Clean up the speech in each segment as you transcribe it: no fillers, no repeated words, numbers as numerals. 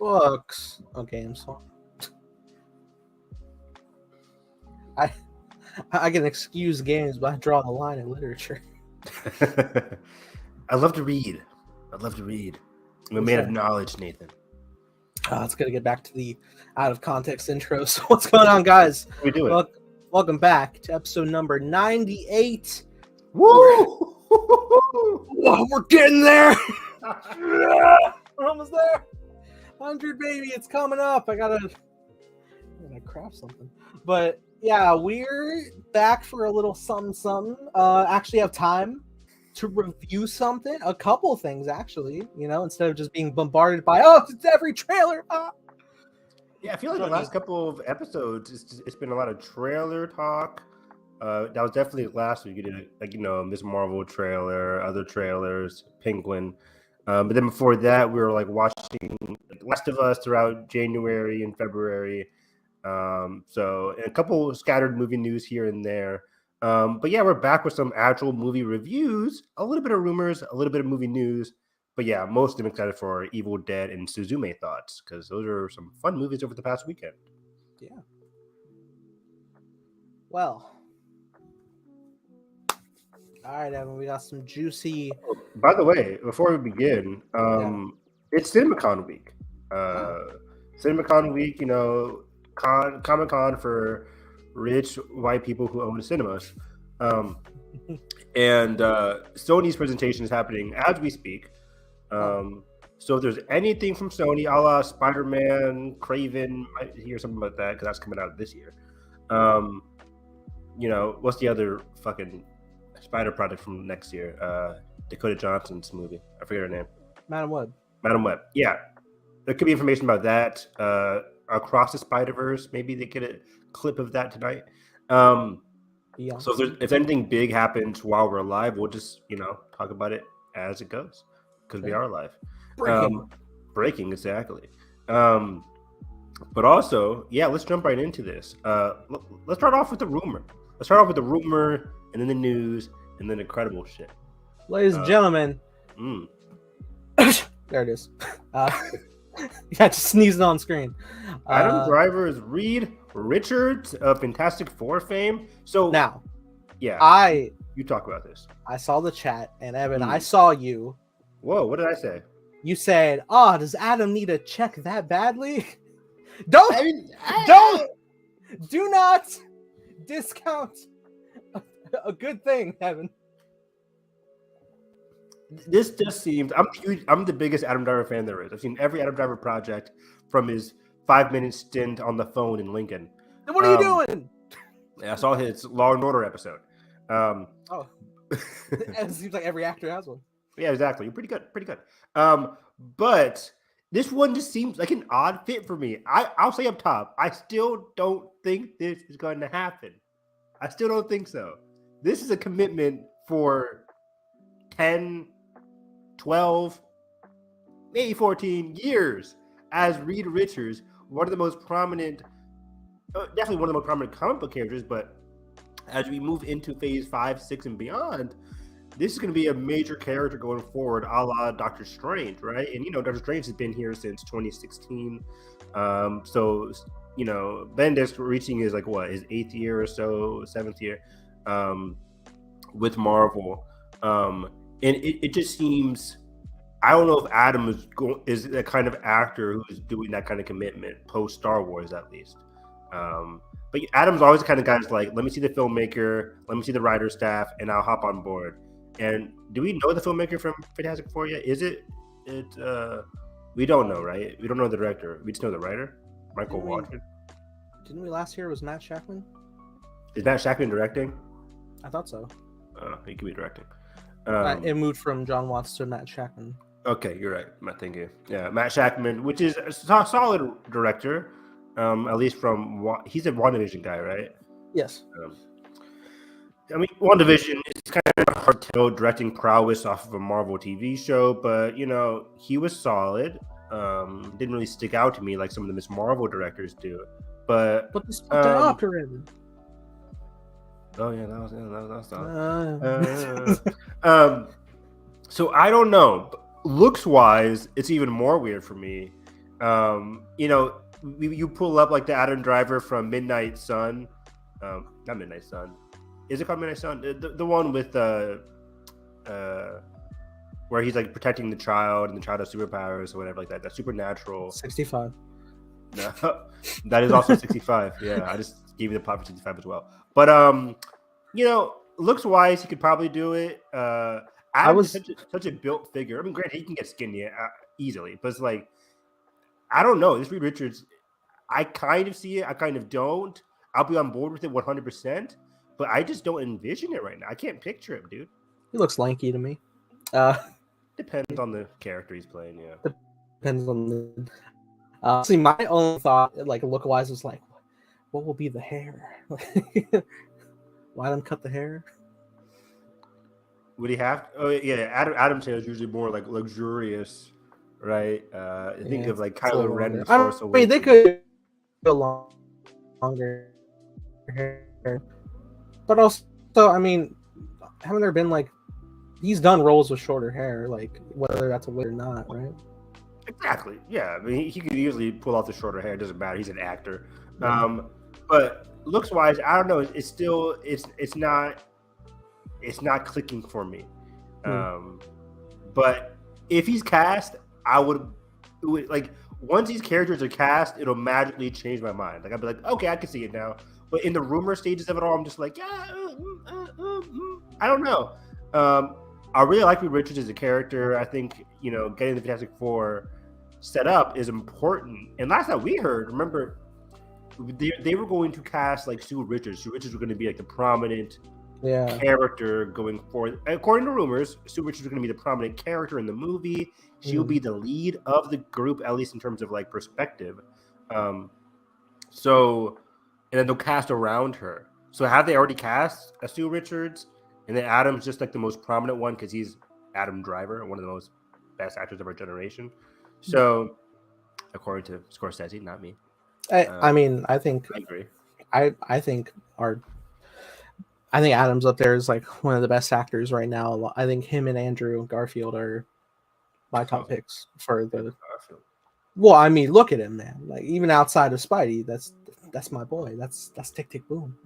books. Okay, I'm sorry. I can excuse games, but I draw the line in literature. I love to read. I'd love to read. I'm a man of knowledge, Nathan. Let's gotta get back to the out of context intro. So what's going on, guys? We do it. Welcome back to episode number 98. Woo! Whoa, we're getting there. We're almost there. 100, baby, it's coming up. I gotta craft something. But yeah, we're back for a little something. Actually have time to review something, a couple things actually, instead of just being bombarded by it's every trailer. Yeah, I feel like the last couple of episodes it's been a lot of trailer talk. That was definitely last week. You did Miss Marvel trailer, other trailers, Penguin. But then before that, we were watching Last of Us throughout January and February. So and a couple scattered movie news here and there. But yeah, we're back with some actual movie reviews, a little bit of rumors, a little bit of movie news. But yeah, most of them excited for Evil Dead and Suzume thoughts, because those are some fun movies over the past weekend. Yeah. Well. All right, Evan, we got some juicy... Oh, by the way, before we begin, it's CinemaCon week. CinemaCon week, Comic-Con for rich white people who own cinemas. And Sony's presentation is happening as we speak. So if there's anything from Sony, a la Spider-Man, Craven, might hear something about that because that's coming out this year. What's the other fucking Spider project from next year? Dakota Johnson's movie. I forget her name. Madam Web. Yeah. There could be information about that. Across the Spider-Verse, maybe they get a clip of that tonight. So if anything big happens while we're live, we'll just talk about it as it goes, because we are live. Breaking, exactly. But also, yeah, let's jump right into this. Let's start off with the rumor. And then the news, and then incredible shit. Ladies and gentlemen, there it is. Just sneezing on screen. Adam Driver's Reed Richards of Fantastic Four fame. So now, yeah, you talk about this. I saw the chat, and Evan, I saw you. Whoa, what did I say? You said, does Adam need a check that badly? Do not discount a good thing, Evan. This just seems... I'm the biggest Adam Driver fan there is. I've seen every Adam Driver project from his 5-minute stint on the phone in Lincoln. Then what are you doing? I saw his Law and Order episode. It seems like every actor has one. Yeah, exactly. You're pretty good. But this one just seems like an odd fit for me. I'll say up top, I still don't think this is going to happen. I still don't think so. This is a commitment for 10, 12, maybe 14 years as Reed Richards, one of the most prominent, definitely one of the most prominent comic book characters, but as we move into phase 5, 6, and beyond, this is going to be a major character going forward, a la Doctor Strange, right? And, Doctor Strange has been here since 2016. So, Bendis reaching his, his 8th year or so, 7th year with Marvel. And it just seems... I don't know if Adam is the kind of actor who's doing that kind of commitment, post Star Wars at least. But Adam's always the kind of guy who's like, let me see the filmmaker, let me see the writer staff, and I'll hop on board. And do we know the filmmaker from Fantastic Four yet? Is it? We don't know, right? We don't know the director. We just know the writer, Michael Waldron. Didn't we last year? It was Matt Shackman? Is Matt Shackman directing? I thought so. He could be directing. It moved from John Watts to Matt Shackman. Okay, you're right. Thank you. Yeah, Matt Shackman, which is a solid director, at least from... He's a WandaVision guy, right? Yes. WandaVision is kind of hard to tell directing prowess off of a Marvel TV show, but, he was solid. Didn't really stick out to me like some of the Miss Marvel directors do. But the Doctor in. Oh yeah, that was. So I don't know. Looks wise, it's even more weird for me. You know, you pull up like the Adam Driver from Midnight Sun, not Midnight Sun. Is it called Midnight Sun? The one with where he's like protecting the child and the child has superpowers or whatever like that. That supernatural. 65. No, that is also 65. Yeah, I just gave you the pop for 65 as well. But you know, looks wise, he could probably do it. Adam is such a built figure. I mean, granted, he can get skinny easily, but it's like I don't know. This Reed Richards, I kind of see it. I kind of don't. I'll be on board with it 100%, but I just don't envision it right now. I can't picture him, dude. He looks lanky to me. Depends on the character he's playing, yeah. Depends on the. See, my own thought, like look-wise, was like, what will be the hair? Why don't cut the hair? Would he have? Oh yeah, Adam's hair is usually more like luxurious, right? Think of like Kylo Ren. I mean, they could go longer hair, but also, I mean, haven't there been like he's done roles with shorter hair, like whether that's a wig or not, right? Exactly. Yeah, I mean, he could easily pull off the shorter hair. It doesn't matter. He's an actor. Mm-hmm. But looks wise, I don't know. It's still it's not clicking for me. But if he's cast, I would like once these characters are cast, it'll magically change my mind. Like I'd be like, okay, I can see it now. But in the rumor stages of it all, I'm just like, yeah, I don't know. I really like Reed Richards as a character. I think, you know, getting the Fantastic Four set up is important. And last time we heard, remember, they were going to cast like Sue Richards. Sue Richards was going to be like the prominent character going forward. According to rumors, Sue Richards was going to be the prominent character in the movie. She will be the lead of the group, at least in terms of like perspective. So, and then they'll cast around her. So have they already cast a Sue Richards? And then Adam's just like the most prominent one because he's Adam Driver, one of the most best actors of our generation. So, according to Scorsese, not me. I mean, I think I agree. I think Adam's up there is like one of the best actors right now. I think him and Andrew Garfield are my top picks for the. Garfield. Well, I mean, look at him, man. Like even outside of Spidey, that's my boy. That's Tick Tick Boom.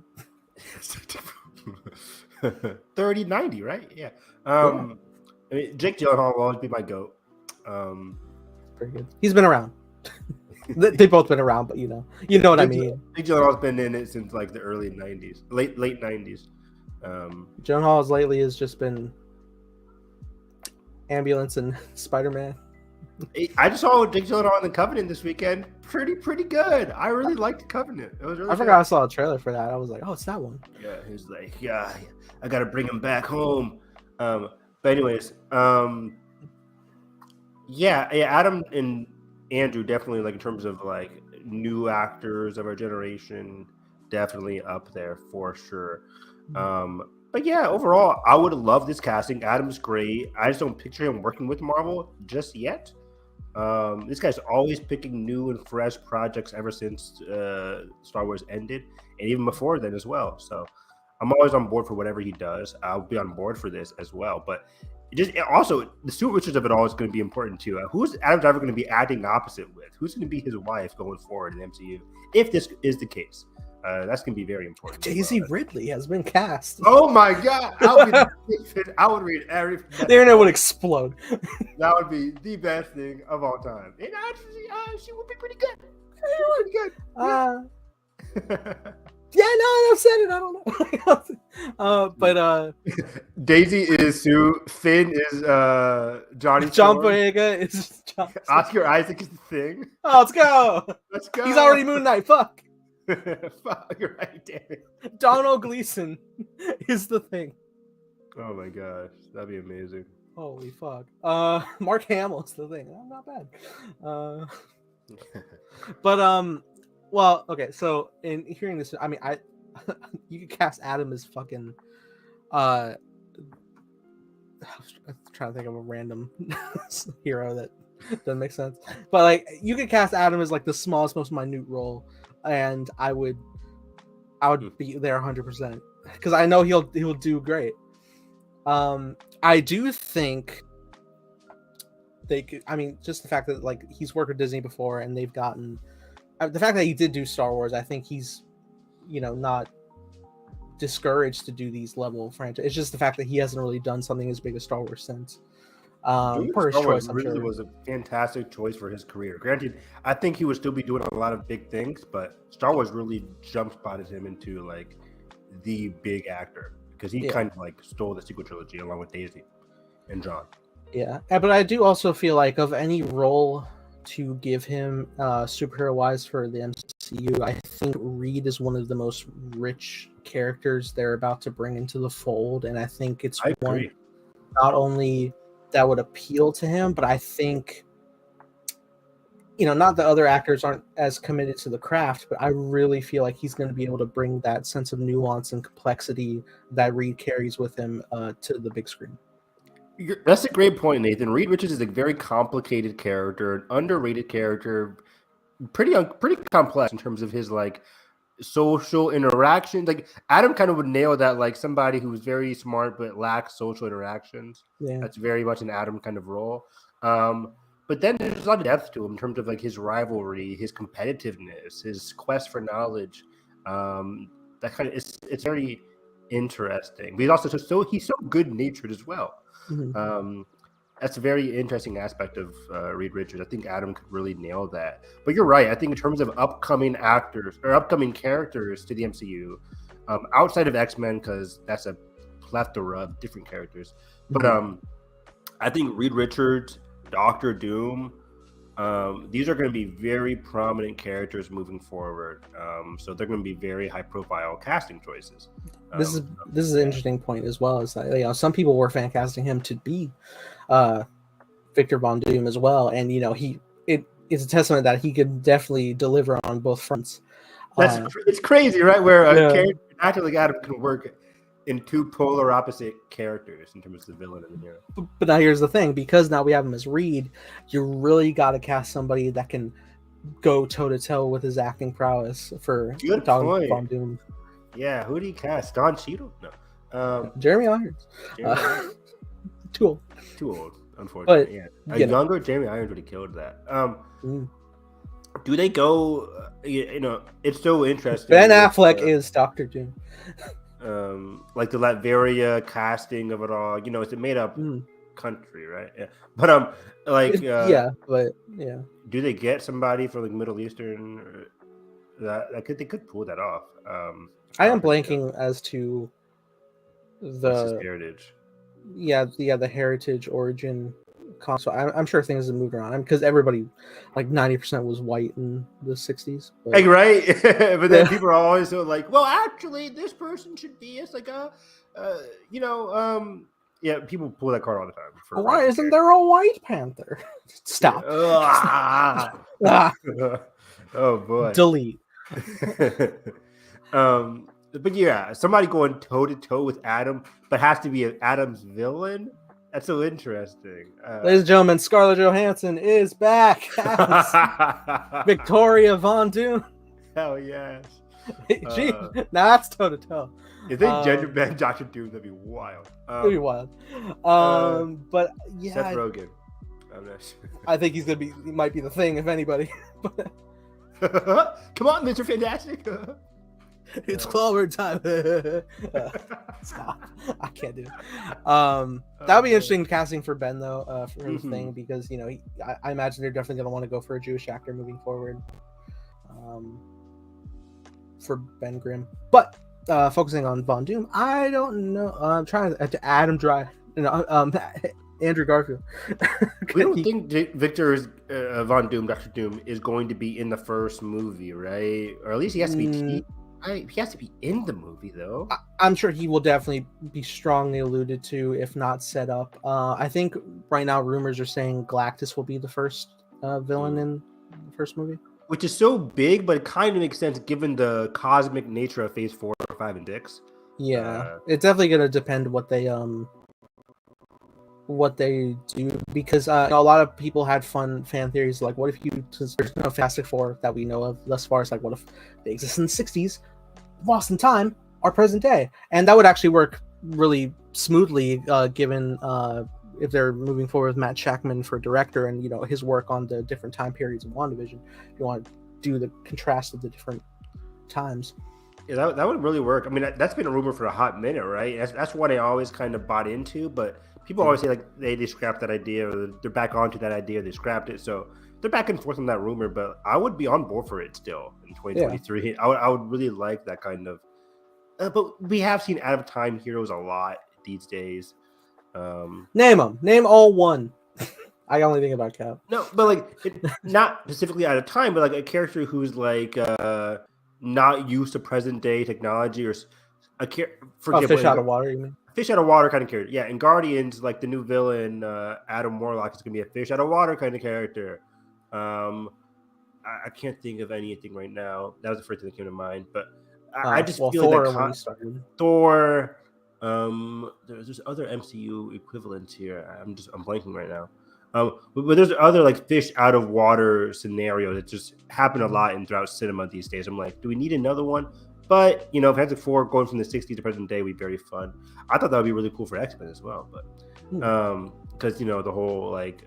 30-90, right? Yeah. I mean, Jake Gyllenhaal will always be my GOAT. Pretty good. He's been around. They've both been around, but you know what I mean. Jake Gyllenhaal's been in it since like the early 90s, late 90s. Gyllenhaal lately has just been Ambulance and Spider-Man. I just saw Jake Gyllenhaal in The Covenant this weekend. Pretty good. I really liked The Covenant. It was really I forgot I saw a trailer for that. I was like, oh, it's that one. Yeah, he was like, yeah, I got to bring him back home. But anyways, yeah, Adam and Andrew definitely, like in terms of like new actors of our generation, definitely up there for sure. But yeah, overall, I would love this casting. Adam's great. I just don't picture him working with Marvel just yet. This guy's always picking new and fresh projects ever since Star Wars ended, and even before then as well. So I'm always on board for whatever he does. I'll be on board for this as well. But also, the Sue Richards of it all is going to be important too. Who's Adam Driver going to be acting opposite with? Who's going to be his wife going forward in the MCU? If this is the case, that's going to be very important. Daisy Ridley has been cast. Oh my God! I would read everything. The internet would explode. That would be the best thing of all time. And actually, she would be pretty good. Yeah, no, I've said it. I don't know. But Daisy is Sue. Finn is Johnny. John Boyega is John. Oscar Isaac is the Thing. Oh, let's go. Let's go. He's already Moon Knight. Fuck. Fuck, you're right, damn it. Donald Gleason is the Thing. Oh my gosh, that'd be amazing. Holy fuck. Mark Hamill's the Thing. Oh, not bad. But well, okay, so in hearing this, I mean, you could cast Adam as fucking I'm trying to think of a random hero that doesn't make sense. But like you could cast Adam as like the smallest, most minute role, and I would be there 100% because I know he'll do great. I do think they could. I mean, just the fact that like he's worked with Disney before, and they've gotten the fact that he did do Star Wars. I think he's, not discouraged to do these level of franchise. It's just the fact that he hasn't really done something as big as Star Wars since. Per his choice, I'm sure. Was a fantastic choice for his career. Granted, I think he would still be doing a lot of big things, but Star Wars really jump spotted him into like the big actor because he kind of like stole the sequel trilogy along with Daisy and John. Yeah, but I do also feel like of any role to give him superhero wise for the MCU, I think Reed is one of the most rich characters they're about to bring into the fold, and I think it's one not only that would appeal to him, but I think not that other actors aren't as committed to the craft, but I really feel like he's going to be able to bring that sense of nuance and complexity that Reed carries with him to the big screen. That's a great point, Nathan. Reed Richards is a very complicated character, an underrated character, pretty complex in terms of his like social interactions. Like Adam kind of would nail that, like somebody who was very smart but lacks social interactions. Yeah, that's very much an Adam kind of role. But then there's a lot of depth to him in terms of like his rivalry, his competitiveness, his quest for knowledge. That kind of it's very interesting. But he's also he's so good natured as well. Mm-hmm. That's a very interesting aspect of Reed Richards. I think Adam could really nail that. But you're right. I think in terms of upcoming actors or upcoming characters to the MCU, outside of X-Men, because that's a plethora of different characters. But I think Reed Richards, Doctor Doom, these are going to be very prominent characters moving forward. So they're going to be very high-profile casting choices. This is an interesting point as well. Is that some people were fan casting him to be Victor Von Doom as well, and it's a testament that he could definitely deliver on both fronts. It's crazy, right? Where an actor like Adam can work in two polar opposite characters in terms of the villain and the hero. But now here's the thing: because now we have him as Reed, you really got to cast somebody that can go toe to toe with his acting prowess for Von Doom. Yeah, who do you cast? Don Cheadle? No. Jeremy Irons. Too old, unfortunately. But, a younger Jeremy Irons would have killed that. Do they go? It's so interesting. Ben Affleck is Dr. Doom. Like the Latveria casting of it all. It's a made up country, right? Yeah. But do they get somebody from like Middle Eastern? They could pull that off. I am blanking as to the heritage. Yeah, the heritage origin. So I'm sure things have moved around because everybody, like 90% was white in the 60s. But... right? But then people are always so like, well, actually, this person should be. It's like people pull that card all the time. Why isn't there a White Panther? Stop. Oh boy. Delete. But yeah, somebody going toe to toe with Adam, but has to be Adam's villain. That's so interesting. Ladies and gentlemen, Scarlett Johansson is back as Victoria Von Doom. Hell yes. That's toe to toe. If they gender bend Dr. Doom, that'd be wild. It'd be wild. But yeah, Seth Rogen. I'm not sure. I think he might be the thing, if anybody. Come on, Mr. Fantastic. It's clover time. Stop. I can't do it. That would be interesting casting for Ben, though, for his thing, because, I imagine they're definitely going to want to go for a Jewish actor moving forward for Ben Grimm. But focusing on Von Doom, I don't know. I'm trying to Adam Drive. Andrew Garfield. We don't think Victor Von Doom, Dr. Doom, is going to be in the first movie, right? Or at least he has to be. He has to be in the movie, though. I'm sure he will definitely be strongly alluded to, if not set up. I think right now rumors are saying Galactus will be the first villain in the first movie. Which is so big, but it kind of makes sense given the cosmic nature of Phase 4, 5, and 6. Yeah, it's definitely going to depend what they do, because a lot of people had fan theories like, what if there's no Fantastic Four that we know of thus far, it's like, what if they exist in the 60s, lost in time, or present day? And that would actually work really smoothly given if they're moving forward with Matt Shackman for director and his work on the different time periods of WandaVision, you want to do the contrast of the different times. Yeah, that would really work. I mean, that's been a rumor for a hot minute, right? That's what I always kind of bought into, but people always say like they scrapped that idea, or they're back onto that idea, they scrapped it, so they're back and forth on that rumor. But I would be on board for it still in 2023. Yeah. I would really like that kind of. But we have seen out of time heroes a lot these days. Name them. Name all one. I only think about Cap. No, but like not specifically out of time, but like a character who's like not used to present day technology, or a fish out of water. You mean fish out of water kind of character? Yeah, in Guardians, like the new villain Adam Warlock is gonna be a fish out of water kind of character. I can't think of anything right now. That was the first thing that came to mind, but I just feel Thor, like Thor. There's other MCU equivalents here. I'm blanking right now. But there's other like fish out of water scenarios that just happen a lot throughout cinema these days. I'm like, do we need another one? But Fantastic Four going from the 60s to present day would be very fun. I thought that would be really cool for X-Men as well, but because the whole like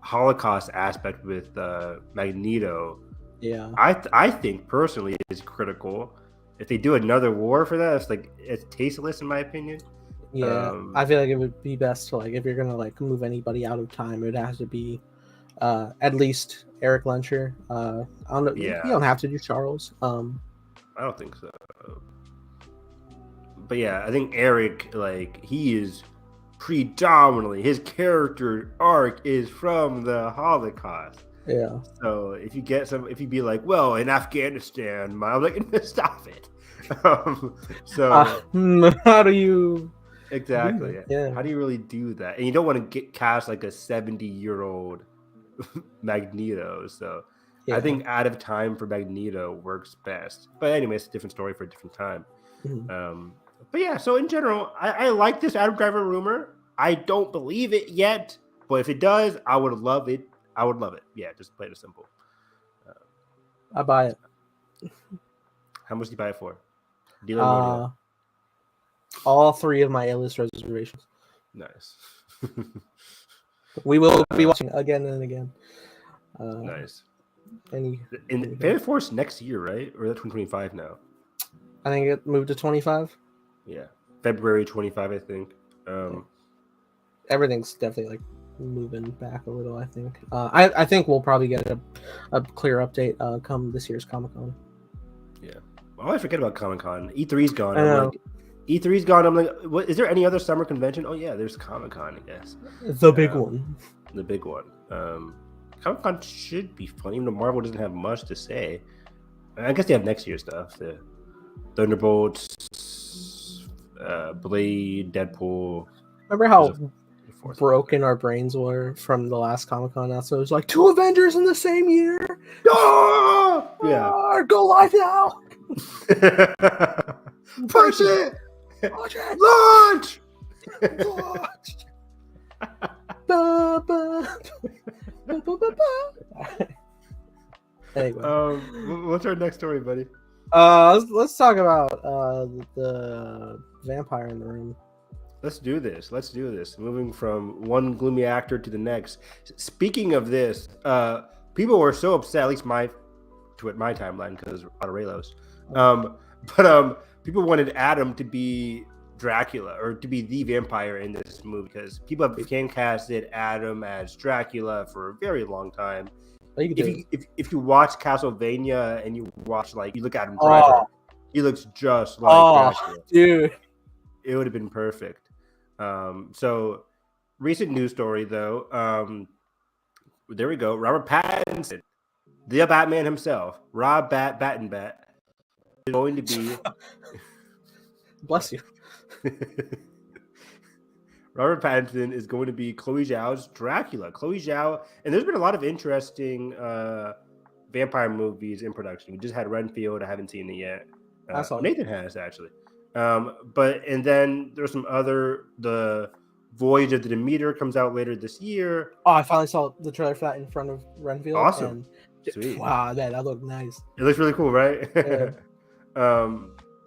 Holocaust aspect with Magneto, yeah, I think personally is critical. If they do another war for that, it's tasteless in my opinion. Yeah, I feel like it would be best to if you're gonna move anybody out of time, it has to be at least Eric Lencher. I don't know. Yeah. You don't have to do Charles. I don't think so. But yeah, I think Eric, he is predominantly, his character arc is from the Holocaust. Yeah. So if you be like, well, in Afghanistan, I'm like, stop it. How do you? Exactly. Yeah. How do you really do that? And you don't want to cast like a 70-year-old Magneto. So I think out of time for Magneto works best. But anyway, it's a different story for a different time. But yeah, so in general, I like this Adam Driver rumor. I don't believe it yet, but if it does, I would love it. Yeah, just play it simple. I buy it. How much do you buy it for? Dealer all 3 of my A-list reservations. Nice. We will be watching again and again. Nice. In Fantastic Force next year, right? Or is that 2025 now? I think it moved to 25. Yeah, February 25, I think. Everything's definitely moving back a little. I think. I think we'll probably get a clear update come this year's Comic-Con. Yeah. Oh, I forget about Comic-Con. E3's gone. E3's gone. I'm like, what? Is there any other summer convention? Oh yeah, there's Comic-Con, I guess. The big one. The big one. Comic-Con should be fun, even though Marvel doesn't have much to say. I guess they have next year's stuff. The Thunderbolts, Blade, Deadpool. Remember how broken our brains were from the last Comic-Con announcement? So it was like 2 Avengers in the same year. Oh! Yeah. Go live now. Push it. Launch. Anyway, what's our next story, buddy? Let's talk about the vampire in the room. Let's do this. Moving from one gloomy actor to the next. Speaking of this, people were so upset, at least my timeline, because Autorelos. But people wanted Adam to be Dracula, or to be the vampire in this movie, because people have fan casted Adam as Dracula for a very long time. If you watch Castlevania and you watch you look at him, he looks just like Dracula. Dude, it would have been perfect. So recent news story though. There we go. Robert Pattinson, the Batman himself, Rob Battenbat, is going to be. Bless you. Robert Pattinson is going to be Chloe Zhao's Dracula. Chloe Zhao, and there's been a lot of interesting vampire movies in production. We just had Renfield. I haven't seen it yet. Nathan has actually. And then there's some other. The Voyage of the Demeter comes out later this year. Oh, I finally saw the trailer for that in front of Renfield. Awesome. Sweet. Wow, that looked nice. It looks really cool, right? Yeah.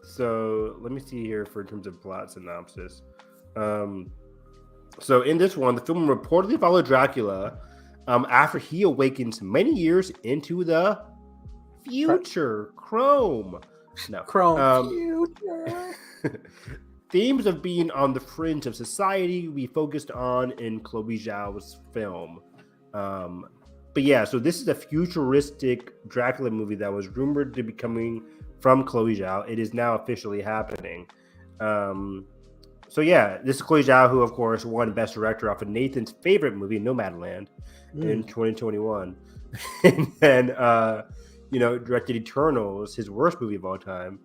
So let me see here in terms of plot synopsis. So in this one, the film reportedly followed Dracula after he awakens many years into the future. Chrome. No. Future. Themes of being on the fringe of society we focused on in Chloe Zhao's film. But yeah, so this is a futuristic Dracula movie that was rumored to be coming from Chloe Zhao. It is now officially happening. So yeah, this is Chloe Zhao, who of course won Best Director off of Nathan's favorite movie, Nomadland, in 2021, and then directed Eternals, his worst movie of all time.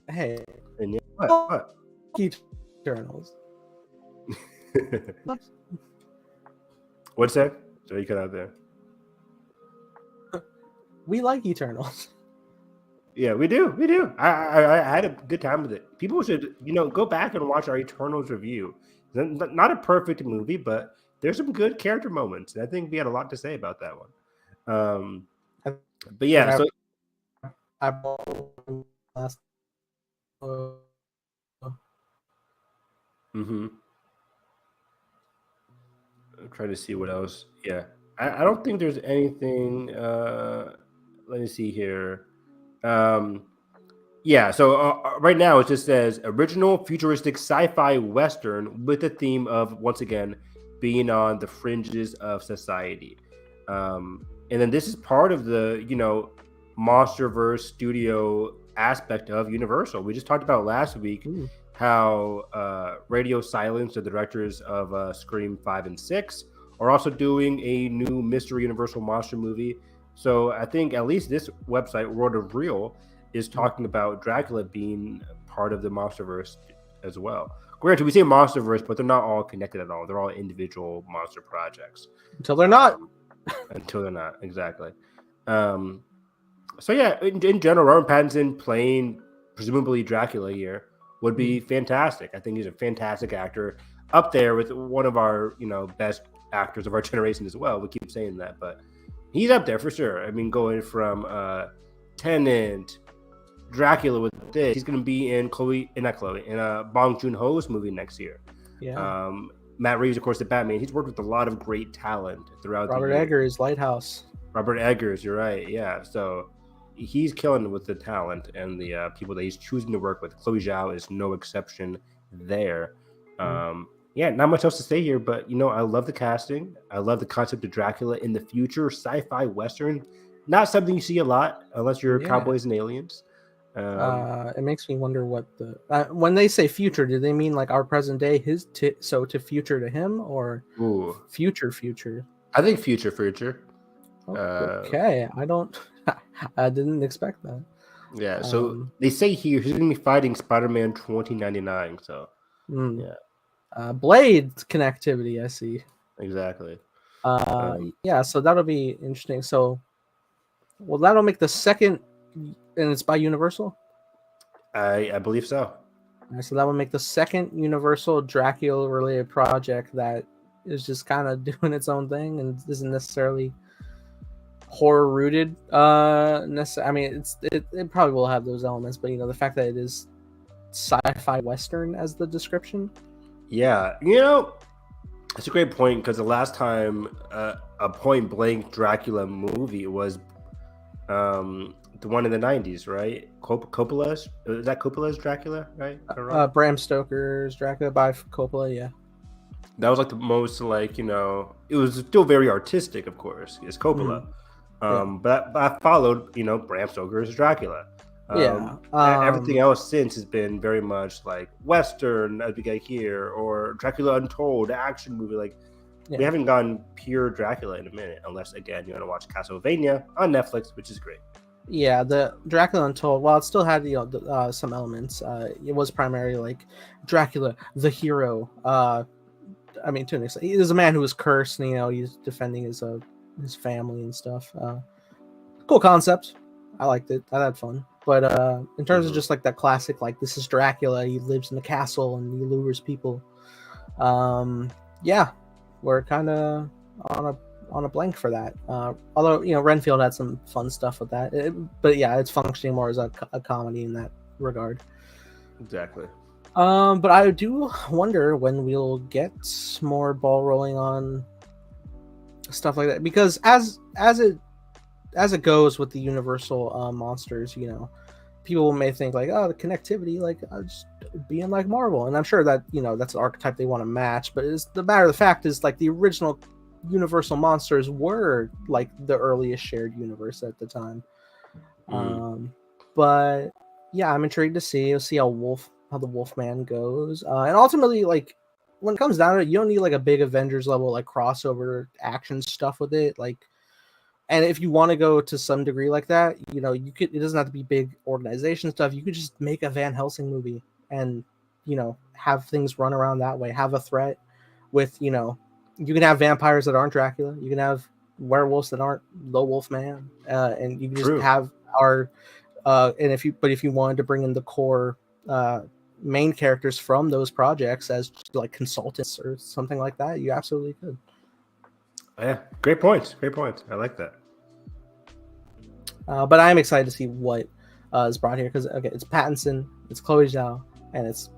Hey, and yeah, what? Eternals. What's that? So you cut out there. We like Eternals. Yeah, we do. I had a good time with it. People should, go back and watch our Eternals review. Not a perfect movie, but there's some good character moments. And I think we had a lot to say about that one. But yeah, so I'm trying to see what else. Yeah, I don't think there's anything. Let me see here. Yeah, so right now it just says original futuristic sci-fi western with the theme of, once again, being on the fringes of society. And then this is part of the MonsterVerse studio aspect of Universal. We just talked about last week how Radio Silence, the directors of Scream 5 and 6, are also doing a new Mystery Universal monster movie. So I think at least this website, World of Real, is talking about Dracula being part of the MonsterVerse as well. Granted, we say MonsterVerse, but they're not all connected at all. They're all individual monster projects. Until they're not. Until they're not, exactly. So yeah, in general, Robert Pattinson playing presumably Dracula here would be fantastic. I think he's a fantastic actor, up there with one of our best actors of our generation as well. We keep saying that, but he's up there for sure. I mean, going from Tenet, Dracula with this, he's going to be in Bong Joon-ho's movie next year. Yeah. Matt Reeves, of course, the Batman. He's worked with a lot of great talent throughout the year. Robert Eggers, Lighthouse. Robert Eggers, you're right. Yeah, so he's killing with the talent and the people that he's choosing to work with. Chloe Zhao is no exception there. Yeah, not much else to say here, but I love the casting. I love the concept of Dracula in the future, sci-fi western. Not something you see a lot unless you're cowboys and aliens. It makes me wonder what the when they say future, do they mean like our present day, to future to him, or future? I think future. Okay, I didn't expect that. Yeah, so they say here he's going to be fighting Spider-Man 2099. So yeah, Blade connectivity, I see. Exactly. Yeah, so that'll be interesting. So, well, that'll make the second. And it's by Universal? I believe so. So that would make the second Universal Dracula-related project that is just kind of doing its own thing and isn't necessarily horror-rooted. I mean, it probably will have those elements, but the fact that it is sci-fi western as the description. Yeah, it's a great point, because the last time a point-blank Dracula movie was the one in the 90s, right? Coppola's? Is that Coppola's Dracula, right? Bram Stoker's Dracula by Coppola, yeah. That was like the most it was still very artistic, of course. It's Coppola. But I followed, Bram Stoker's Dracula. Everything else since has been very much like Western, as we get here, or Dracula Untold, action movie. We haven't gone pure Dracula in a minute, unless, again, you want to watch Castlevania on Netflix, which is great. Yeah, the Dracula Untold, while it still had some elements, it was primarily like Dracula, the hero. I mean, to an extent, he is a man who was cursed, and he's defending his family and stuff. Cool concept. I liked it. I had fun. But in terms of just like that classic, like this is Dracula, he lives in the castle and he lures people. Yeah, we're kind of on a blank for that. Although Renfield had some fun stuff with that, but yeah, it's functioning more as a comedy in that regard. Exactly. But I do wonder when we'll get more ball rolling on stuff like that, because as it goes with the Universal monsters, people may think like, oh, the connectivity, like just being like Marvel, and I'm sure that that's the archetype they want to match. But it's the matter of the fact is like the original Universal monsters were like the earliest shared universe at the time. But yeah, I'm intrigued to see how the Wolfman goes, and ultimately, like when it comes down to it, you don't need like a big Avengers level like crossover action stuff with it, like. And if you want to go to some degree like that, you could. It doesn't have to be big organization stuff. You could just make a Van Helsing movie and have things run around that way. Have a threat with you can have vampires that aren't Dracula. You can have werewolves that aren't the Wolfman, and you can just have our. And if you wanted to bring in the core main characters from those projects as like consultants or something like that, you absolutely could. Yeah, great points. I like that. But I am excited to see what is brought here, because it's Pattinson, it's Chloe Zhao, and it's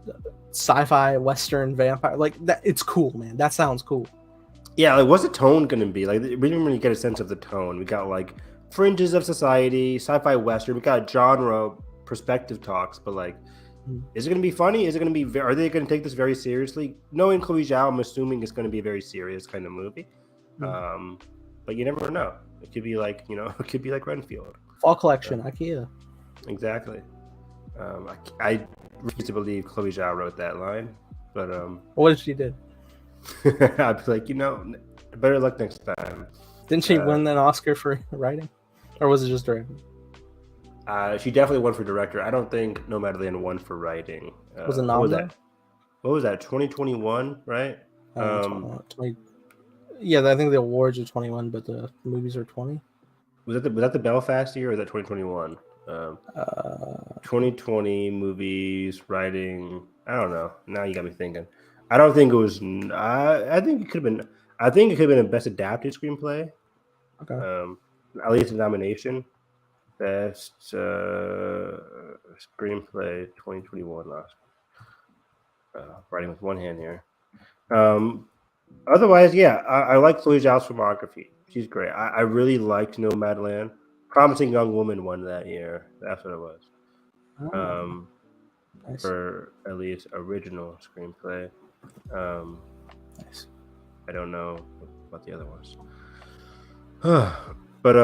sci-fi western vampire. Like that, it's cool, man. That sounds cool. Yeah, like what's the tone gonna be? Like we didn't really get a sense of the tone. We got like fringes of society, sci-fi western. We got genre perspective talks, but like, is it gonna be funny? Is it gonna be? Are they gonna take this very seriously? Knowing Chloe Zhao, I'm assuming it's gonna be a very serious kind of movie. But you never know. It could be like it could be like Renfield. Fall collection, IKEA. Exactly. I refuse to believe Chloe Zhao wrote that line, but what if she did? I'd be like, better luck next time. Didn't she win an Oscar for writing, or was it just directing? She definitely won for director. I don't think Nomadland won for writing. Was it nominated? What was that? 2021, right? 20. Yeah, I think the awards are 21, but the movies are 20. Was that the Belfast year, or was that 2021? 2020 movies, writing. I don't know. Now you got me thinking. I don't think it was. I think it could have been. I think it could have been a best adapted screenplay. Okay. At least a nomination. Best screenplay 2021 last. Writing with one hand here. Otherwise, yeah, I like Chloe Zhao's filmography. She's great. I really liked Nomadland. Promising Young Woman won that year. That's what it was. Nice. For at least original screenplay. Nice. I don't know about the other ones. But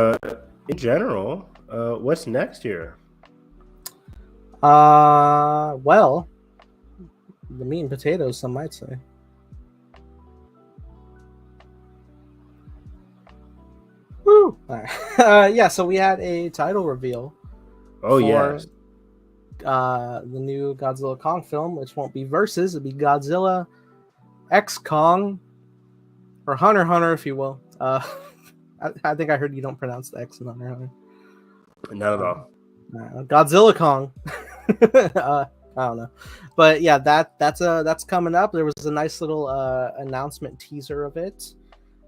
in general, what's next year? Well, the meat and potatoes, some might say. Woo! All right. Yeah, so we had a title reveal. Oh, yes. The new Godzilla Kong film, which won't be versus, it'll be Godzilla X Kong, or Hunter x Hunter, if you will. I think I heard you don't pronounce the X in Hunter x Hunter. Not at all. Godzilla Kong. I don't know, but yeah, that's coming up. There was a nice little announcement teaser of it,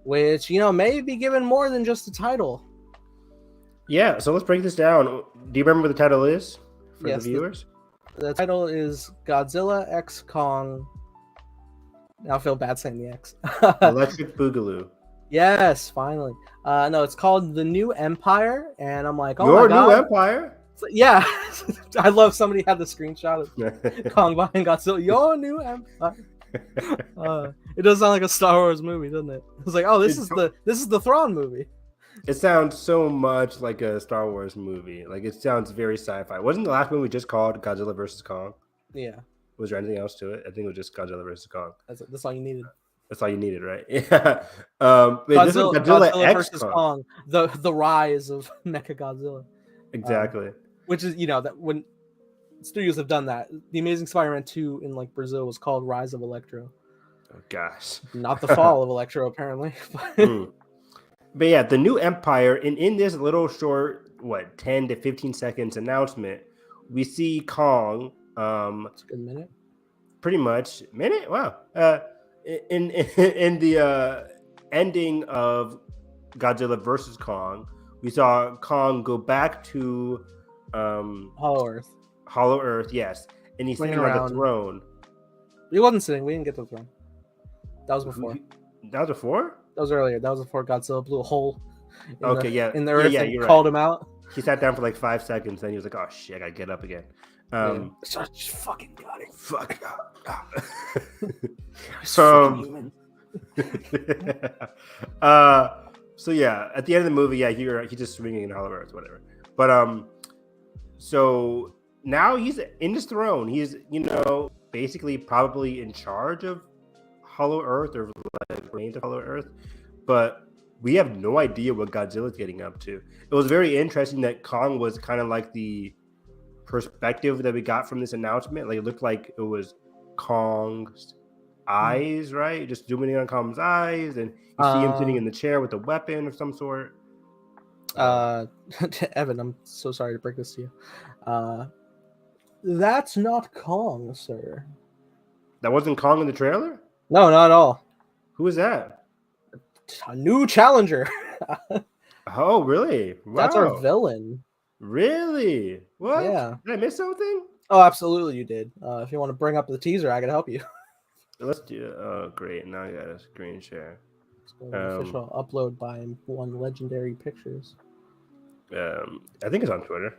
which may be given more than just the title. Yeah, so let's break this down. Do you remember what the title is for the viewers? The title is Godzilla X Kong. Now I feel bad saying the X. Electric Boogaloo. Yes, finally. No, it's called The New Empire, and I'm like, oh Your my god, New Empire. Yeah, I love somebody had the screenshot of Kong buying Godzilla. Your New Empire. It does sound like a Star Wars movie, doesn't it? It's like, oh, this is the Thrawn movie. It sounds so much like a Star Wars movie. Like it sounds very sci-fi. Wasn't the last movie just called Godzilla vs. Kong? Yeah. Was there anything else to it? I think it was just Godzilla vs. Kong. That's all you needed. That's all you needed, right? Yeah. Godzilla versus Kong, the rise of Mecha Godzilla. Exactly. Which is, that when studios have done that, The Amazing Spider-Man 2 in Brazil was called Rise of Electro. Oh gosh. Not the fall of Electro, apparently. But yeah, the New Empire, in this little short, 10 to 15 seconds announcement, we see Kong. That's a good minute. Pretty much minute. Wow. In the ending of Godzilla versus Kong, we saw Kong go back to Hollow Earth. Hollow Earth, yes, and he's sitting on the throne. He wasn't sitting. We didn't get to the throne. That was before. That was before? That was earlier. That was before Godzilla blew a hole in the earth and you're called right. him out. He sat down for like 5 seconds, then he was like, "Oh shit, I gotta get up again." Just fucking got it. Fuck. Human. So yeah, at the end of the movie, yeah, he's just swinging in Hollow Earth, whatever. But so now he's in his throne. He's basically probably in charge of Hollow Earth or like reigns of Hollow Earth, but we have no idea what Godzilla's getting up to. It was very interesting that Kong was kind of like the perspective that we got from this announcement. Like it looked like it was Kong's eyes, right? Just zooming in on Kong's eyes, and you see him sitting in the chair with a weapon of some sort. Evan, I'm so sorry to break this to you. That's not Kong, sir. That wasn't Kong in the trailer? No, not at all. Who is that? A new challenger. Oh, really? Wow. That's our villain. Really? What? Yeah. Did I miss something? Oh, absolutely, you did. If you want to bring up the teaser, I can help you. Let's do it. Oh, great. Now I got a screen share. Official upload by One Legendary Pictures. I think it's on Twitter.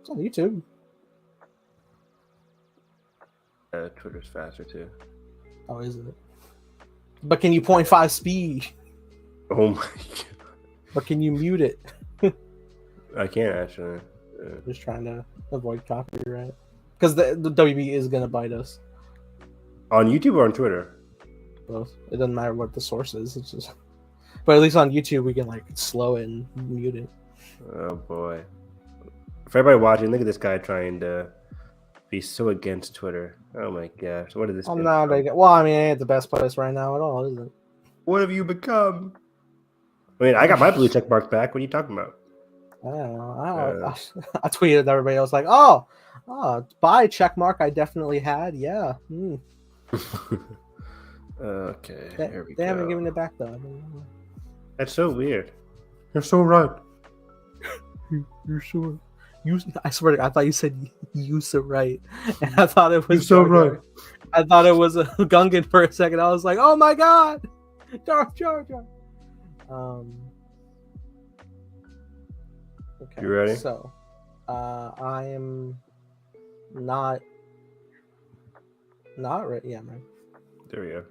It's on YouTube. Twitter's faster too. Oh, is it? But can you 0.5 speed? Oh my god. Or can you mute it? I can't actually. Just trying to avoid copyright. Because the WB is going to bite us. On YouTube or on Twitter? Both. It doesn't matter what the source is. It's just... But at least on YouTube, we can like slow it and mute it. Oh boy. For everybody watching, look at this guy trying to be so against Twitter. Oh my gosh. What is this? I'm not against... Well, I mean, it ain't the best place right now at all, is it? What have you become? I mean, I got my blue check mark back. What are you talking about? I don't know. I tweeted at everybody. I was like, oh, buy check mark I definitely had. Yeah. Okay. Here we they go. haven't given it back, though. That's so weird. You're so right. You're sure? I swear to God, I thought you said you so right. And I thought it was You're so right. I thought it was a Gungan for a second. I was like, oh my God. Jar. Okay. You ready? So, I am not ready. Yeah, man. There we go.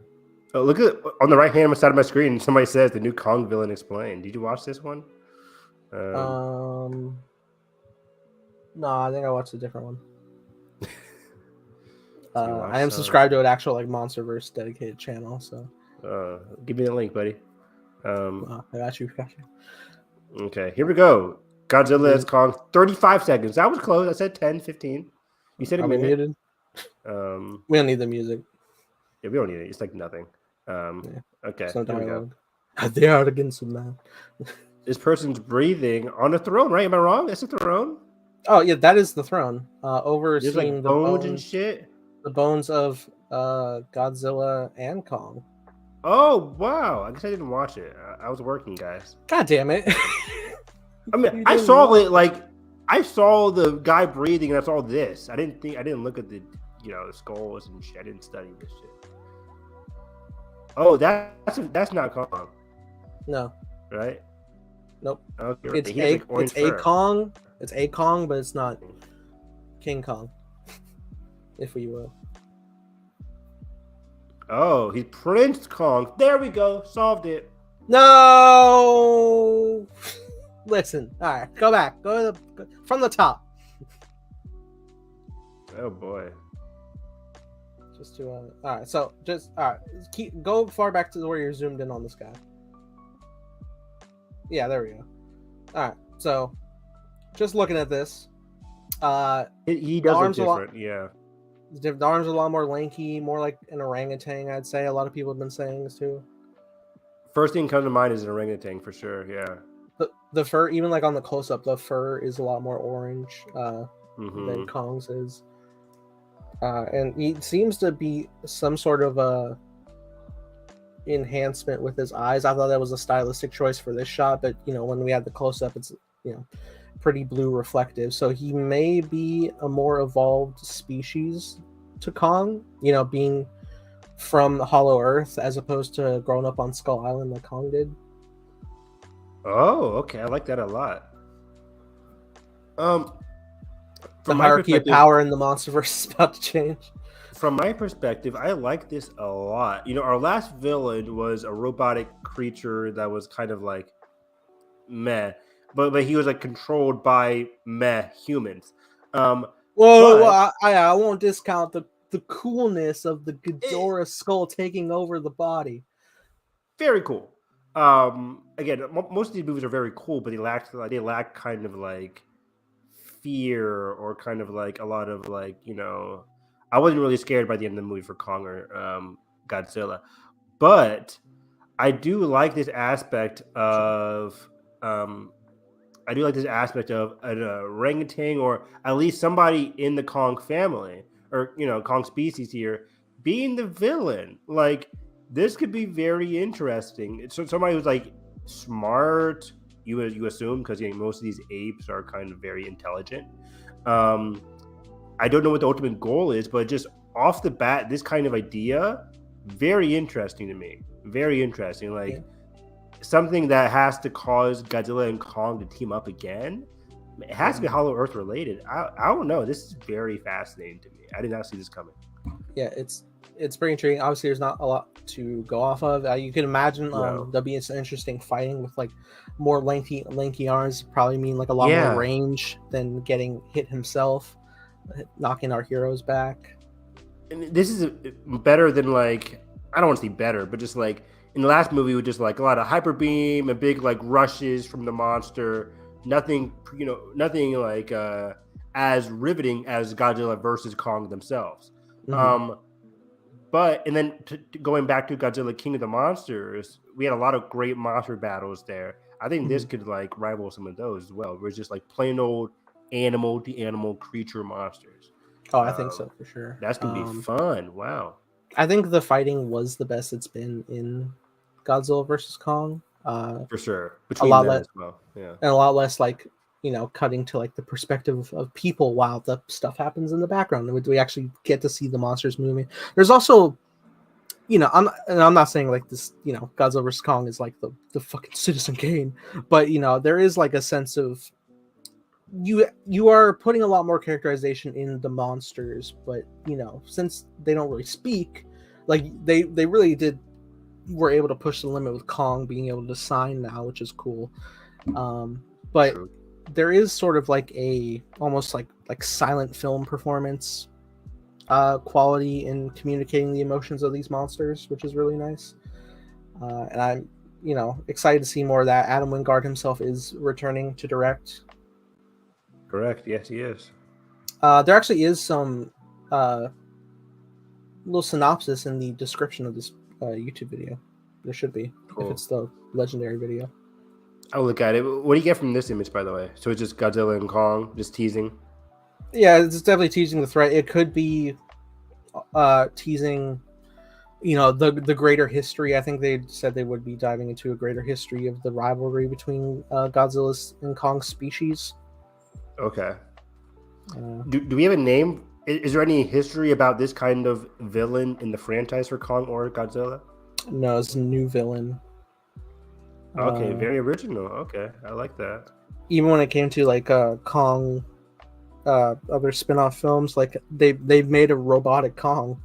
Oh, look at on the right hand side of my screen. Somebody says the new Kong villain explained. Did you watch this one? No, I think I watched a different one. I am subscribed to an actual like MonsterVerse dedicated channel. So, give me the link, buddy. I got you. Okay, here we go. Godzilla as Kong. 35 seconds. That was close. I said 10, 15. You said a minute. Muted. We don't need the music. Yeah, we don't need it. It's like nothing. Okay. No dialogue. They are against the man. This person's breathing on a throne, right? Am I wrong? That's a throne? Oh yeah, that is the throne. Overseeing like the bones and shit. The bones of Godzilla and Kong. Oh wow! I guess I didn't watch it. I was working, guys. God damn it! I mean, I saw it like I saw the guy breathing, and I saw this. I didn't look at the the skulls and shit. I didn't study this shit. Oh, that's not Kong. No. Right? Nope. Okay. It's a Kong. It's a Kong, but it's not King Kong, if you will. Oh, he's Prince Kong. There we go. Solved it. No. Listen. All right. Go back. Go from the top. Oh boy. Just to all right. So go far back to where you're zoomed in on this guy. Yeah, there we go. All right. So, just looking at this, he does look different. Yeah. The arms are a lot more lanky, more like an orangutan. I'd say a lot of people have been saying this too. First thing comes to mind is an orangutan for sure. Yeah. The fur, even like on the close up, the fur is a lot more orange than Kong's is. And he seems to be some sort of a enhancement with his eyes. I thought that was a stylistic choice for this shot, but when we had the close up, it's pretty blue reflective. So he may be a more evolved species to Kong, you know, being from Hollow Earth as opposed to growing up on Skull Island like Kong did. Oh, okay. I like that a lot. The From my hierarchy of perspective, power in the MonsterVerse is about to change. I like this a lot. You know, our last villain was a robotic creature that was kind of like meh, but he was like controlled by meh humans. Well, But I won't discount the coolness of the it, Ghidorah skull taking over the body. very cool. Again, most of these movies are very cool, but they lack kind of like fear or kind of like a lot of like, you know, I wasn't really scared by the end of the movie for Kong or Godzilla, but I do like this aspect of an orangutan or at least somebody in the Kong family or, you know, Kong species here being the villain. Like, this could be very interesting. So somebody who's like smart, you assume, because, you know, most of these apes are kind of very intelligent. I don't know what the ultimate goal is, but just off the bat, this kind of idea, very interesting to me. Very interesting. Like, Yeah. something that has to cause Godzilla and Kong to team up again. It has to be Hollow Earth related. I don't know. This is very fascinating to me. I did not see this coming. Yeah, it's pretty intriguing. Obviously, there's not a lot to go off of. You can imagine No. there'll be some interesting fighting with like more lanky arms. Probably mean like a lot Yeah. more range than getting hit himself, knocking our heroes back. And this is better than, like, I don't want to say better, but just like in the last movie with just like a lot of hyper beam and big like rushes from the monster. Nothing, you know, nothing like as riveting as Godzilla versus Kong themselves. Mm-hmm. But and then going back to Godzilla King of the Monsters, we had a lot of great monster battles there. I think this could like rival some of those as well. Where it's just like plain old animal to animal creature monsters. Oh, I think so for sure. That's gonna be fun. Wow. I think the fighting was the best it's been in Godzilla versus Kong. For sure. A Between lot them less as well. Yeah. and a lot less like, you know, cutting to like the perspective of people while the stuff happens in the background. We actually get to see the monsters moving. There's also, you know, I'm not saying like this, you know, Godzilla vs Kong is like the fucking Citizen Kane, but you know, there is like a sense of you are putting a lot more characterization in the monsters, but you know, since they don't really speak, like they really were able to push the limit with Kong being able to sign now, which is cool. But True. there is sort of like a almost like silent film performance quality in communicating the emotions of these monsters, which is really nice. And I'm, you know, excited to see more of that. Adam Wingard himself is returning to direct. Correct. Yes, he is. There actually is some little synopsis in the description of this YouTube video. There should be, Cool. if it's the legendary video. I'll look at it. What do you get from this image, by the way? So it's just Godzilla and Kong just teasing? Yeah, it's definitely teasing the threat. It could be teasing, you know, the greater history. I think they said they would be diving into a greater history of the rivalry between Godzilla's and Kong's species. Okay. Do we have a name? Is there any history about this kind of villain in the franchise for Kong or Godzilla? No, it's a new villain. Okay, very original. Okay, I like that. Even when it came to like Kong, other spin-off films, like they've made a robotic Kong.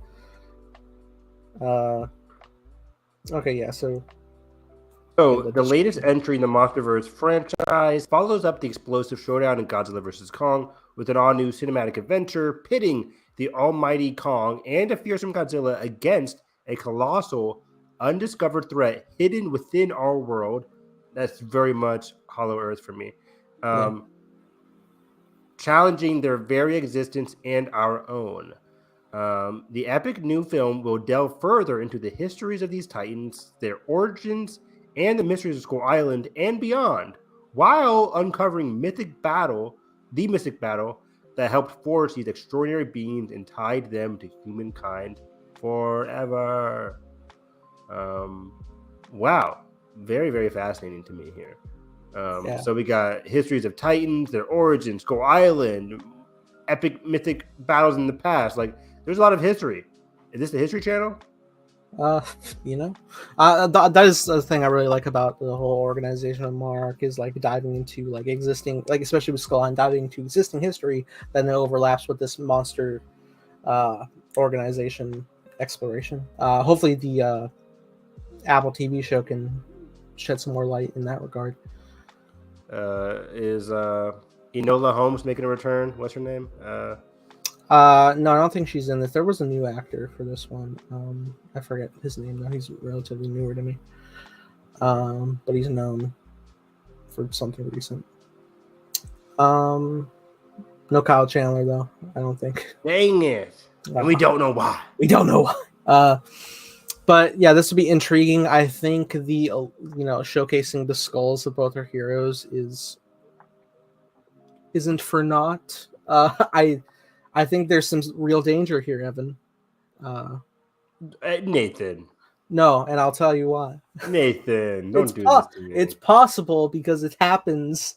Okay, yeah, so the latest entry in the MonsterVerse franchise follows up the explosive showdown in Godzilla vs. Kong with an all-new cinematic adventure pitting the almighty Kong and a fearsome Godzilla against a colossal, undiscovered threat hidden within our world. That's very much Hollow Earth for me. Challenging their very existence and our own. The epic new film will delve further into the histories of these titans, their origins, and the mysteries of Skull Island and beyond, while uncovering the mystic battle that helped forge these extraordinary beings and tied them to humankind forever. Wow. Very, very fascinating to me here. So we got histories of titans, their origins, Skull Island, epic mythic battles in the past. Like, There's a lot of history. Is this the History Channel? That is the thing I really like about the whole organization of Mark is like diving into like existing, like especially with Skull Island, diving into existing history that then overlaps with this monster organization exploration. Hopefully the Apple TV show can shed some more light in that regard. Is Enola Holmes making a return? What's her name? No, I don't think she's in this. There was a new actor for this one. I forget his name though. He's relatively newer to me. But he's known for something recent. No Kyle Chandler though. I don't think. Dang it! And we don't know why. We don't know why. But yeah, this would be intriguing. I think the showcasing the skulls of both our heroes isn't for naught. I think there's some real danger here, Evan. Nathan. No, and I'll tell you why. Nathan, don't do this to me. It's possible because it happens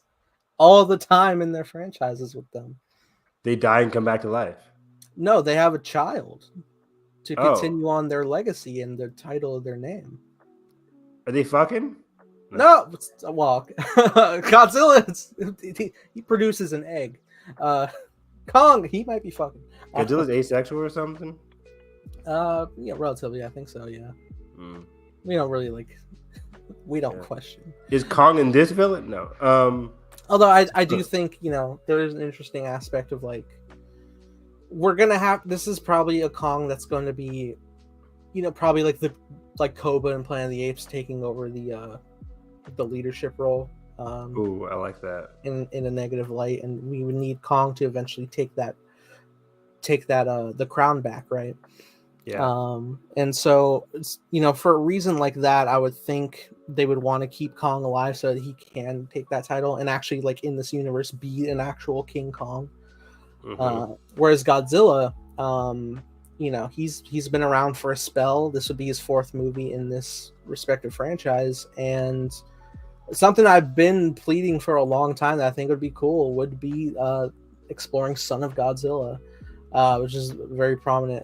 all the time in their franchises with them. They die and come back to life. No, they have a child to continue on their legacy and the title of their name. Are they fucking? No, well, Godzilla, he produces an egg. Kong, he might be fucking. Godzilla's asexual or something? Yeah, relatively, I think so, yeah. We don't really we don't question. Is Kong in this villain? No. Although I do think, there is an interesting aspect of we're gonna have, this is probably a Kong that's going to be, probably like Koba in Planet of the Apes taking over the leadership role. Ooh, I like that. In a negative light, and we would need Kong to eventually take that the crown back, right? Yeah. And so for a reason like that, I would think they would want to keep Kong alive so that he can take that title and actually in this universe be an actual King Kong. Whereas Godzilla, he's been around for a spell. This would be his fourth movie in this respective franchise, and something I've been pleading for a long time that I think would be cool would be exploring Son of Godzilla, which is a very prominent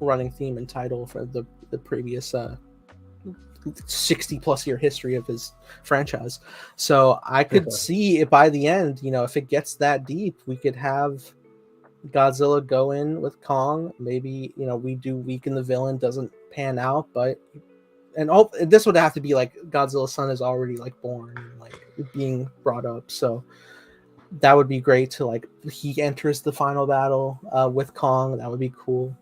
running theme and title for the previous 60 plus year history of his franchise. So I could see it by the end, if it gets that deep, we could have Godzilla go in with Kong. Maybe, we do weaken the villain, doesn't pan out, but this would have to be Godzilla's son is already born and being brought up. So that would be great to he enters the final battle with Kong. That would be cool.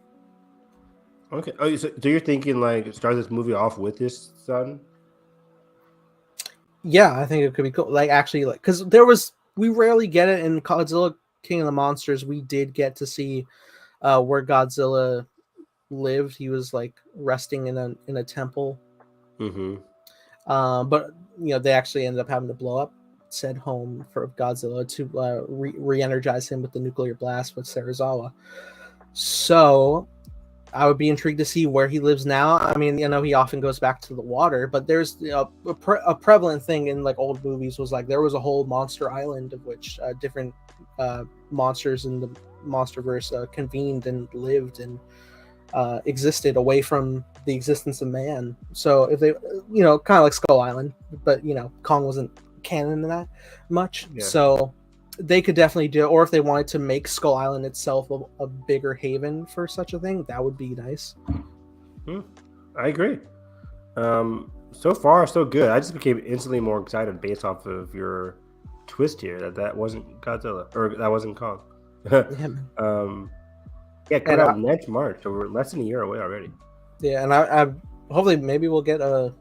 Okay. Oh, so you're thinking start this movie off with his son? Yeah, I think it could be cool. Because we rarely get it in Godzilla King of the Monsters. We did get to see where Godzilla lived. He was resting in a temple. But they actually ended up having to blow up said home for Godzilla to re-energize him with the nuclear blast with Serizawa. So I would be intrigued to see where he lives now. I mean, he often goes back to the water, but there's a prevalent thing in old movies was there was a whole monster island of which different monsters in the MonsterVerse convened and lived and existed away from the existence of man. So if they, kind of like Skull Island, but Kong wasn't canon in that much. Yeah. So they could definitely do, or if they wanted to make Skull Island itself a bigger haven for such a thing, that would be nice. I agree. So far, so good. I just became instantly more excited based off of your twist here that wasn't Godzilla or that wasn't Kong. Yeah, coming out next March, so we're less than a year away already. Yeah, and I hopefully maybe we'll get a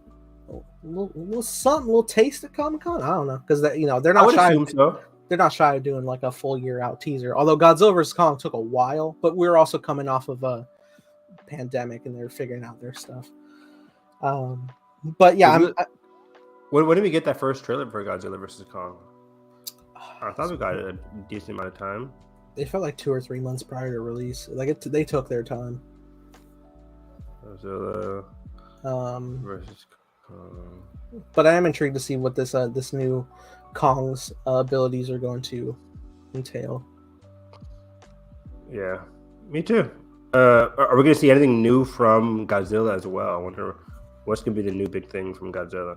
little taste at Comic-Con. I don't know, because they're not shy. So. They're not shy of doing a full year out teaser. Although Godzilla vs. Kong took a while, but we're also coming off of a pandemic and they're figuring out their stuff. But yeah, when did we get that first trailer for Godzilla vs. Kong? I thought we got it a decent amount of time. It felt 2 or 3 months prior to release. They took their time. Godzilla versus Kong. But I am intrigued to see what this new Kong's abilities are going to entail. Yeah. Me too. Are we going to see anything new from Godzilla as well? I wonder what's going to be the new big thing from Godzilla.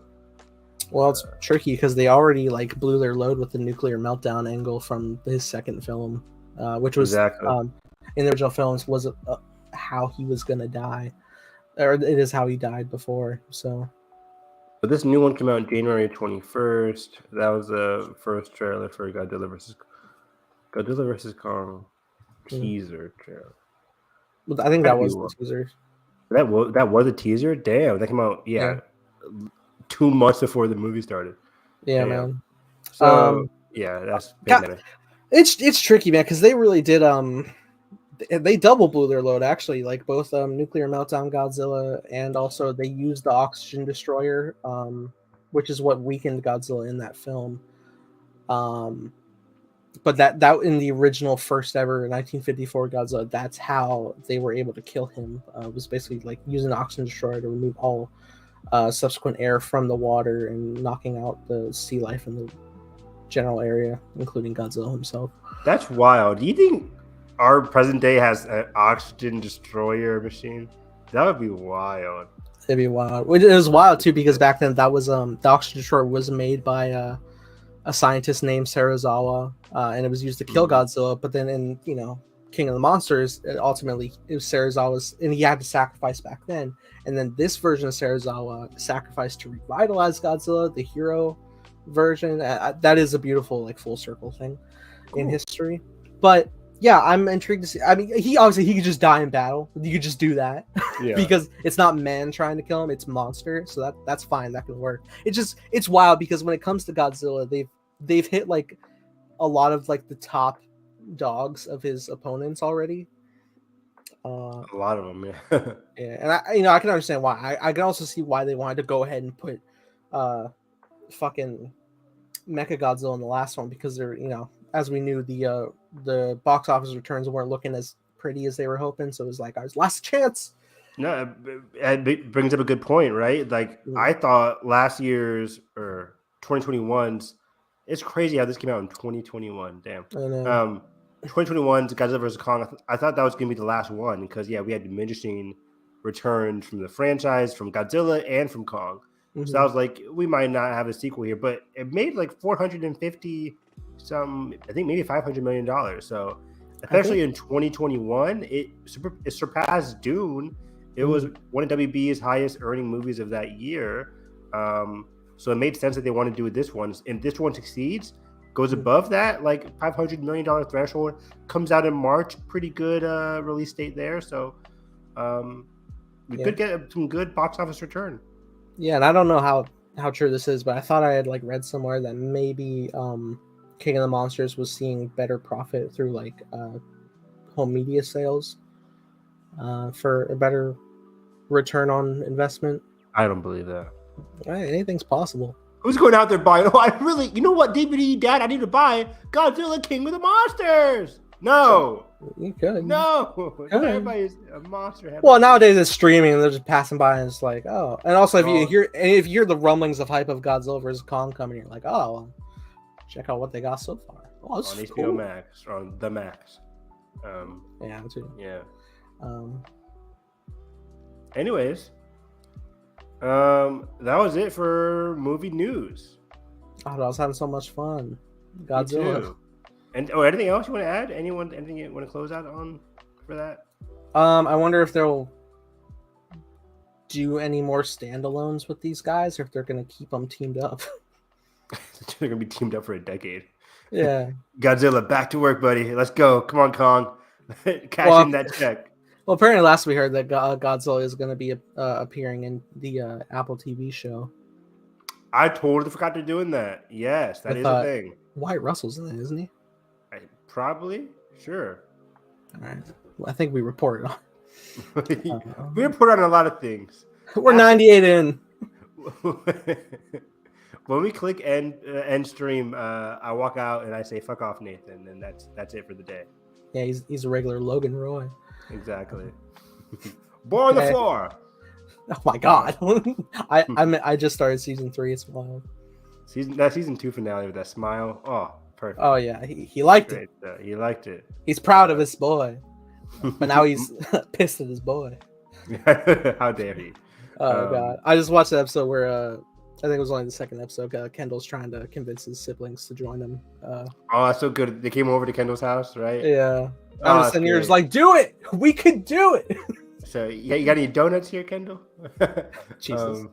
Well, it's tricky because they already like blew their load with the nuclear meltdown angle from his second film, which was Exactly. In the original films was how he was gonna die, or it is how he died before. So, but this new one came out January 21st. That was the first trailer for Godzilla versus Kong teaser trailer. I think that was the teaser. That was a teaser. Damn, that came out. Yeah. 2 months before the movie started. Yeah, man. So yeah, that's pandemic. It's tricky, man, because they really did they double blew their load actually, like both nuclear meltdown Godzilla and also they used the oxygen destroyer, which is what weakened Godzilla in that film. But that in the original first ever 1954 Godzilla, that's how they were able to kill him. Was basically like using the oxygen destroyer to remove all subsequent air from the water and knocking out the sea life in the general area, including Godzilla himself. That's wild. Do you think our present day has an oxygen destroyer machine? That would be wild. It'd be wild. It was wild too because back then that was the oxygen destroyer was made by a scientist named Serizawa, and it was used to kill Godzilla. But then in King of the Monsters, ultimately it was Serizawa's, and he had to sacrifice back then. And then this version of Serizawa sacrificed to revitalize Godzilla, the hero version. That is a beautiful like full circle thing in history. But yeah, I'm intrigued to see. I mean, he could just die in battle. You could just do that because it's not man trying to kill him; it's monster. So that's fine. That can work. It's wild because when it comes to Godzilla, they've hit like a lot of like the top dogs of his opponents already. A lot of them, yeah, and I can understand why. I can also see why they wanted to go ahead and put fucking Mechagodzilla in the last one because they're as we knew the box office returns weren't looking as pretty as they were hoping, so it was like our last chance. No, it brings up a good point, right? Like I thought last year's or 2021's, it's crazy how this came out in 2021. Damn. I know. 2021's Godzilla vs. Kong, I thought that was going to be the last one because, we had diminishing returns from the franchise, from Godzilla and from Kong. So I was like, we might not have a sequel here, but it made like 450 some, I think maybe $500 million. So especially in 2021, it surpassed Dune. It was one of WB's highest earning movies of that year. So it made sense that they want to do this one. And this one succeeds, goes above that, like $500 million threshold, comes out in March. Pretty good release date there. So we could get some good box office return. Yeah, and I don't know how true this is, but I thought I had like read somewhere that maybe King of the Monsters was seeing better profit through like home media sales for a better return on investment. I don't believe that. Anything's possible. Who's going out there buying? Oh, I really, you know what, DVD, Dad, I need to buy Godzilla King of the Monsters. No. You could. No. Everybody's a monster. Well, nowadays it's streaming and they're just passing by and it's like, oh. And also if you hear the rumblings of hype of Godzilla vs. Kong coming, you're like, oh, well, check out what they got so far. Oh, on HBO Max, or on the Max. Yeah, too. Yeah. Anyways, that was it for movie news. Oh, I was having so much fun. Godzilla. And anything else you want to add? Anything you want to close out on for that? I wonder if they'll do any more standalones with these guys, or if they're going to keep them teamed up. They're going to be teamed up for a decade. Yeah. Godzilla, back to work, buddy. Let's go. Come on, Kong. Cash in that check. Well, apparently last we heard that Godzilla is going to be appearing in the Apple TV show. I totally forgot they're doing that. Yes, that is a thing. Wyatt Russell's in it, isn't he? Probably. Sure. All right. Well, I think we reported on. We report on a lot of things. We're 98 in. When we click end stream, I walk out and I say "fuck off, Nathan," and that's it for the day. Yeah, he's a regular Logan Roy. Exactly. Boy on the floor. Oh my god! I just started season 3. It's wild. Season 2 finale with that smile. Oh, perfect. Oh yeah, he liked it. He liked it. He's proud of his boy. But now he's pissed at his boy. How dare he? Oh god! I just watched the episode where I think it was only the second episode. Kendall's trying to convince his siblings to join him. Oh, that's so good. They came over to Kendall's house, right? Yeah. I'm just sitting here just like, do it! We could do it! So, you got any donuts here, Kendall? Jesus.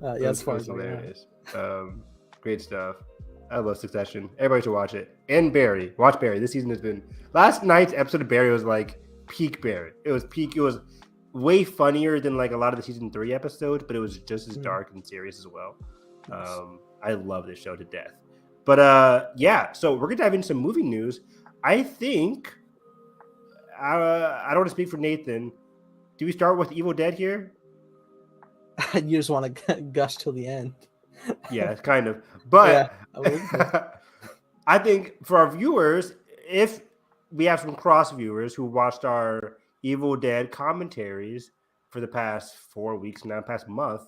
Yeah, as far as hilarious. Great stuff. I love Succession. Everybody should watch it. And Barry. Watch Barry. This season has been... Last night's episode of Barry was like peak Barry. It was peak. It was way funnier than like a lot of the season 3 episodes, but it was just as dark and serious as well. I love this show to death. But yeah, so we're gonna dive into some movie news. I think I don't want to speak for Nathan. Do we start with Evil Dead here? You just want to gush till the end. Yeah, kind of. But yeah, I think for our viewers, if we have some cross viewers who watched our Evil Dead commentaries for the past 4 weeks now, past month,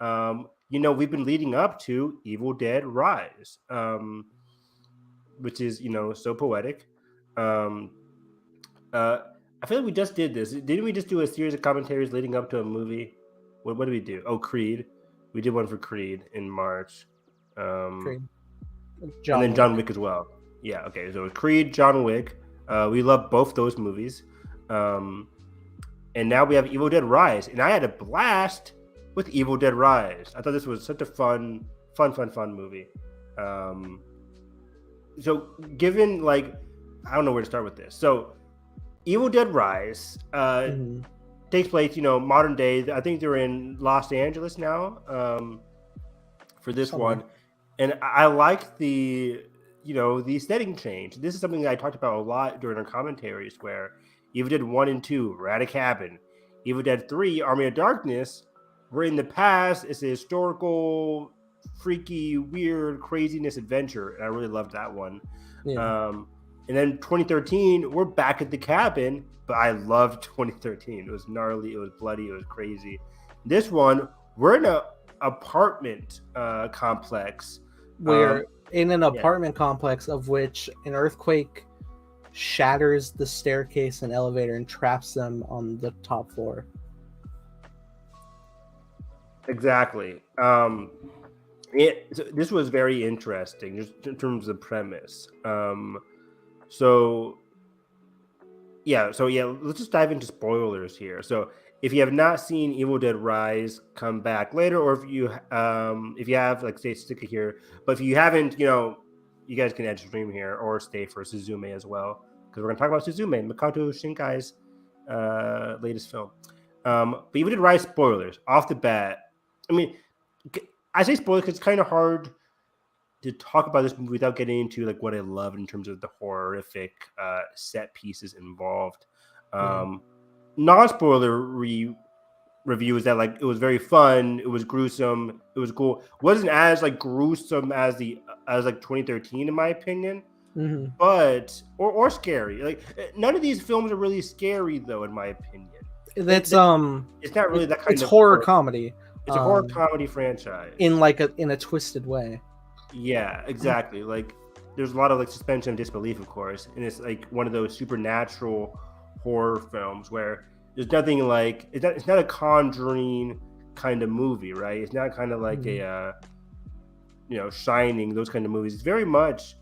we've been leading up to Evil Dead Rise, which is, so poetic. I feel like we just did this. Didn't we just do a series of commentaries leading up to a movie? What did we do? Oh, Creed. We did one for Creed in March. Creed. And then John Wick as well. Yeah, okay. So it was Creed, John Wick. We love both those movies. And now we have Evil Dead Rise. And I had a blast with Evil Dead Rise. I thought this was such a fun movie. So given, like, I don't know where to start with this. So Evil Dead Rise takes place, modern day. I think they're in Los Angeles now for this one. And I like the setting change. This is something that I talked about a lot during our commentaries, where Evil Dead 1 and 2, we're at a cabin. Evil Dead 3, Army of Darkness, we're in the past. It's a historical, freaky, weird, craziness adventure. And I really loved that one. Yeah. And then 2013, we're back at the cabin, but I loved 2013. It was gnarly, it was bloody, it was crazy. This one, we're in an apartment complex. We're in an apartment complex of which an earthquake shatters the staircase and elevator and traps them on the top floor. Exactly. This was very interesting just in terms of premise. So let's just dive into spoilers here. So if you have not seen Evil Dead Rise, come back later, or if you have, like, stay stick here. But if you haven't, you guys can edge stream here or stay for Suzume as well, because we're gonna talk about Suzume, Makoto Shinkai's latest film. But Evil Dead Rise spoilers off the bat. I mean, I say spoilers because it's kind of hard to talk about this movie without getting into, like, what I love in terms of the horrific set pieces involved. Non-spoiler review is that, like, it was very fun, it was gruesome, it was cool. It wasn't as, like, gruesome as 2013 in my opinion, but or scary. Like, none of these films are really scary though, in my opinion. It's not really that kind of. It's horror comedy. It's a horror comedy franchise in a twisted way. Yeah, exactly. Like, there's a lot of, like, suspension of disbelief, of course, and it's like one of those supernatural horror films where there's nothing like it's not a Conjuring kind of movie, right? It's not kind of like a Shining, those kind of movies. It's very much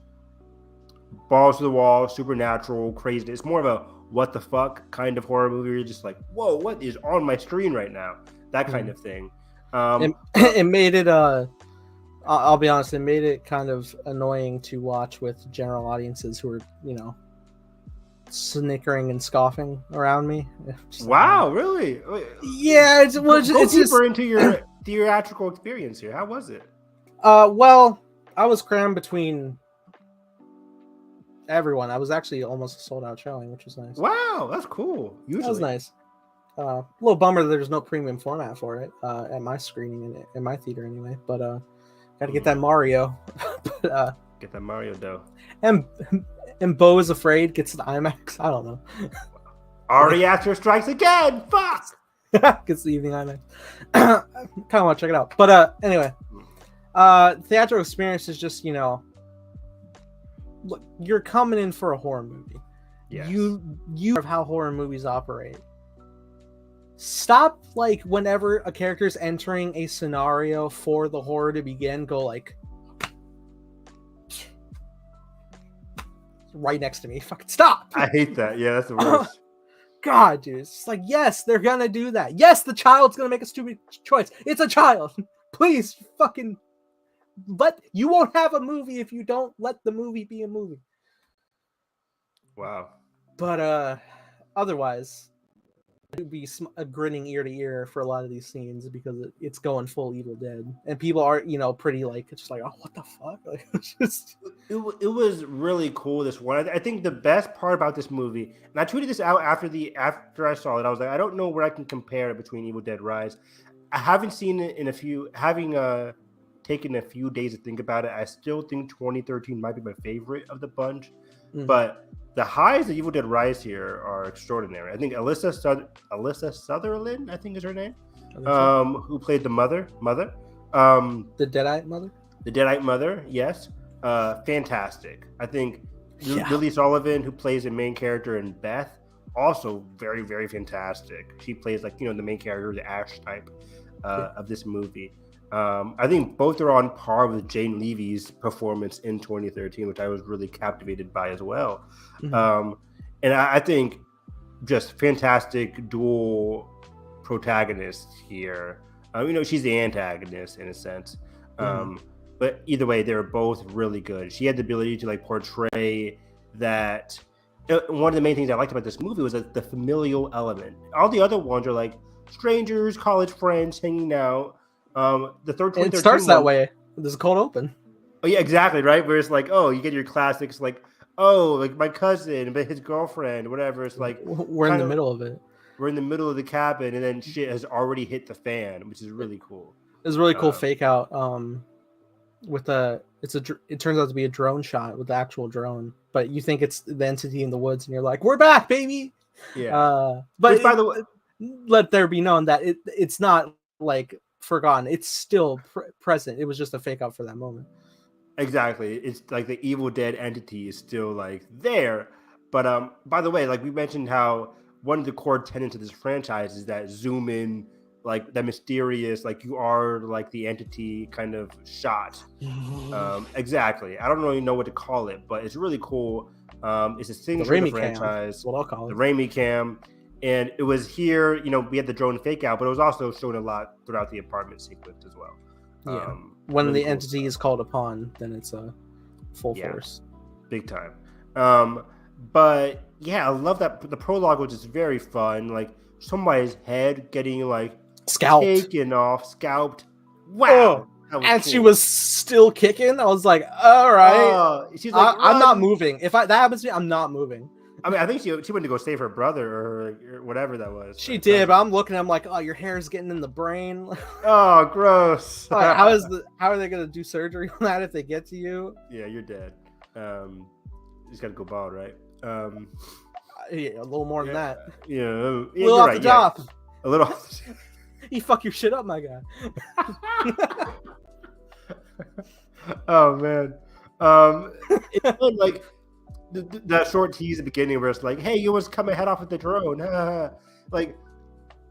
balls to the wall, supernatural, crazy. It's more of a what the fuck kind of horror movie. You're just like, whoa, what is on my screen right now? That kind of thing. It made it I'll be honest, it made it kind of annoying to watch with general audiences who are, snickering and scoffing around me. Wow, really? Yeah, it's deeper just into your theatrical experience here. How was it? Well, I was crammed between everyone. I was actually almost a sold out showing, which was nice. Wow, that's cool. Usually. That was nice. A little bummer that there's no premium format for it at my screening in my theater anyway. But gotta get that Mario. Get that Mario dough. And Bo is Afraid gets the IMAX. I don't know. Ari Aster strikes again. Fuck. Gets the evening IMAX. Kind of want to check it out. But anyway, theatrical experience is just look, you're coming in for a horror movie. Yes. You of how horror movies operate. Stop, like, whenever a character is entering a scenario for the horror to begin, go like right next to me. Fucking stop. I hate that. Yeah, that's the worst. God, dude. It's like, yes, they're gonna do that. Yes, the child's gonna make a stupid choice. It's a child. Please fucking you won't have a movie if you don't let the movie be a movie. Wow. But otherwise, it'd be grinning ear to ear for a lot of these scenes because it's going full Evil Dead, and people are, pretty like, it's just like, oh, what the fuck? Like, it's just it was really cool. This one, I think the best part about this movie, and I tweeted this out after I saw it. I was like, I don't know where I can compare it between Evil Dead Rise. I haven't seen it having taken a few days to think about it. I still think 2013 might be my favorite of the bunch, but the highs of Evil Dead Rise here are extraordinary. I think Alyssa Sutherland, I think is her name, who played the mother. The Deadite mother? The Deadite mother, yes. Fantastic. I think Lily Sullivan, who plays the main character in Beth, also very, very fantastic. She plays, like, the main character, the Ash type of this movie. I think both are on par with Jane Levy's performance in 2013, which I was really captivated by as well. And I think just fantastic dual protagonists here. She's the antagonist in a sense. But either way, they're both really good. She had the ability to, like, portray that. One of the main things I liked about this movie was the familial element. All the other ones are like strangers, college friends, hanging out. The third it starts that way. There's a cold open. Oh yeah, exactly, right. Where it's like, oh, you get your classics, like, oh, like my cousin, but his girlfriend, whatever. It's like we're in the middle of it. We're in the middle of the cabin, and then shit has already hit the fan, which is really cool. It was really cool fake out. With it turns out to be a drone shot with the actual drone, but you think it's the entity in the woods, and you're like, we're back, baby. Yeah. But by the way, let there be known that it's not like forgotten. It's still present. It was just a fake out for that moment. Exactly. It's like the Evil Dead entity is still, like, there. But by the way, like, we mentioned how one of the core tenets of this franchise is that zoom in, like, that mysterious, like, you are like the entity kind of shot. Exactly. I don't really know what to call it, but it's really cool. It's a signature of the franchise. What I'll call it. The Raimi cam. And it was here, we had the drone fake out, but it was also shown a lot throughout the apartment sequence as well. Yeah. When really the entity is called upon, then it's a full force. Big time. But yeah, I love that the prologue was just very fun. Like, somebody's head getting, like, scalped. Scalped. Wow. And cool. She was still kicking. I was like, all right. She's like, I'm not moving. If that happens to me, I'm not moving. I mean, I think she went to go save her brother or whatever that was. She did, but I'm looking. I'm like, oh, your hair's getting in the brain. Oh, gross. Like, how are they gonna do surgery on that if they get to you? Yeah, you're dead. You just gotta go bald, right? Yeah, a little more than that. Yeah, a little off the top. Yeah. A little. You fuck your shit up, my guy. Oh man. It's like that short tease at the beginning where it's like, hey, you was coming head off with the drone. Like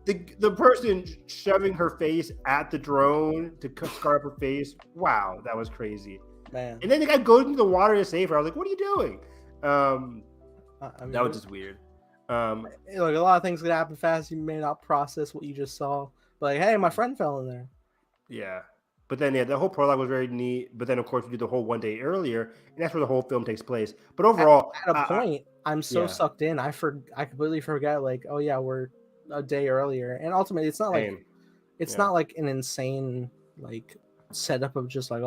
the person shoving her face at the drone to scar up her face. Wow, that was crazy, man. And then the guy goes into the water to save her. I was like, what are you doing? That was just weird. Like, a lot of things can happen fast. You may not process what you just saw. But, like, hey, my friend fell in there. Yeah. But then, the whole prologue was very neat. But then, of course, we do the whole one day earlier, and that's where the whole film takes place. But overall, at a point, I'm so sucked in, I completely forgot. Like, oh yeah, we're a day earlier. And ultimately, it's not like not like an insane, like, setup of just like,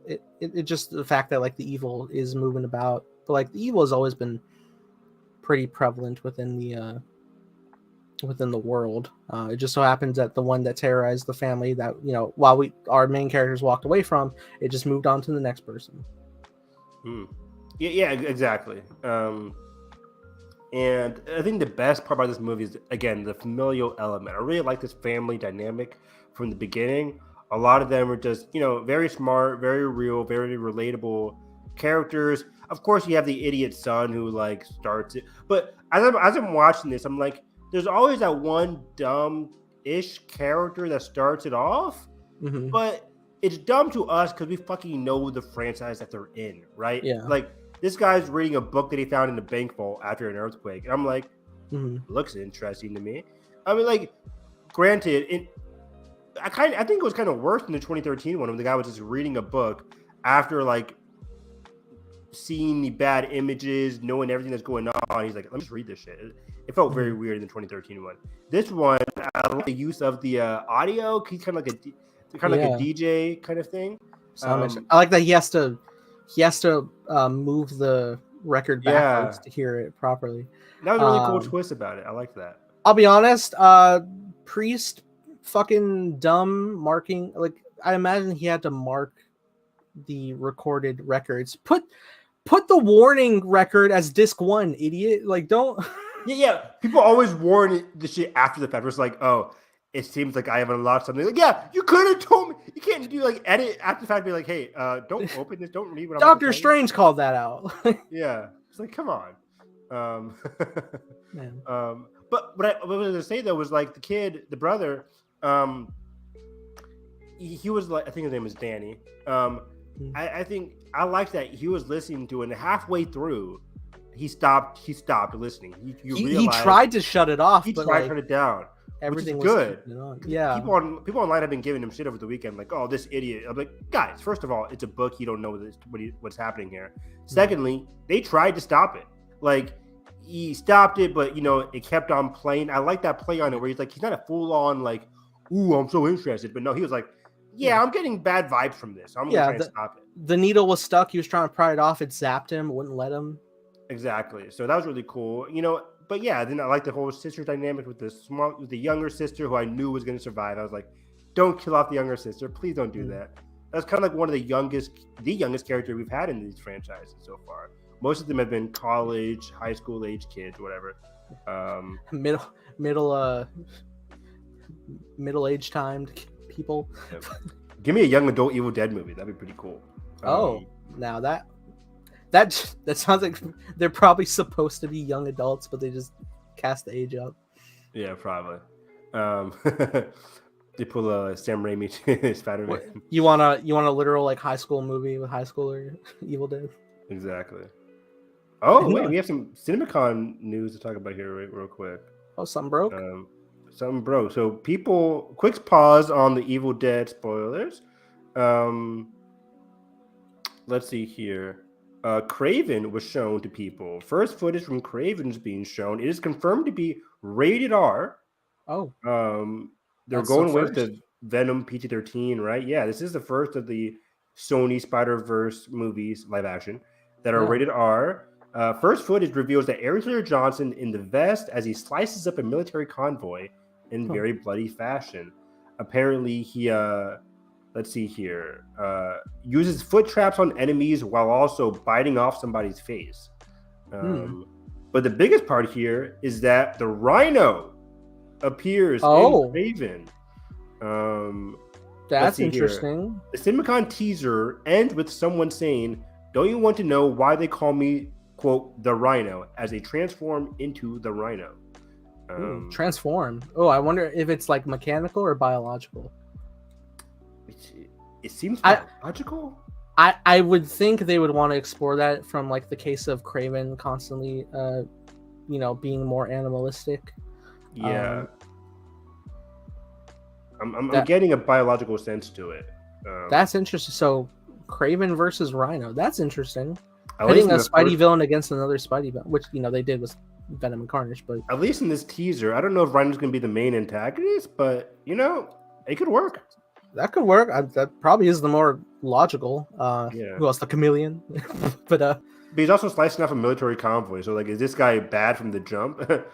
it just the fact that, like, the evil is moving about. But, like, the evil has always been pretty prevalent within the world. It just so happens that the one that terrorized the family that, while our main characters walked away from, it just moved on to the next person. Yeah, exactly. And I think the best part about this movie is, again, the familial element. I really like this family dynamic from the beginning. A lot of them are just, very smart, very real, very relatable. characters. Of course, you have the idiot son who like starts it. But as I'm watching this, I'm like, there's always that one dumb-ish character that starts it off. Mm-hmm. But it's dumb to us because we fucking know the franchise that they're in, right? Yeah. Like this guy's reading a book that he found in the bank vault after an earthquake. And I'm like, looks interesting to me. I mean, like, granted, I think it was kind of worse than the 2013 one when the guy was just reading a book after like seeing the bad images, knowing everything that's going on. He's like, let me just read this shit. It felt very weird in the 2013 one. This one, I like the use of the audio. He's kind of like a DJ kind of thing. I like that he has to move the record backwards to hear it properly. That was a really cool twist about it. I like that. I'll be honest, Priest fucking dumb marking. Like, I imagine he had to mark the recorded records. Put the warning record as disc 1, idiot. Like, don't. Yeah. People always warn the shit after the fact. It's like, oh, it seems like I have unlocked something. Like, yeah, you could have told me. You can't do like edit after the fact. Be like, hey, don't open this. Don't read what I'm. Doctor Strange called that out. Yeah, it's like, come on. Man. But what I was going to say though was like the brother. He was like, I think his name was Danny. I think I liked that he was listening to it, and halfway through, he stopped listening. He tried to shut it off. He tried to turn it down. Everything was good. Yeah. People online have been giving him shit over the weekend, like, oh, this idiot. I'm like, guys, first of all, it's a book. You don't know what's happening here. Secondly, they tried to stop it. Like, he stopped it, but it kept on playing. I like that play on it where he's like, he's not a full on like, ooh, I'm so interested. But no, he was like, yeah, I'm getting bad vibes from this. I'm gonna try to stop it. The needle was stuck. He was trying to pry it off. It zapped him. Wouldn't let him. Exactly. So that was really cool. But yeah, then I like the whole sister dynamic with the younger sister who I knew was going to survive. I was like, don't kill off the younger sister. Please don't do that. That's kind of like one of the youngest character we've had in these franchises so far. Most of them have been college, high school age kids, whatever. Middle-aged timed people. Yeah. Give me a young adult Evil Dead movie. That'd be pretty cool. Now that sounds like they're probably supposed to be young adults, but they just cast the age up. Yeah, probably. They pull a Sam Raimi Spider-Man. You want a literal like high school movie with high schooler Evil Dead? Exactly. Oh wait, we have some CinemaCon news to talk about here real quick. Oh, something broke. Something broke. So quick pause on the Evil Dead spoilers. Let's see here. Craven was shown to people. First footage from Craven's being shown. It is confirmed to be rated R. Oh. They're going with the Venom PG-13, right? Yeah, this is the first of the Sony Spider-Verse movies, live action, that are rated R. First footage reveals that Aaron Taylor Johnson in the vest as he slices up a military convoy in very bloody fashion. Apparently, he let's see here, uses foot traps on enemies while also biting off somebody's face. But the biggest part here is that the Rhino appears in Raven. That's interesting. The CinemaCon teaser ends with someone saying, "Don't you want to know why they call me, quote, the Rhino, as they transform into the Rhino?" Transform. Oh, I wonder if it's like mechanical or biological. It seems biological. I would think they would want to explore that from like the case of Craven constantly, being more animalistic. Yeah. I'm getting a biological sense to it. That's interesting. So Craven versus Rhino. That's interesting. Hitting a Spidey villain against another Spidey villain, which they did with Venom and Carnage, but at least in this teaser, I don't know if Rhino's going to be the main antagonist, but it could work. That could work. That probably is the more logical. Who else? The Chameleon, but he's also slicing off a military convoy. So like, is this guy bad from the jump? That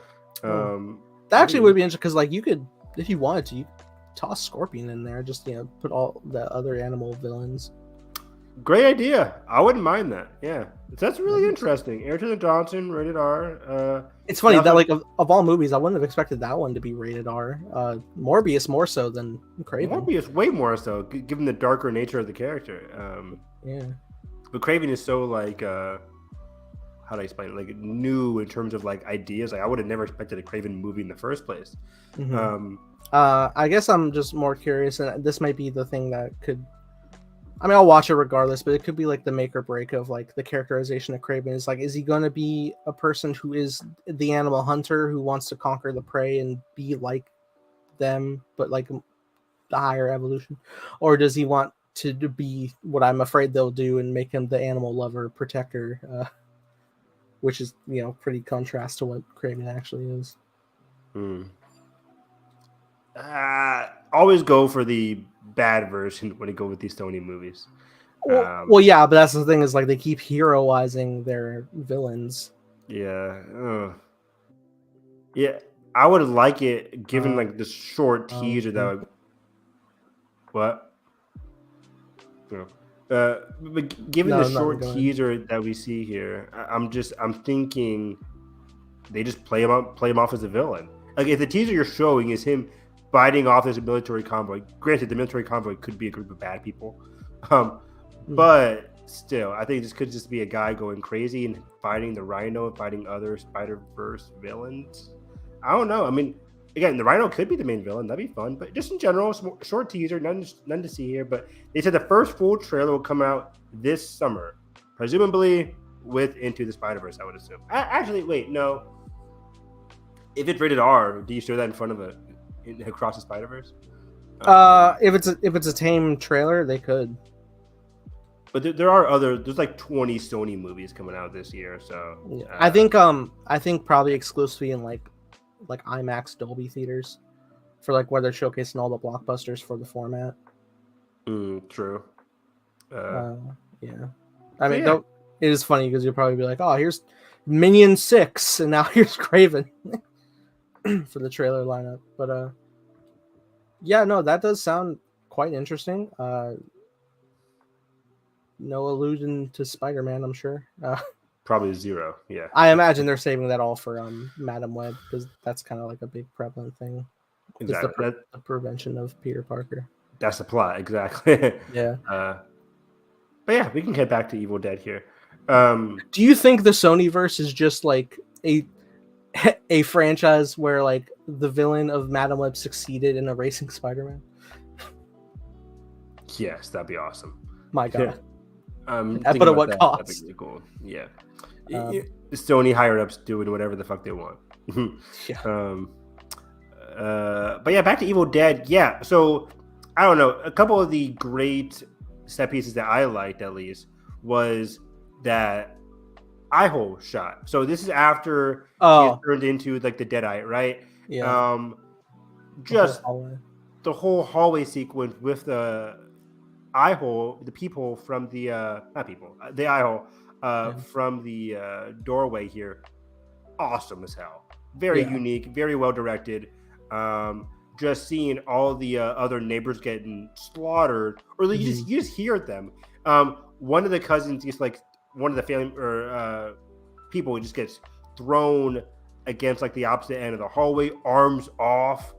actually would be interesting because like you could, if you wanted to, you could toss Scorpion in there. Just put all the other animal villains. Great idea. I wouldn't mind that. Yeah, that's really interesting. Aaron Taylor Johnson, rated R. It's funny that like of all movies, I wouldn't have expected that one to be rated R. Morbius more so than Craven. Morbius way more so, given the darker nature of the character. Yeah. But Craven is so like how do I explain it? Like new in terms of like ideas. Like I would have never expected a Craven movie in the first place. Mm-hmm. I guess I'm just more curious, and this might be the thing that could. I mean, I'll watch it regardless, but it could be like the make or break of like the characterization of Craven. Is like, is he going to be a person who is the animal hunter who wants to conquer the prey and be like them, but like the higher evolution, or does he want to be what I'm afraid they'll do and make him the animal lover protector, which is pretty contrast to what Craven actually is. Always go for the bad version when you go with these Sony movies. Well, yeah, but that's the thing is like they keep heroizing their villains. Yeah. Yeah, I would like it given like the short teaser that. What? No. But given the short teaser that we see here, I'm thinking they just play him off as a villain. Like if the teaser you're showing is him fighting off this military convoy, granted the military convoy could be a group of bad people, but still, I think this could just be a guy going crazy and fighting the Rhino and fighting other Spider-Verse villains. I don't know. I mean, again, the Rhino could be the main villain. That'd be fun. But just in general, short teaser, none to see here. But they said the first full trailer will come out this summer, presumably with Into the Spider-Verse, I would assume. Actually, wait, no. If it's rated R, do you show that in front of across the Spider-Verse? If it's a tame trailer, they could. But there are there's like 20 Sony movies coming out this year, so yeah. I think probably exclusively in like IMAX Dolby theaters for like where they're showcasing all the blockbusters for the format. True. Yeah. I mean, it is funny because you'll probably be like, oh, here's Minion 6 and now here's Craven for the trailer lineup. But yeah, no, that does sound quite interesting. No allusion to Spider-Man, I'm sure. Probably zero. Yeah. I imagine they're saving that all for Madam Web because that's kind of like a big prevalent thing. Exactly. The prevention of Peter Parker. That's the plot, exactly. Yeah. But yeah, we can get back to Evil Dead here. Do you think the Sonyverse is just like a franchise where like the villain of Madam Web succeeded in erasing Spider-Man? Yes, that'd be awesome. My God. But at what cost? That'd be really cool. Yeah. Sony higher ups doing whatever the fuck they want. Yeah. But yeah, back to Evil Dead. Yeah. So I don't know. A couple of the great set pieces that I liked, at least, was that eye hole shot. So this is after he turned into like the Deadite, right? Yeah. Just the whole hallway sequence with the eye hole, the peephole from the the eye hole from the doorway here. Awesome as hell. Very unique, very well directed. Just seeing all the other neighbors getting slaughtered, or you just hear them. One of the cousins, just like one of the family or people, just gets thrown against like the opposite end of the hallway, arms off.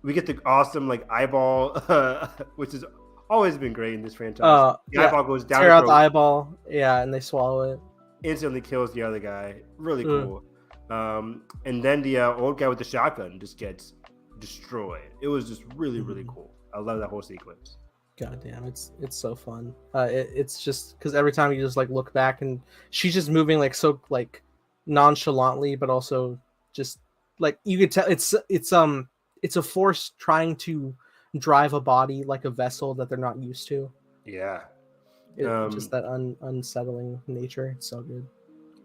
We get the awesome like eyeball, which has always been great in this franchise. The eyeball goes down. Tear out the eyeball, and they swallow it. Instantly kills the other guy. Really cool. And then the old guy with the shotgun just gets destroyed. It was just really, really cool. I love that whole sequence. God damn, it's so fun. It's just because every time you just like look back and she's just moving like so like nonchalantly, but also just like you could tell it's a force trying to drive a body like a vessel that they're not used to. Yeah. Just that unsettling nature. It's so good.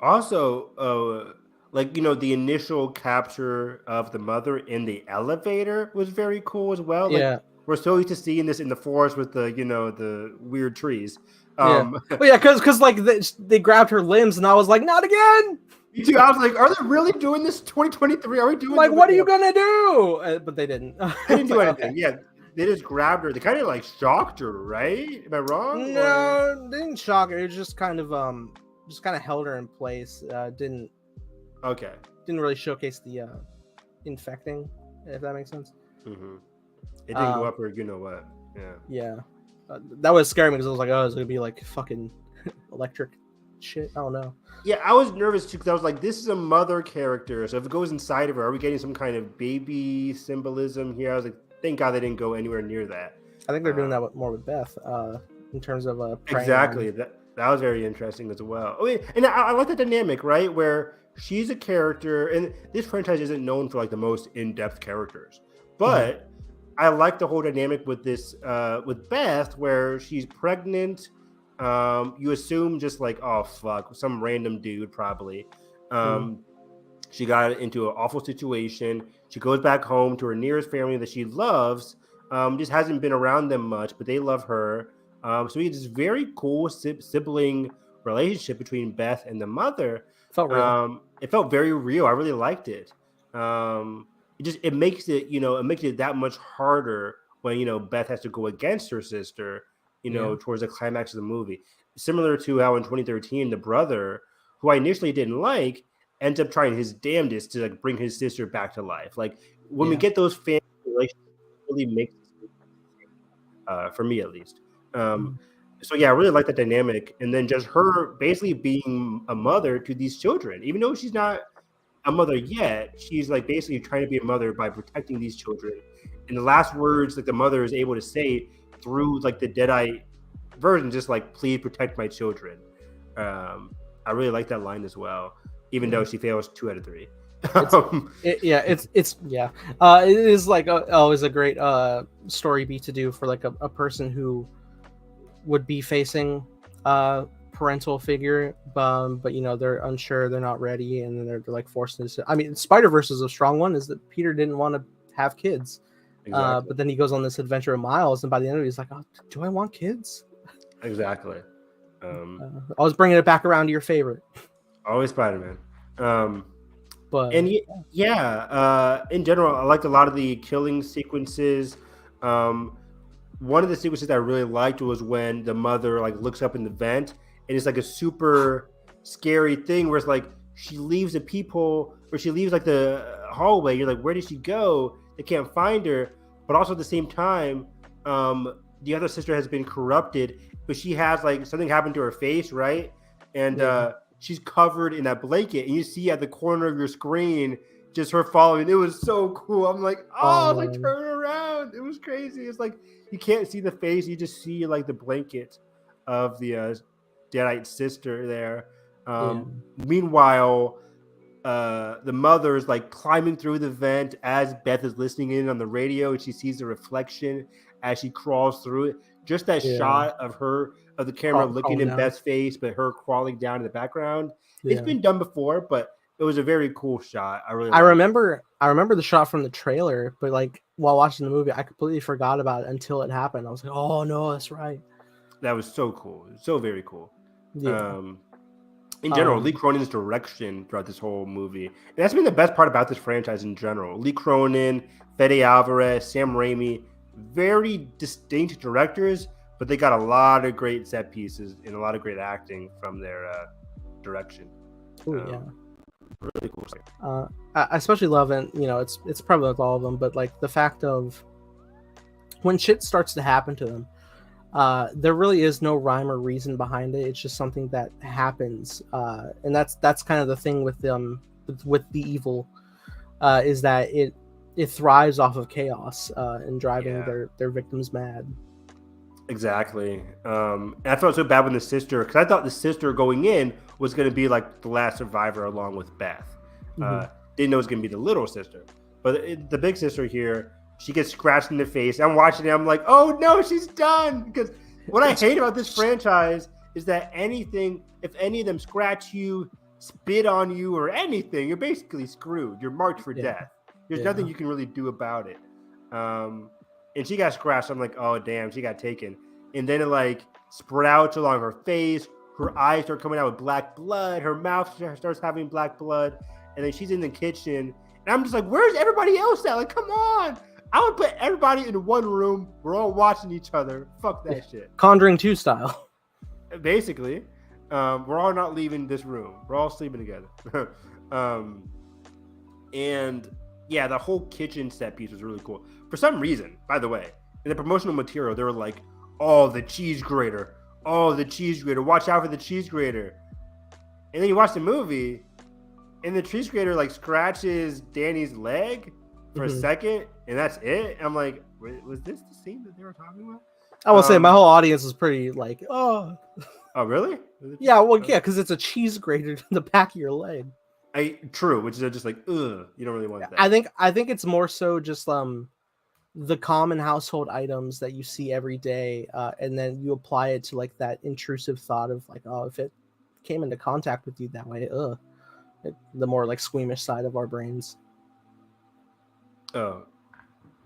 Also, like, the initial capture of the mother in the elevator was very cool as well. Like, we're so used to seeing this in the forest with the, the weird trees. Because like they grabbed her limbs and I was like, not again. Me too. I was like, are they really doing this 2023? Are we doing like, what are you gonna do? But they didn't. They didn't do anything. Okay. Yeah. They just grabbed her. They kind of like shocked her, right? Am I wrong? No, they didn't shock her. It just kind of held her in place. Didn't really showcase the infecting, if that makes sense. Mm-hmm. It didn't go up or you know what. Yeah. that was scaring me because I was like, oh, it's gonna be like fucking electric shit. I don't know. Yeah, I was nervous too because I was like, this is a mother character, so if it goes inside of her, are we getting some kind of baby symbolism here? I was like, thank God they didn't go anywhere near that. I think they're doing that more with Beth, in terms of exactly. That was very interesting as well. I mean, and I like the dynamic, right, where she's a character, and this franchise isn't known for like the most in-depth characters, but I like the whole dynamic with this with Beth, where she's pregnant. You assume just like, oh fuck, some random dude probably. She got into an awful situation. She goes back home to her nearest family that she loves. Just hasn't been around them much, but they love her. So we had this very cool sibling relationship between Beth and the mother. Felt real. It felt very real. I really liked it. It makes it that much harder when Beth has to go against her sister. Towards the climax of the movie, similar to how in 2013 the brother, who I initially didn't like, ends up trying his damnedest to like bring his sister back to life. Like when we get those family relationships, it really makes for me at least. So yeah, I really like that dynamic, and then just her basically being a mother to these children, even though she's not a mother yet, she's like basically trying to be a mother by protecting these children. And the last words like the mother is able to say through like the Deadite version, just like, please protect my children. I really like that line as well, even though she fails 2 out of 3. It is like always a great story beat to do for like a person who would be facing parental figure, but they're unsure, they're not ready, and then they're like forced into. I mean, Spider-Verse is a strong one. Is that Peter didn't want to have kids, but then he goes on this adventure of Miles, and by the end of it, he's like, oh, do I want kids? Exactly. I was bringing it back around to your favorite. Always Spider-Man. But in general, I liked a lot of the killing sequences. One of the sequences that I really liked was when the mother like looks up in the vent, and it's like a super scary thing where it's like she leaves a peephole, or she leaves like the hallway. You're like, where did she go? They can't find her. But also at the same time, the other sister has been corrupted, but she has like something happened to her face, right? And she's covered in that blanket, and you see at the corner of your screen just her following. It was so cool. I'm like, like turn around. It was crazy. It's like you can't see the face, you just see like the blanket of the Deadite sister there. Meanwhile, the mother is like climbing through the vent as Beth is listening in on the radio, and she sees the reflection as she crawls through it. Just that shot of the camera looking in Beth's face, but her crawling down in the background. It's been done before, but it was a very cool shot. I remember the shot from the trailer, but like while watching the movie, I completely forgot about it until it happened. I was like, oh no, that's right. That was so cool. So very cool. Yeah. In general, Lee Cronin's direction throughout this whole movie, and that's been the best part about this franchise in general. Lee Cronin, Fede Alvarez, Sam Raimi, very distinct directors, but they got a lot of great set pieces and a lot of great acting from their direction. Really cool. I especially love, and it's probably with all of them, but like the fact of when shit starts to happen to them, there really is no rhyme or reason behind it. It's just something that happens, and that's kind of the thing with them, with the evil, is that it thrives off of chaos and driving their victims mad. Exactly. And I felt so bad when the sister, because I thought the sister going in was going to be like the last survivor along with Beth. Didn't know it was going to be the little sister, but the big sister here, she gets scratched in the face. I'm watching it. I'm like, oh no, she's done. Because what I hate about this franchise is that if any of them scratch you, spit on you, or anything, you're basically screwed. You're marked for death. There's nothing you can really do about it. And she got scratched. I'm like, oh damn, she got taken. And then it like sprouts along her face. Her eyes start coming out with black blood. Her mouth starts having black blood. And then she's in the kitchen. And I'm just like, where's everybody else at? Like, come on. I would put everybody in one room. We're all watching each other. Fuck that shit. Conjuring 2 style. Basically. We're all not leaving this room. We're all sleeping together. And yeah, the whole kitchen set piece was really cool. For some reason, by the way, in the promotional material, they were like, oh, the cheese grater. Oh, the cheese grater. Watch out for the cheese grater. And then you watch the movie, and the cheese grater like scratches Danny's leg for a second, and that's it. I'm like, was this the scene that they were talking about? I will say my whole audience was pretty like, oh. Oh, really? Yeah, well, yeah, because it's a cheese grater in the back of your leg. True, which is just like, ugh, you don't really want that. I think it's more so just the common household items that you see every day, and then you apply it to like that intrusive thought of like, oh, if it came into contact with you that way, the more like squeamish side of our brains. Oh,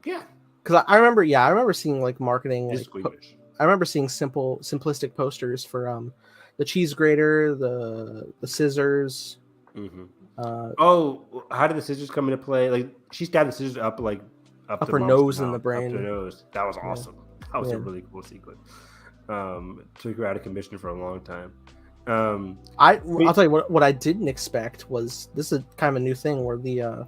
yeah. Because I remember seeing like marketing. It's like, squeamish. I remember seeing simplistic posters for the cheese grater, the scissors. Mm-hmm. How did the scissors come into play? Like she stabbed the scissors up her nose in the brain. Up her nose. That was awesome. That was a really cool sequence. Took her out of commission for a long time. I'll tell you what I didn't expect was, this is kind of a new thing where the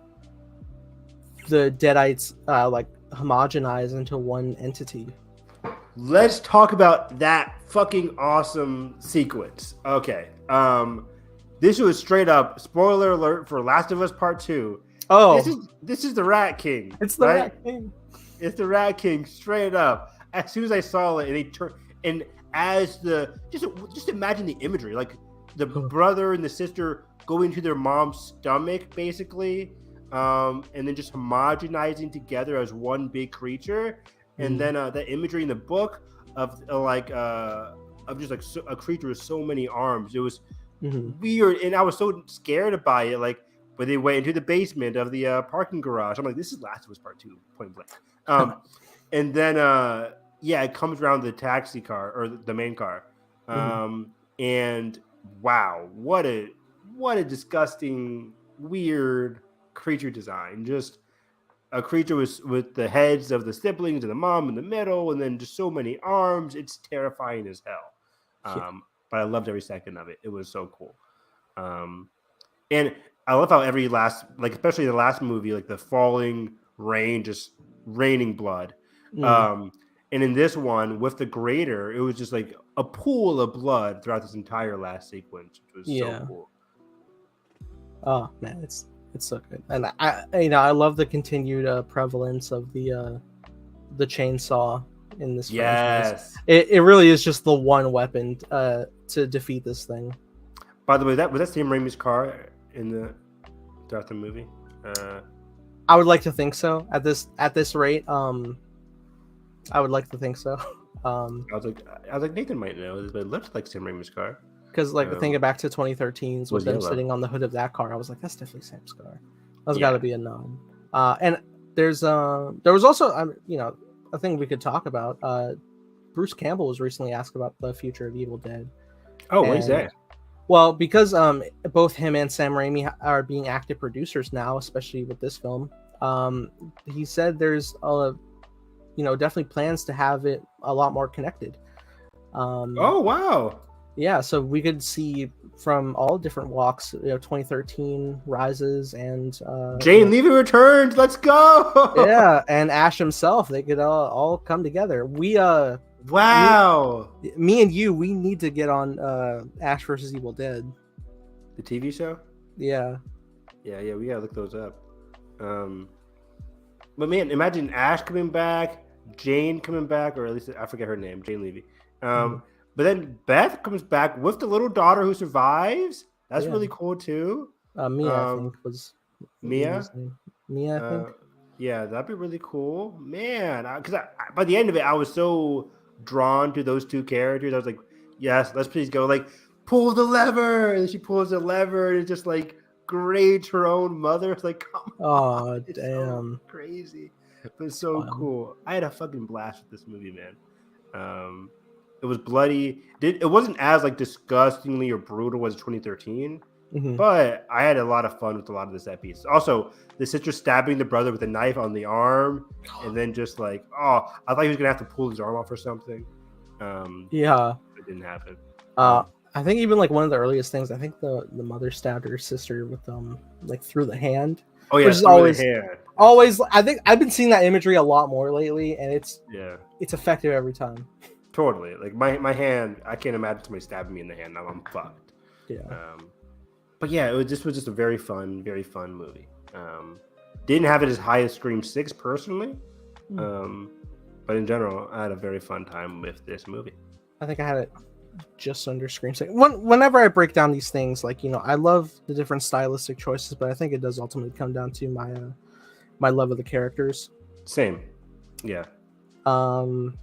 Deadites like homogenize into one entity. Let's talk about that fucking awesome sequence. Okay. This was straight up spoiler alert for Last of Us Part 2. Oh, this is the Rat King. It's the Rat King. It's the Rat King straight up. As soon as I saw it, and they turned, and as the just imagine the imagery, like the brother and the sister going to their mom's stomach, basically, and then just homogenizing together as one big creature. And then that imagery in the book of just like a creature with so many arms. It was weird, and I was so scared by it. Like, when they went into the basement of the parking garage, I'm like, this is Last of Us Part 2, point blank. And then it comes around the taxi car or the main car, and wow, what a disgusting, weird creature design. Just a creature with the heads of the siblings and the mom in the middle, and then just so many arms. It's terrifying as hell. But I loved every second of it. It was so cool. And I love how every last, like especially the last movie, like the falling rain, just raining blood. And in this one with the grater, it was just like a pool of blood throughout this entire last sequence, which was so cool. Oh man, it's so good. And I love the continued prevalence of the chainsaw in this franchise. It really is just the one weapon to defeat this thing. By the way, was that Sam Raimi's car throughout the movie? I would like to think so. At this rate, I would like to think so. I was like Nathan might know this, but it looks like Sam Raimi's car. Because thinking back to 2013's with them sitting on the hood of that car, I was like, that's definitely Sam's car. That's got to be a nod. And there was also a thing we could talk about. Bruce Campbell was recently asked about the future of Evil Dead. Oh, what is that? Well, because both him and Sam Raimi are being active producers now, especially with this film. He said there's definitely plans to have it a lot more connected. Oh wow! Yeah, so we could see from all different walks, 2013 Rises and Jane Levy returns. Let's go! Yeah, and Ash himself. They could all come together. Wow! Me and you, we need to get on Ash versus Evil Dead, the TV show. Yeah. We gotta look those up. But man, imagine Ash coming back, Jane coming back, or at least I forget her name, Jane Levy. But then Beth comes back with the little daughter who survives. That's really cool too. Mia, I think was Mia. Mia, I think. Yeah, that'd be really cool, man. Because by the end of it, I was so drawn to those two characters. I was like, yes, let's please go. Like, pull the lever, and then she pulls the lever, and it's just like grades her own mother. It's like, come on. Oh, damn. So crazy. But so cool. I had a fucking blast with this movie, man. It was bloody. It wasn't as like disgustingly or brutal as 2013, but I had a lot of fun with a lot of the set pieces. Also, the sister stabbing the brother with a knife on the arm, and then just like, I thought he was gonna have to pull his arm off or something. It didn't happen. I think even like one of the earliest things, I think the mother stabbed her sister with like through the hand. Oh yeah, which is always. I think I've been seeing that imagery a lot more lately, and it's effective every time. Totally. Like my hand, I can't imagine somebody stabbing me in the hand. I'm fucked. Yeah. But yeah, this was just a very fun movie. Didn't have it as high as Scream 6 personally. But in general, I had a very fun time with this movie. I think I had it just under Scream 6. Whenever I break down these things, like, I love the different stylistic choices, but I think it does ultimately come down to my love of the characters. Same. Yeah. I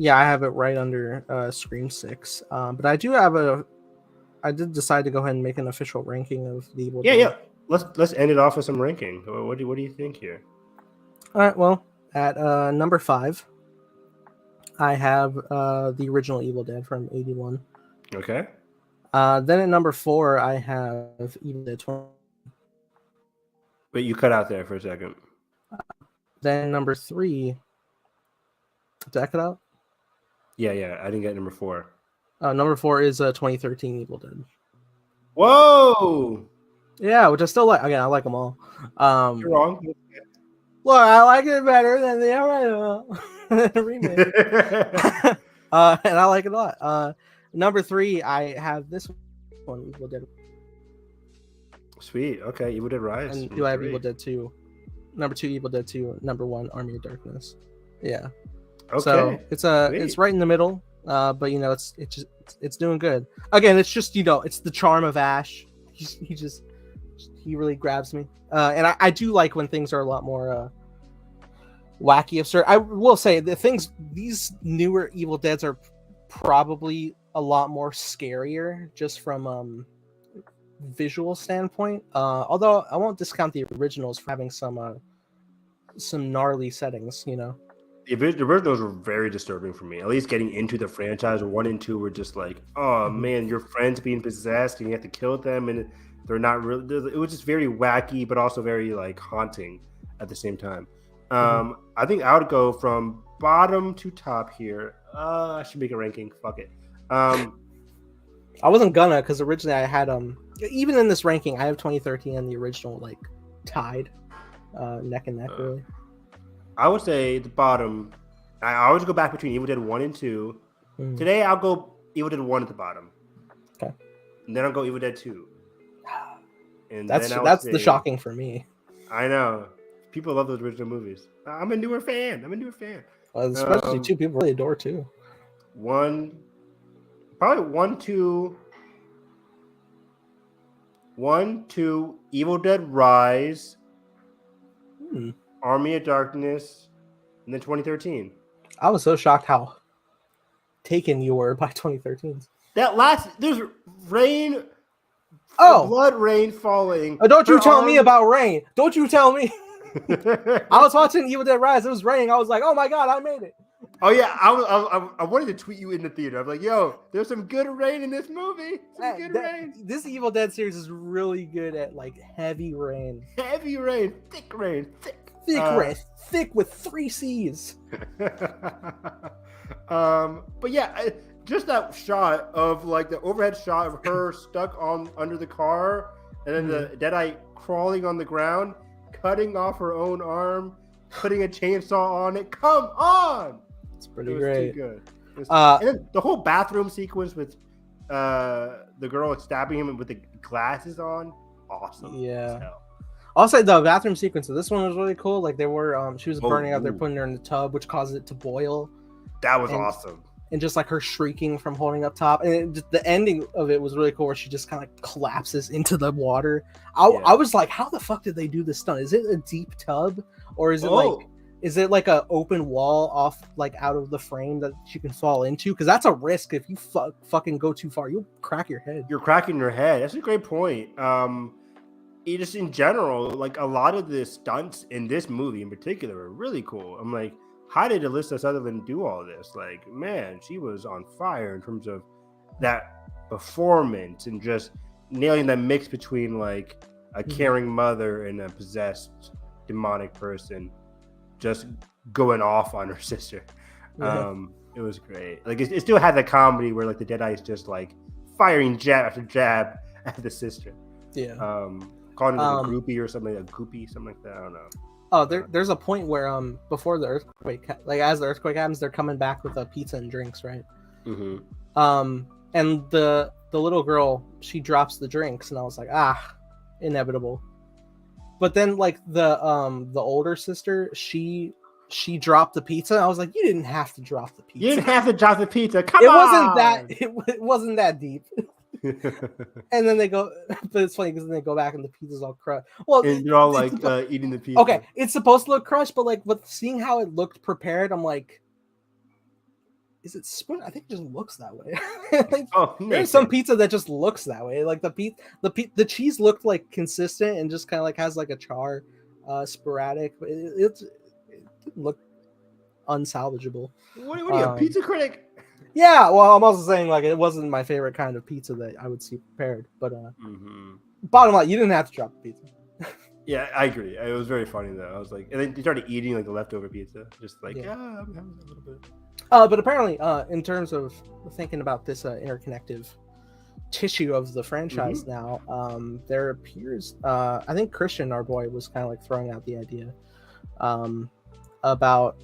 have it right under Scream 6. But I did decide to go ahead and make an official ranking of the Evil Dead. Yeah. Let's end it off with some ranking. What do you think here? All right. Well, at number 5, I have the original Evil Dead from 81. Okay. Then at number 4, I have Evil Dead 20. But you cut out there for a second. Then number 3. Did I cut out? Yeah. I didn't get number 4. Number 4 is 2013 Evil Dead. Whoa! Yeah, which I still like. Again, I like them all. You're wrong. Well, I like it better than the original remake. And I like it a lot. Number 3, I have this one, Evil Dead. Sweet. Okay, Evil Dead Rise. And do I have Evil Dead 2? Number 2, Evil Dead 2. Number 1, Army of Darkness. Yeah. Okay. So it's right in the middle. But it's doing good. Again, it's just it's the charm of Ash. He really grabs me. And I do like when things are a lot more wacky, absurd. I will say these newer Evil Deads are probably a lot more scarier just from visual standpoint. Although I won't discount the originals for having some gnarly settings. The originals were very disturbing for me. At least getting into the franchise, 1 and 2 were just like, oh man, your friend's being possessed and you have to kill them, and they're not really. It was just very wacky, but also very like haunting at the same time. I think I would go from bottom to top here. I should make a ranking. Fuck it. I wasn't gonna, because originally I had even in this ranking I have 2013 and the original like tied, neck and neck really. I would say the bottom. I always go back between Evil Dead 1 and 2. Today I'll go Evil Dead 1 at the bottom. Okay. And then I'll go Evil Dead 2. And that's the shocking for me. I know. People love those original movies. I'm a newer fan. Well, especially 2 people really adore 2. 1, 2, Evil Dead Rise, Army of Darkness, and then 2013. I was so shocked how taken you were by 2013. There's rain. Blood rain falling. Don't you tell me about rain. Don't you tell me. I was watching Evil Dead Rise. It was raining. I was like, oh my God, I made it. Oh yeah, I wanted to tweet you in the theater. I'm like, yo, there's some good rain in this movie. Rain. This Evil Dead series is really good at like heavy rain. Heavy rain, thick rain, thick with 3 C's. But yeah, just that shot of like the overhead shot of her stuck under the car, and then the Deadeye crawling on the ground, cutting off her own arm, putting a chainsaw on it. Come on! It's pretty great. Too good. And then the whole bathroom sequence with the girl stabbing him with the glasses on, awesome. Yeah. I'll say the bathroom sequence of this one was really cool. Like they were, she was burning up. They're putting her in the tub, which caused it to boil. That was awesome. And just like her shrieking from holding up top, and the ending of it was really cool, where she just kind of collapses into the water. I was like, how the fuck did they do this stunt? Is it a deep tub, or is it like a open wall off like out of the frame that you can fall into? Because that's a risk. If you fucking go too far, you'll crack your head. You're cracking your head. That's a great point. Just in general, like a lot of the stunts in this movie in particular are really cool. I'm like, how did Alyssa Sutherland do all this? Like, man, she was on fire in terms of that performance and just nailing that mix between like a caring mother and a possessed demonic person just going off on her sister. It was great. Like it still had the comedy where like the Deadeye is just like firing jab after jab at the sister. Yeah. Calling it a groupie or something, a goopy, something like that. I don't know. Oh, there's a point where before the earthquake, like as the earthquake happens, they're coming back with a pizza and drinks, right? Mm-hmm. And the little girl, she drops the drinks, and I was like, inevitable. But then like the older sister, she dropped the pizza. I was like, you didn't have to drop the pizza. You didn't have to drop the pizza. Come it on. it wasn't that deep. And then they go, but it's funny because then they go back and the pizza's all crushed. Well, and you're all like eating the pizza. Okay, it's supposed to look crushed, but like with seeing how it looked prepared, I'm like, is it? I think it just looks that way. Like, there's some pizza that just looks that way. Like the cheese looked like consistent and just kind of like has like a char, sporadic. But it didn't look unsalvageable. What are you, a pizza critic? Yeah, well, I'm also saying like it wasn't my favorite kind of pizza that I would see prepared. But bottom line, you didn't have to drop the pizza. Yeah, I agree. It was very funny though. I was like, and then you started eating like the leftover pizza, just like I'm having a little bit. But apparently, in terms of thinking about this interconnective tissue of the franchise now, there appears, I think Christian, our boy, was kind of like throwing out the idea about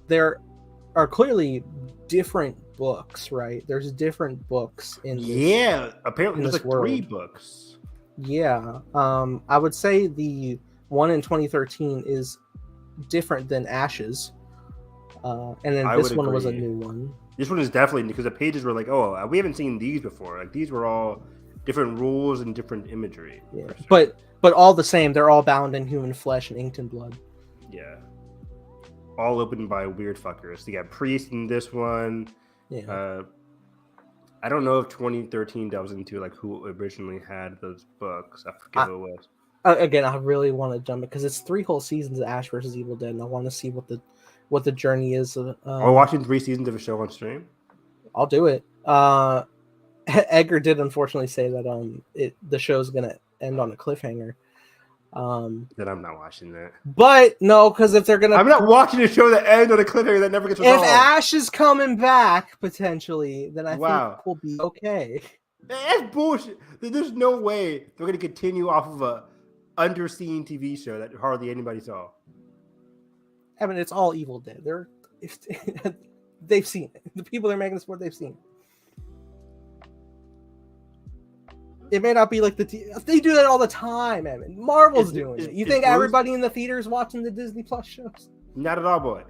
there are clearly different books, right? There's different books in this, apparently there's like world. 3 books. Yeah, I would say the one in 2013 is different than Ashes. And then this one was a new one. This one is definitely, because the pages were like, oh, we haven't seen these before. Like these were all different rules and different imagery. Yeah, but all the same, they're all bound in human flesh and inked in blood. Yeah, all opened by weird fuckers. You got Priest in this one. Yeah. I don't know if 2013 delves into like who originally had those books. I forget who it was. Again, I really want to jump it because it's 3 whole seasons of Ash versus Evil Dead, and I want to see what the journey is. Are we watching 3 seasons of a show on stream? I'll do it. Edgar did unfortunately say that the show's gonna end on a cliffhanger. Then I'm not watching that. But no, because if they're gonna, I'm not watching a show that ends on a cliffhanger that never gets resolved. If Ash is coming back potentially, then I think we'll be okay. That's bullshit. There's no way they're gonna continue off of a underseen TV show that hardly anybody saw. I mean, it's all Evil Dead. They've seen it. The people that are making the sport, they've seen it. It may not be like they do that all the time, Evan. Marvel's doing it. You think everybody in the theater is watching the Disney Plus shows? Not at all, boy.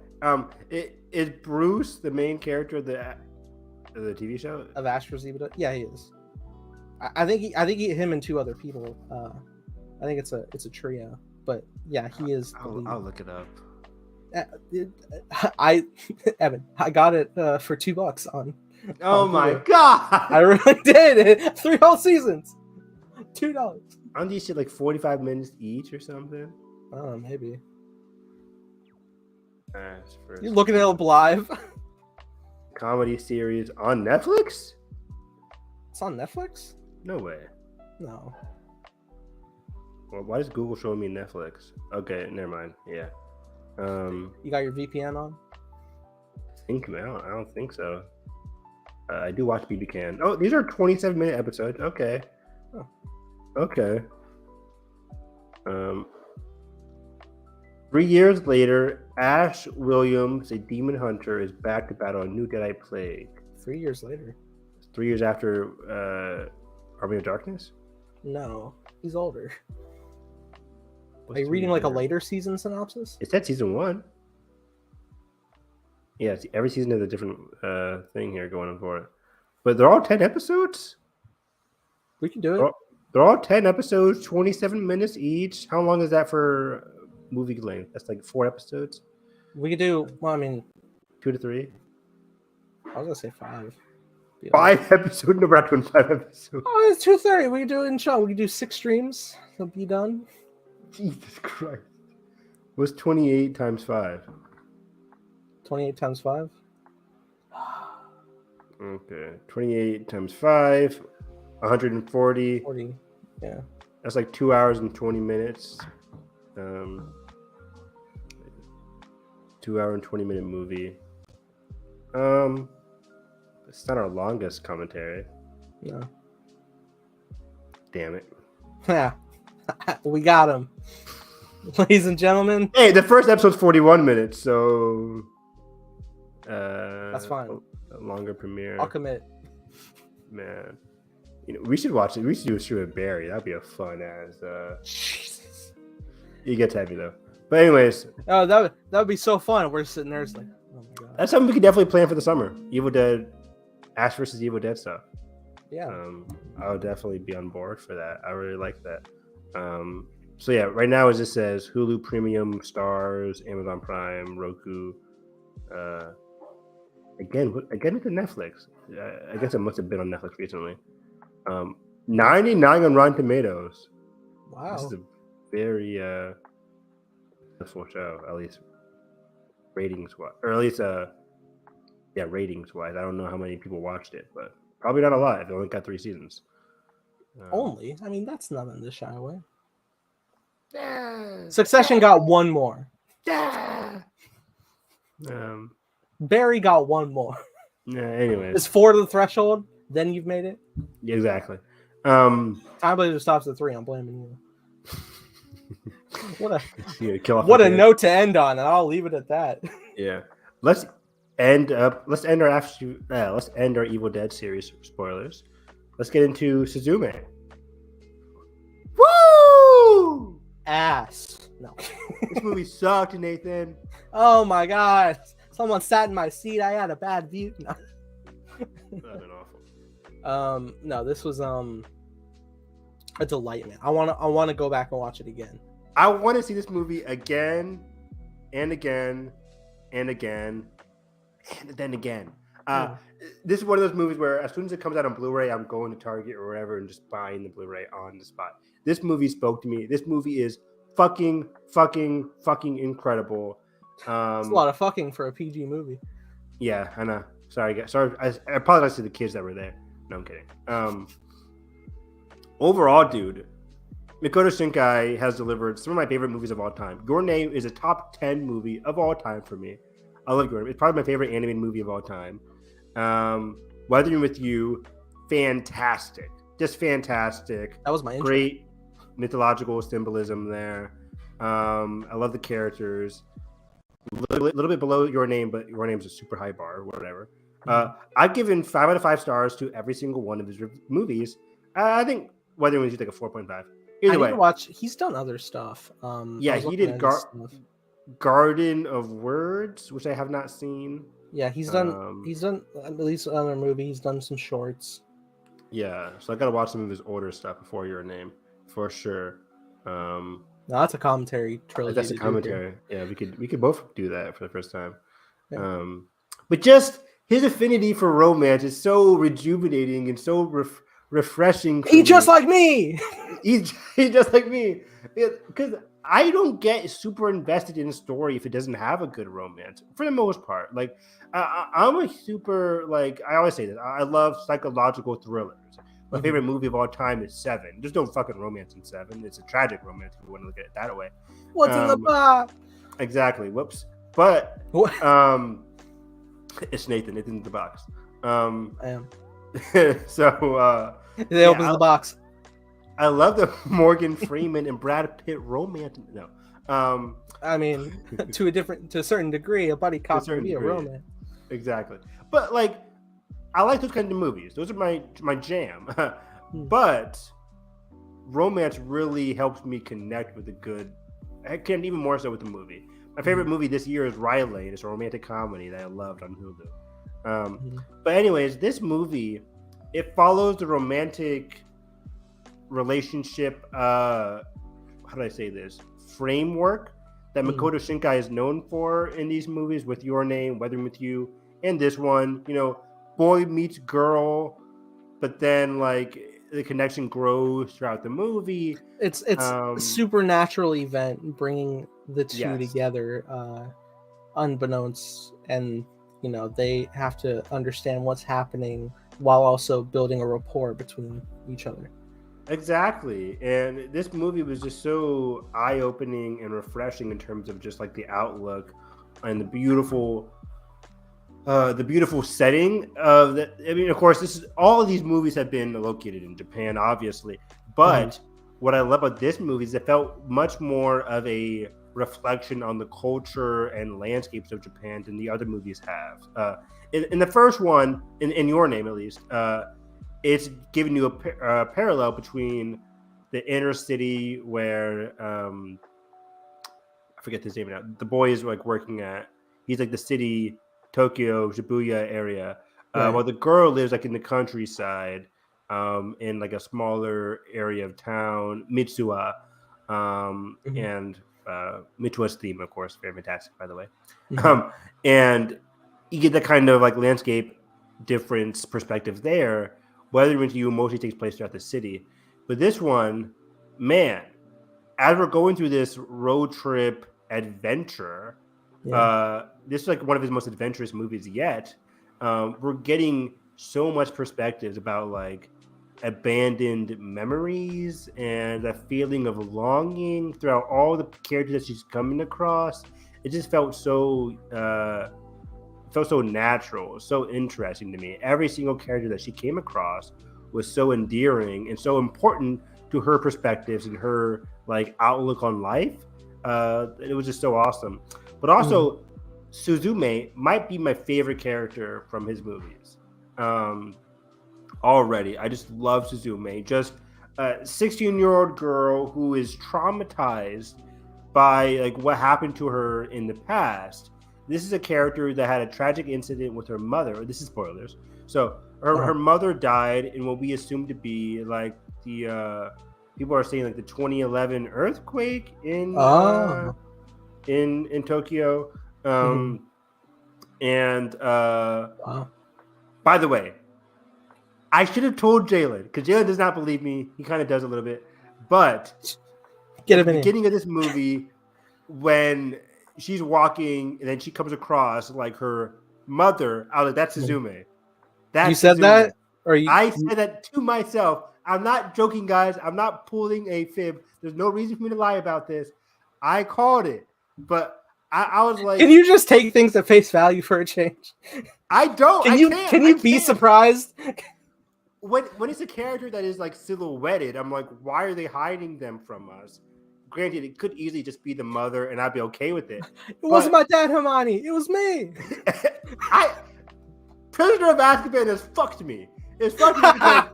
Is Bruce the main character of the TV show of Ash vs. Evil Dead? Yeah, he is. I think him and 2 other people. I think it's a trio, but yeah, he is. I'll look it up. Evan, I got it for $2 on. Oh my god! I really did. 3 whole seasons, $2. Aren't these shit like 45 minutes each or something? Oh, maybe. You're looking at it live. Comedy series on Netflix? It's on Netflix? No way. No. Well, why is Google showing me Netflix? Okay, never mind. Yeah. You got your VPN on? I don't think so. I do watch BB Can. Oh, these are 27-minute episodes. Okay. Oh. Okay. 3 years later, Ash Williams, a demon hunter, is back to battle a new Deadeye plague. 3 years later? 3 years after Army of Darkness? No, he's older. Are you reading like a later season synopsis? It said season 1. Yeah, every season has a different thing here going on for it. But they're all 10 episodes? We can do it. They're all 10 episodes, 27 minutes each. How long is that for movie length? That's like 4 episodes? We could do, 2 to 3? I was going to say 5. 5 episodes? No, we're not doing 5 episodes. Oh, it's 2:30. We can do it in show. We can do 6 streams. It'll be done. Jesus Christ. What's 28 times 5? 28 times 5? Okay. 28 times 5, 140. 40, yeah. That's like 2 hours and 20 minutes. 2 hour and 20 minute movie. It's not our longest commentary. No. Damn it. Yeah. We got him. ladies and gentlemen. Hey, the first episode's 41 minutes, so That's fine. A longer premiere. I'll commit. Man, we should watch it. We should do a show with Barry. That'd be a fun as. Jesus. He gets heavy though. But anyways, Oh, that would be so fun. We're sitting there, it's like, oh my god. that's something we could definitely plan for the summer. Evil Dead, Ash versus Evil Dead stuff. Yeah. I would definitely be on board for that. I really like that. So yeah, right now it just says Hulu Premium, Stars, Amazon Prime, Roku. Again with the Netflix. I guess it must have been on Netflix recently. 99 on Rotten Tomatoes. Wow. This is a very successful show, at least ratings wise, or at least ratings wise. I don't know how many people watched it, but probably not a lot. It only got 3 seasons. Only? I mean, that's nothing to shy away. Succession got 1 more. Barry got 1 more. Anyways, It's 4 to the threshold. Then you've made it. Exactly. I believe it stops at 3. I'm blaming you. What a note to end on, and I'll leave it at that. Yeah. Let's end our Evil Dead series spoilers. Let's get into Suzume. Woo! Ass. No. This movie sucked, Nathan. Oh my god. Someone sat in my seat. I had a bad view. No. That'd been awful. No, this was a delight, man. I wanna go back and watch it again. I want to see this movie again and again and again and then again. This is one of those movies where as soon as it comes out on Blu-ray, I'm going to Target or wherever and just buying the Blu-ray on the spot. This movie spoke to me. This movie is fucking incredible. It's a lot of fucking for a PG movie. Yeah, I know. Sorry, guys. Sorry, I apologize to the kids that were there. No, I'm kidding. Overall, dude, Makoto Shinkai has delivered some of my favorite movies of all time. Your Name is a top 10 movie of all time for me. I love Your Name. It's probably my favorite animated movie of all time. Weathering with You, fantastic. Just fantastic. That was my intro. Great mythological symbolism there. I love the characters. A little bit below Your Name, but Your Name's a super high bar or whatever. I've given 5 out of 5 stars to every single one of his movies. I think Weathering with You like a 4.5. Either way, he's done other stuff. He did Garden of Words, which I have not seen. Yeah, he's done at least another movie. He's done some shorts. Yeah, so I gotta watch some of his older stuff before Your Name, for sure. No, that's a commentary trilogy. That's a commentary. Yeah, we could both do that for the first time. Yeah. But just his affinity for romance is so rejuvenating and so refreshing. He's just like me. He's just like me. Because I don't get super invested in a story if it doesn't have a good romance, for the most part. Like, I'm a super, like, I always say this. I love psychological thrillers. My favorite movie of all time is Seven. There's no fucking romance in Seven. It's a tragic romance if you want to look at it that way. What's in the box? Exactly. Whoops. But it's Nathan. It's in the box. I am. So they opens the box. I love the Morgan Freeman and Brad Pitt romance. No. I mean, to a certain degree, a buddy cop can be a romance. Exactly. But like, I like those kinds of movies. Those are my jam. But romance really helps me connect with a good. I can even more so with the movie. My favorite movie this year is Riley. It's a romantic comedy that I loved on Hulu. But anyways, this movie, it follows the romantic relationship. How do I say this? Framework that Makoto Shinkai is known for in these movies, with Your Name, Weathering with You, and this one. You know, boy meets girl, but then like the connection grows throughout the movie. It's a supernatural event bringing the two together, unbeknownst, and you know they have to understand what's happening while also building a rapport between each other. Exactly. And this movie was just so eye-opening and refreshing in terms of just like the outlook and the beautiful setting of that. I mean, of course, all of these movies have been located in Japan, obviously, but what I love about this movie is it felt much more of a reflection on the culture and landscapes of Japan than the other movies have. In the first one, in Your Name at least, it's giving you a parallel between the inner city where I forget his name now. The boy is like working at. He's like the city, Tokyo, Shibuya area. Right. While the girl lives like in the countryside, in like a smaller area of town, Mitsuwa, and Mitsuwa's theme, of course, very fantastic, by the way. And you get that kind of like landscape difference perspective there, whether you mostly takes place throughout the city. But this one, man, as we're going through this road trip adventure, this is like one of his most adventurous movies yet. We're getting so much perspectives about like abandoned memories and a feeling of longing throughout all the characters that she's coming across. It just felt so natural, so interesting to me. Every single character that she came across was so endearing and so important to her perspectives and her like outlook on life. It was just so awesome. But also, Suzume might be my favorite character from his movies. Already, I just love Suzume. Just a 16-year-old girl who is traumatized by like what happened to her in the past. This is a character that had a tragic incident with her mother. This is spoilers. So her mother died in what we assume to be like the people are saying like the 2011 earthquake in Tokyo. And by the way, I should have told Jalen because Jalen does not believe me. He kind of does a little bit, but at the beginning of this movie, when she's walking and then she comes across like her mother, I was like, "That's Suzume." You said Suzume. that, or I said that to myself. I'm not joking, guys. I'm not pulling a fib. There's no reason for me to lie about this. I called it, but I was like, "Can you just take things at face value for a change?" I don't. Can you be surprised? When it's a character that is like silhouetted, I'm like, why are they hiding them from us? Granted, it could easily just be the mother, and I'd be okay with it. It wasn't my dad, Hermione. It was me. Prisoner of Azkaban has fucked me. It's fucked me because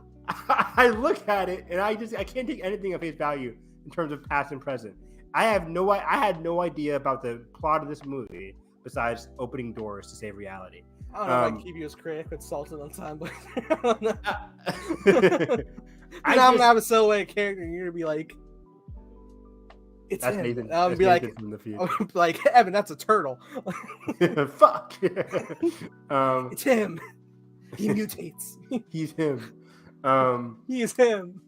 I look at it and I can't take anything at face value in terms of past and present. I had no idea about the plot of this movie besides opening doors to save reality. I don't know if I keep you as critic with Salted on time, but I don't know. I'm gonna have a silhouette character, and you're gonna be like, "It's that's him." Nathan. I'll be like, "Evan, that's a turtle." Fuck. It's him. He mutates. He's him. He is him.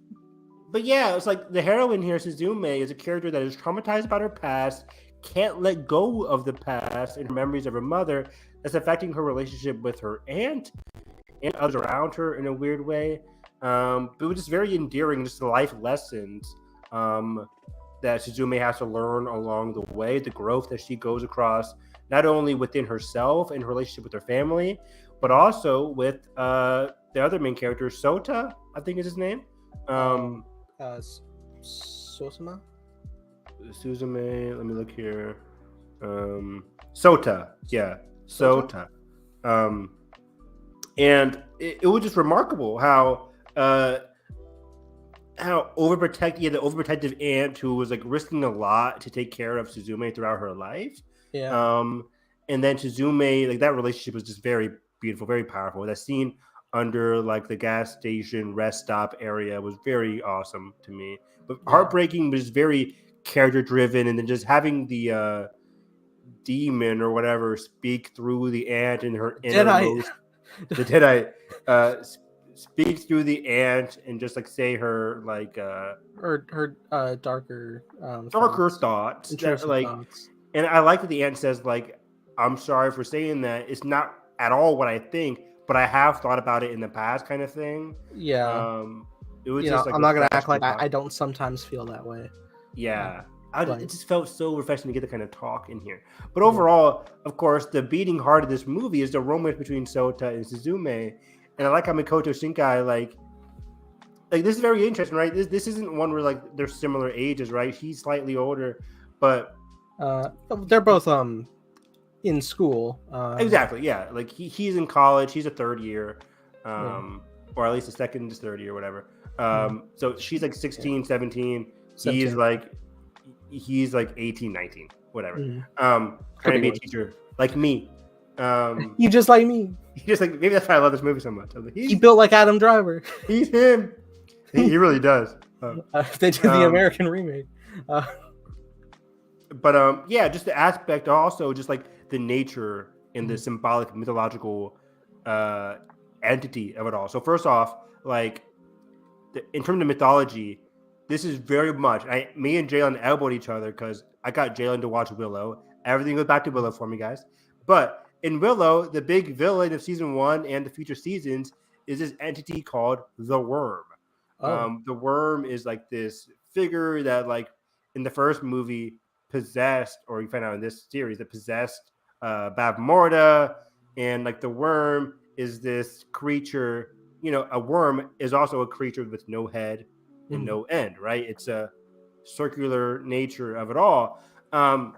But yeah, it's like the heroine here, Suzume, is a character that is traumatized about her past, can't let go of the past and her memories of her mother. That's affecting her relationship with her aunt and others around her in a weird way. But it was just very endearing, just the life lessons that Suzume has to learn along the way, the growth that she goes across, not only within herself and her relationship with her family, but also with the other main character, Sota, I think is his name. Suzume? Suzume, let me look here. Sota, yeah. Sota. And it was just remarkable how overprotective, the overprotective aunt who was like risking a lot to take care of Suzume throughout her life. Yeah. And then Suzume, like that relationship was just very beautiful, very powerful. That scene under like the gas station rest stop area was very awesome to me, but heartbreaking, but just very character driven. And then just having the demon or whatever speak through the aunt and her innermost. The Deadite speaks through the aunt and just like say her like her darker thoughts. Thoughts. And I like that the aunt says like, I'm sorry for saying that. It's not at all what I think, but I have thought about it in the past, kind of thing. Yeah. It was just like I'm not gonna act like I don't sometimes feel that way. Yeah. It just felt so refreshing to get the kind of talk in here. But overall, of course, the beating heart of this movie is the romance between Sota and Suzume. And I like how Mikoto Shinkai, like, like this is very interesting, right? This isn't one where like they're similar ages, right? He's slightly older, but They're both in school. exactly, yeah. Like he's in college, he's a third year, Yeah. or at least a second to third year, whatever. So she's like 16, 17. 17. He's like 18, 19, whatever. Could Trying to be be a worse. teacher like me. You just like me. He just like maybe that's why I love this movie so much. I was like, He built like Adam Driver. he's him. He really does. They did the American remake. But yeah, just the aspect also just like the nature and the symbolic mythological entity of it all. So first off, like in terms of mythology, this is very much me and Jalen elbowed each other because I got Jalen to watch Willow. Everything goes back to Willow for me, guys. But in Willow, the big villain of season 1 and the future seasons is this entity called the Worm. The Worm is like this figure that, like, in the first movie possessed, or you find out in this series, that possessed Bavmorda, and like the Worm is this creature. You know, a worm is also a creature with no head and no end, right? It's a circular nature of it all. And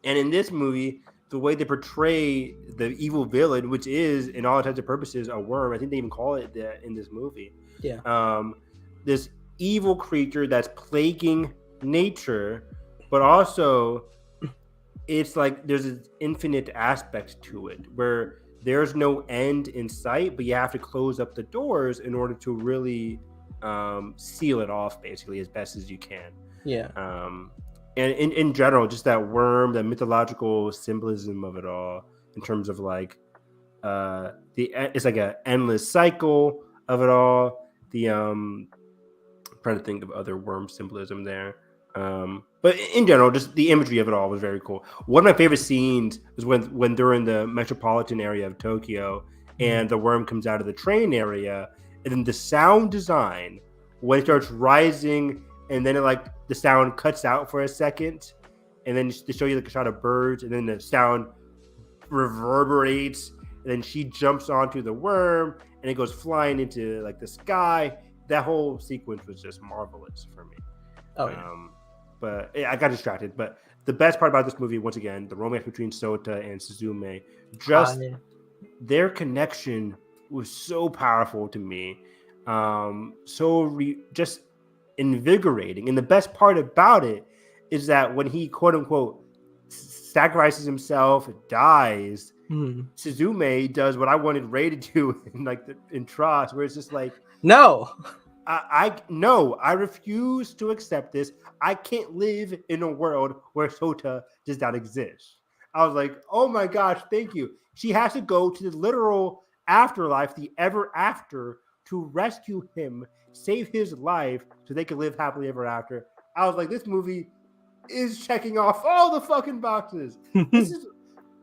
in this movie, the way they portray the evil villain, which is, in all intents and purposes, a worm. I think they even call it that in this movie. Yeah. This evil creature that's plaguing nature, but also it's like there's an infinite aspect to it where there's no end in sight, but you have to close up the doors in order to really seal it off, basically, as best as you can. Yeah. And in general, just that worm, the mythological symbolism of it all, in terms of like it's like an endless cycle of it all. I'm trying to think of other worm symbolism there. But in general, just the imagery of it all was very cool. One of my favorite scenes was when they're in the metropolitan area of Tokyo and the worm comes out of the train area, and then the sound design, when it starts rising, and then the sound cuts out for a second, and then they show you like a shot of birds, and then the sound reverberates, and then she jumps onto the worm, and it goes flying into like the sky. That whole sequence was just marvelous for me. Oh, yeah. But I got distracted. But the best part about this movie, once again, the romance between Sota and Suzume, just their connection was so powerful to me. Just invigorating. And the best part about it is that when he, quote unquote, sacrifices himself, dies, Suzume does what I wanted Ray to do in Tross, where it's just like, no. I refuse to accept this. I can't live in a world where Sota does not exist. I was like, oh my gosh, thank you. She has to go to the literal afterlife, the ever after, to rescue him, save his life, so they can live happily ever after. I was like, this movie is checking off all the fucking boxes. This is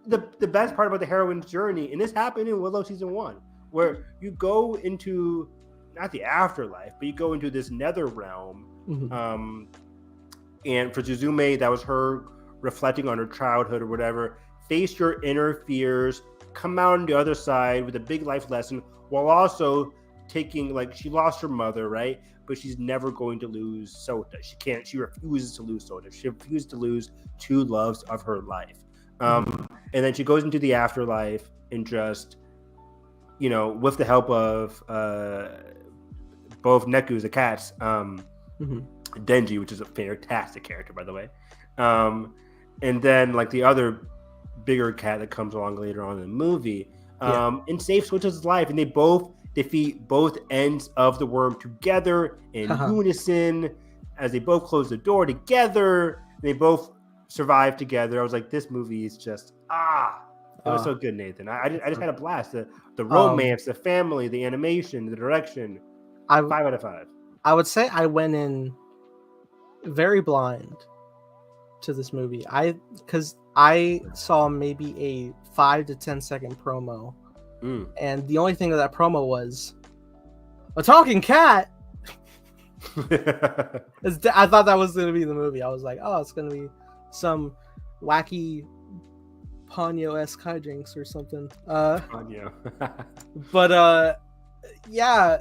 the best part about the heroine's journey, and this happened in Willow season 1, where you go into not the afterlife, but you go into this nether realm. And for Suzume, that was her reflecting on her childhood or whatever. Face your inner fears, come out on the other side with a big life lesson, while also taking, she lost her mother, right? But she's never going to lose Sota. She refuses to lose Sota. She refuses to lose two loves of her life. And then she goes into the afterlife and just, with the help of both Neku's, the cats, Denji, which is a fantastic character, by the way, and then the other bigger cat that comes along later on in the movie, and saves Sota's life, and they both defeat both ends of the worm together in unison as they both close the door together. They both survive together. I was like, this movie is just it was so good, Nathan. I just had a blast. The romance, the family, the animation, the direction. 5 out of 5. I would say I went in very blind to this movie. Because I saw maybe a 5 to 10 second promo, and the only thing of that promo was a talking cat. I thought that was going to be the movie. I was like, oh, it's going to be some wacky Ponyo-esque hijinks or something. Ponyo. But yeah,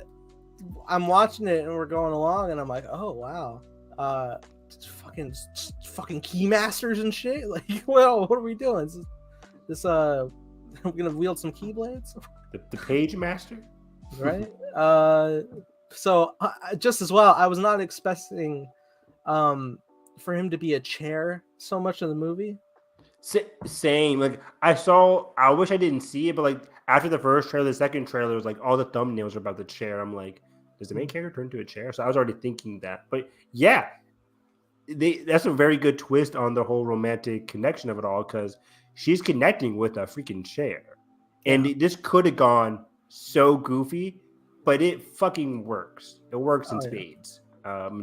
I'm watching it and we're going along, and I'm like, oh wow, fucking keymasters and shit. Like, well, what are we doing? We're gonna wield some keyblades, The page master, right? So just as well, I was not expecting for him to be a chair so much of the movie. Same. Like I wish I didn't see it, but like after the first trailer, the second trailer was like all the thumbnails were about the chair. I'm like, does the main character turn into a chair? So I was already thinking that. But yeah, that's a very good twist on the whole romantic connection of it all, because she's connecting with a freaking chair. And this could have gone so goofy, but it fucking works. It works in spades.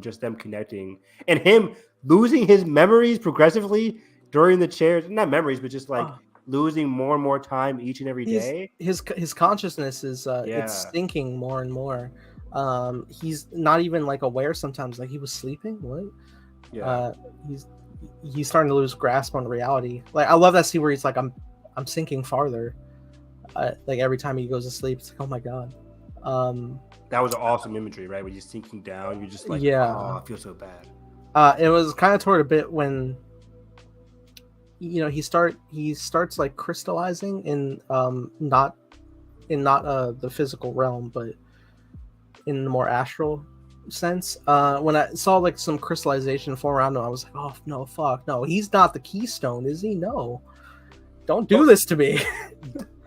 Just them connecting and him losing his memories progressively during the chairs. Not memories, but just like losing more and more time each and every day. His consciousness is it's sinking more and more. He's not even like aware sometimes. Like he was sleeping. What? Yeah. He's starting to lose grasp on reality. Like I love that scene where he's like, I'm sinking farther. Like every time he goes to sleep, it's like, oh my god. That was awesome imagery, right? When you're sinking down, you're just like, oh, I feel so bad. It was kind of toward a bit when, he starts like crystallizing in not the physical realm, but in the more astral sense. When I saw like some crystallization form around him, I was like, oh no, fuck no, he's not the keystone, is he? No, don't do this to me.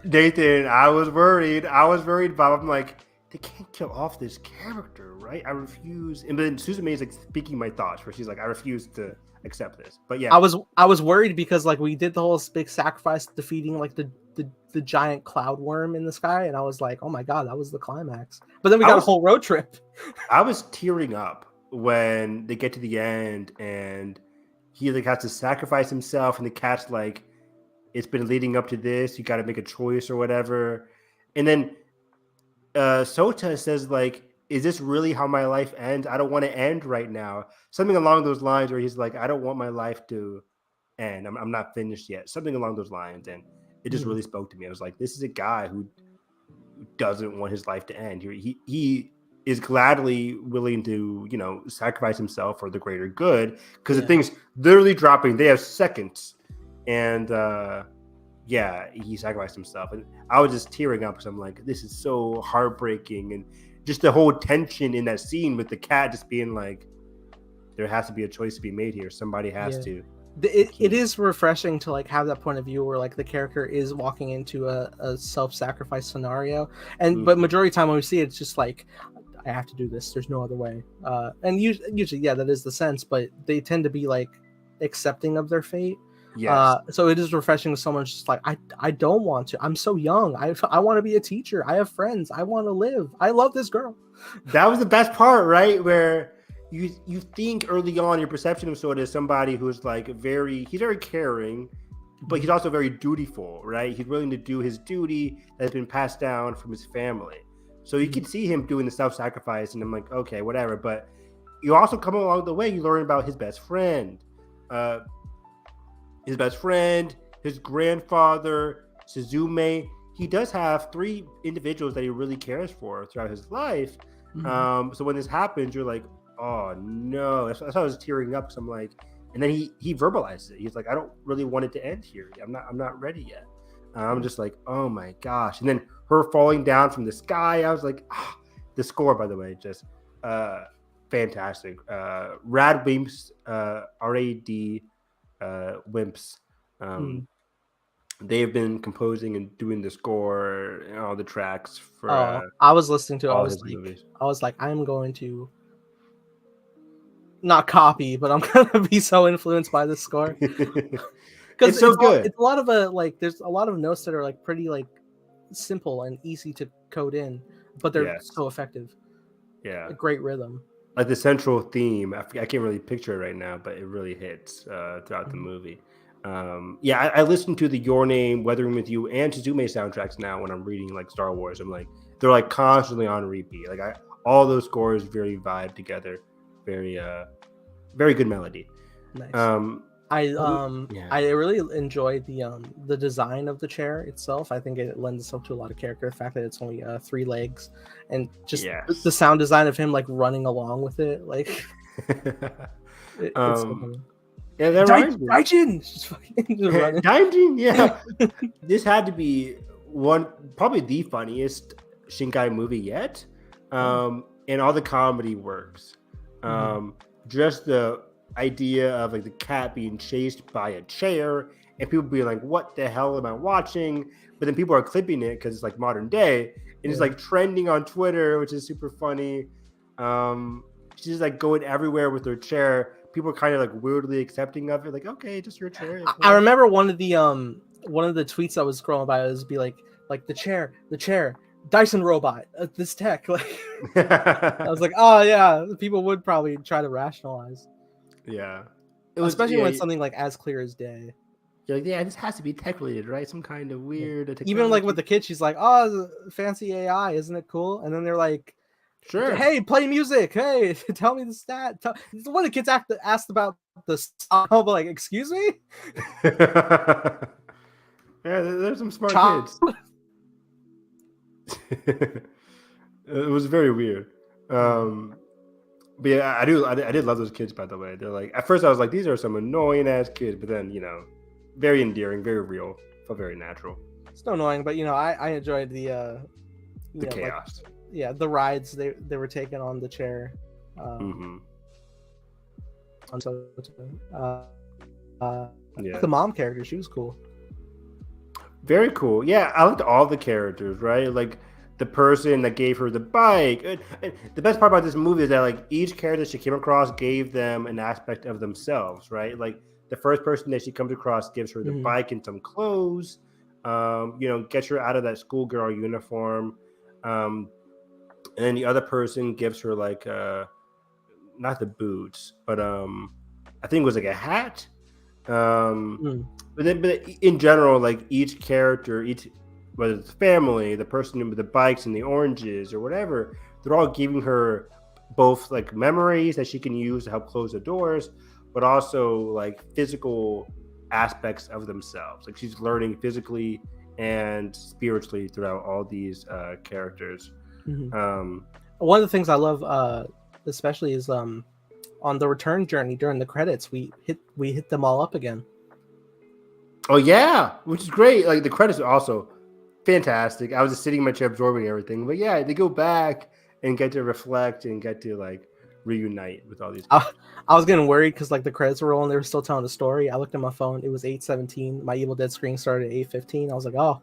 Nathan, I was worried, Bob. I'm like, they can't kill off this character, right? I refuse. And then Suzume is like speaking my thoughts, where she's like, I refuse to accept this. But yeah, I was worried because like we did the whole big sacrifice defeating like the giant cloud worm in the sky, and I was like, oh my god, that was the climax. But then we got a whole road trip. I was tearing up when they get to the end and he like has to sacrifice himself, and the cat's like, it's been leading up to this, you got to make a choice or whatever. And then Sota says like, is this really how my life ends? I don't want to end right now. Something along those lines, where he's like, I don't want my life to end. I'm not finished yet. Something along those lines. And it just really spoke to me. I was like, this is a guy who doesn't want his life to end. He is gladly willing to, sacrifice himself for the greater good, because the thing's literally dropping. They have seconds. And he sacrificed himself. And I was just tearing up because I'm like, this is so heartbreaking. And just the whole tension in that scene with the cat just being like, there has to be a choice to be made here. Somebody has to. It is refreshing to like have that point of view where like the character is walking into a self-sacrifice scenario. And but majority of the time when we see it, it's just like, I have to do this. There's no other way. And usually, that is the sense, but they tend to be like accepting of their fate. Yes. So it is refreshing to someone just like, I don't want to. I'm so young. I want to be a teacher. I have friends. I want to live. I love this girl. That was the best part, right? Where you think early on, your perception of Soda is somebody who's like he's very caring, but he's also very dutiful, right? He's willing to do his duty that's been passed down from his family. So you can see him doing the self-sacrifice, and I'm like, okay, whatever. But you also come along the way, you learn about his best friend. His grandfather, Suzume. He does have 3 individuals that he really cares for throughout his life. So when this happens, you're like, oh no. That's why I was tearing up, because I'm like, and then he verbalizes it. He's like, I don't really want it to end here. I'm not ready yet. I'm just like, oh my gosh. And then her falling down from the sky, I was like, the score, by the way, just fantastic. Rad Wimps, R-A-D Wimps. They've been composing and doing the score and all the tracks for I was listening to it. movies. I was like, I'm going to not copy, but I'm gonna be so influenced by this score. Because it's so good. It's a lot of there's a lot of notes that are like pretty like simple and easy to code in, but they're so effective. Yeah, a great rhythm. Like the central theme, I can't really picture it right now, but it really hits throughout the movie. I listen to the Your Name, Weathering with You, and Suzume soundtracks now when I'm reading like Star Wars. I'm like, they're like constantly on repeat. Like all those scores very vibe together. Very very good melody. Nice. Yeah. I really enjoyed the design of the chair itself. I think it lends itself to a lot of character. The fact that it's only 3 legs, and just the Yes. sound design of him like running along with it, like it's so funny. Yeah, that reminds me. Daijin! Just fucking just running. Daijin, yeah. This had to be probably the funniest Shinkai movie yet. And all the comedy works. Just the idea of like the cat being chased by a chair and people being like, what the hell am I watching? But then people are clipping it because it's like modern day and it's like trending on Twitter, which is super funny. She's just like going everywhere with her chair. People are kind of like weirdly accepting of it, like, okay, just your chair. I remember one of the tweets I was scrolling by was be like the chair, Dyson robot, this tech. Like, I was like, oh yeah, people would probably try to rationalize. Yeah, especially when it's something like as clear as day. You're like, yeah, this has to be tech related, right? Some kind of weird technology. Even like with the kid, she's like, oh, fancy AI, isn't it cool? And then they're like, sure, hey, play music. Hey, tell me the stat. One of the kids asked about the song, but like, excuse me? Yeah, there's some smart kids. It was very weird. But yeah, I did love those kids, by the way. They're like, at first I was like, these are some annoying ass kids, but then, very endearing, very real, felt very natural. It's no annoying, but I enjoyed the chaos. Like, the rides they were taking on the chair. The mom character, she was cool. Very cool. Yeah, I liked all the characters, right? Like the person that gave her the bike. And the best part about this movie is that like each character she came across gave them an aspect of themselves, right? Like the first person that she comes across gives her the bike and some clothes, gets her out of that schoolgirl uniform. And then the other person gives her like not the boots, but I think it was like a hat. But in general, like each character, whether it's family, the person with the bikes and the oranges or whatever, they're all giving her both like memories that she can use to help close the doors, but also like physical aspects of themselves. Like she's learning physically and spiritually throughout all these characters. One of the things I love, especially, is on the return journey during the credits, we hit them all up again. Oh yeah, which is great. Like the credits are also fantastic. I was just sitting in my chair absorbing everything. But yeah, they go back and get to reflect and get to like reunite with all these people. I was getting worried because like the credits were rolling, they were still telling the story. I looked at my phone, it was 8:17. My Evil Dead screen started at 8:15. I was like, oh.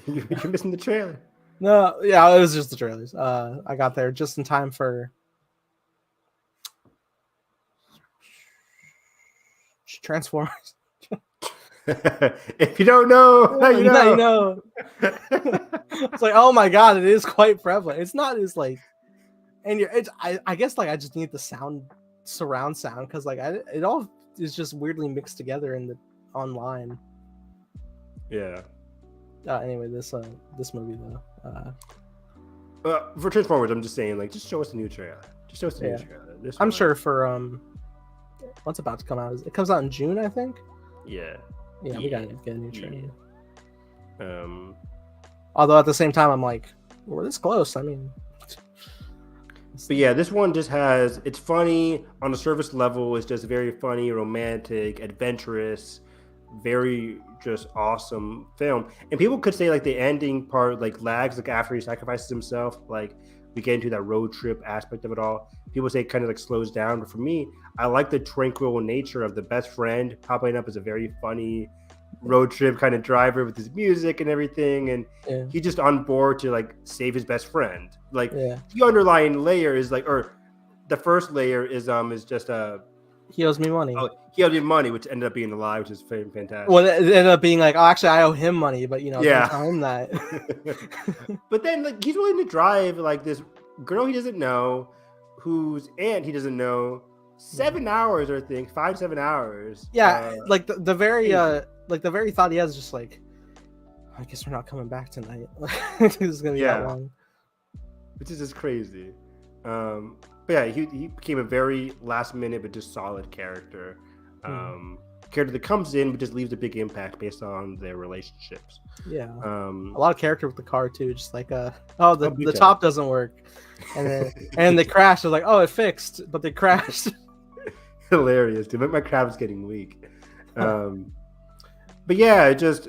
You're missing the trailer. No, yeah, it was just the trailers. I got there just in time for Transformers. If you don't know, now you know. You know. It's like, oh my god, it is quite prevalent. It's not as like, and I guess like I just need the surround sound because like it all is just weirdly mixed together in the online. Yeah. Anyway, this movie though. For Transformers, I'm just saying, like, just show us the new trailer. Just show us the new trailer. I'm sure for what's about to come out. It comes out in June, I think. Yeah. Yeah, we gotta get a new trailer. Although at the same time, I'm like, we're this close. I mean, but yeah, this one just it's funny on the surface level. It's just very funny, romantic, adventurous, very just awesome film. And people could say like the ending part like lags, like after he sacrifices himself, like we get into that road trip aspect of it all. People say it kind of like slows down, but for me, I like the tranquil nature of the best friend popping up as a very funny road trip kind of driver with his music and everything, and he's just on board to like save his best friend. Like the underlying layer is like, or the first layer is just he owes me money. Oh, he owed me money, which ended up being a lie, which is fantastic. Well, it ended up being like, oh, actually, I owe him money, but don't tell him that. But then, like, he's willing to drive like this girl he doesn't know, whose aunt he doesn't know, 7 hours, I think, 5-7 hours. Yeah, like the very thought he has is just like, I guess we're not coming back tonight. This is gonna be that long. Which is just crazy. But yeah, he became a very last minute but just solid character. character that comes in but just leaves a big impact based on their relationships. Yeah. A lot of character with the car too, just like the top doesn't work, and they crashed. I was like, oh, it fixed, but they crashed. Hilarious, dude. My crab is getting weak. But yeah, just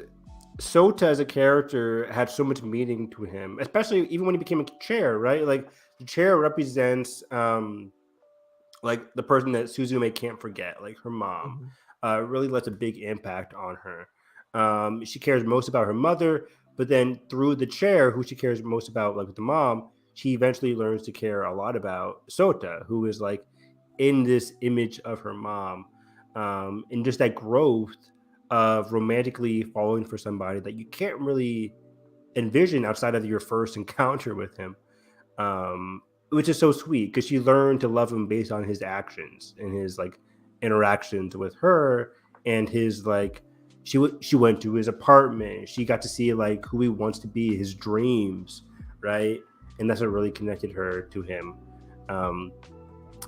Sota as a character had so much meaning to him, especially even when he became a chair, right? Like the chair represents like the person that Suzume can't forget, like her mom. Really lets a big impact on her. She cares most about her mother, but then through the chair, who she cares most about, like with the mom, she eventually learns to care a lot about Sota, who is like in this image of her mom. And just that growth of romantically falling for somebody that you can't really envision outside of your first encounter with him. Which is so sweet because she learned to love him based on his actions and his like interactions with her, and his like she went to his apartment. She got to see like who he wants to be, his dreams, right? And that's what really connected her to him. And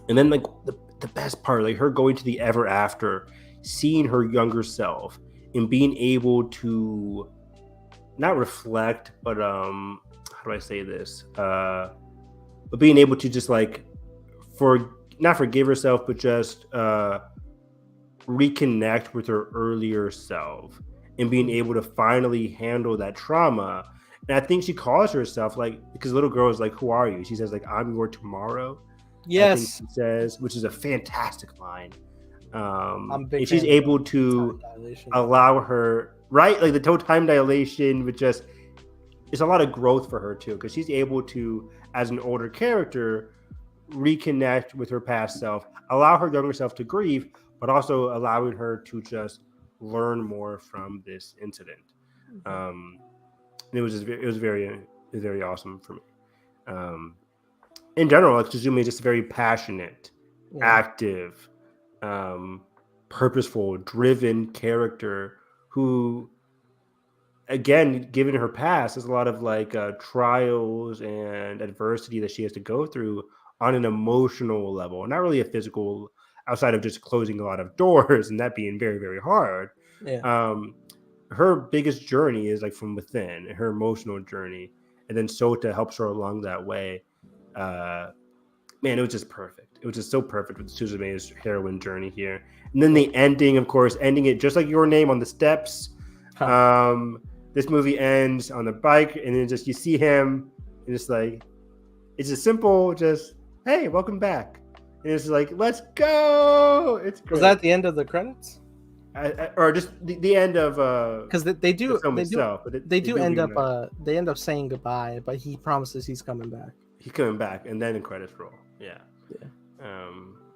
then like the best part, like her going to the ever after, seeing her younger self and being able to not reflect, but how do I say this? But being able to just like not forgive herself, but just reconnect with her earlier self and being able to finally handle that trauma. And I think she calls herself like, because the little girl is like, "Who are you?" She says like, "I'm your tomorrow." Yes, I think she says, which is a fantastic line. I'm a big and she's fan able to allow her, right, like the toe time dilation, but just it's a lot of growth for her too, because she's able to, as an older character, reconnect with her past self, allow her younger self to grieve, but also allowing her to just learn more from this incident. And it was very awesome for me. In general, like Suzume is just a very passionate, active, purposeful, driven character who, again, given her past, there's a lot of like trials and adversity that she has to go through on an emotional level, not really a physical, outside of just closing a lot of doors and that being very, very hard. Her biggest journey is like from within, her emotional journey, and then Sota helps her along that way. Man, it was just perfect. It was just so perfect with Suzume's heroine journey here. And then the ending, of course, ending it just like Your Name on the steps. This movie ends on the bike, and then just you see him, and it's like, it's a simple, just, hey, welcome back. And it's like, let's go. It's great. Was that the end of the credits? Or just the end of because they do the film itself, they end up saying goodbye, but he promises he's coming back. He's coming back, and then the credits roll. Yeah.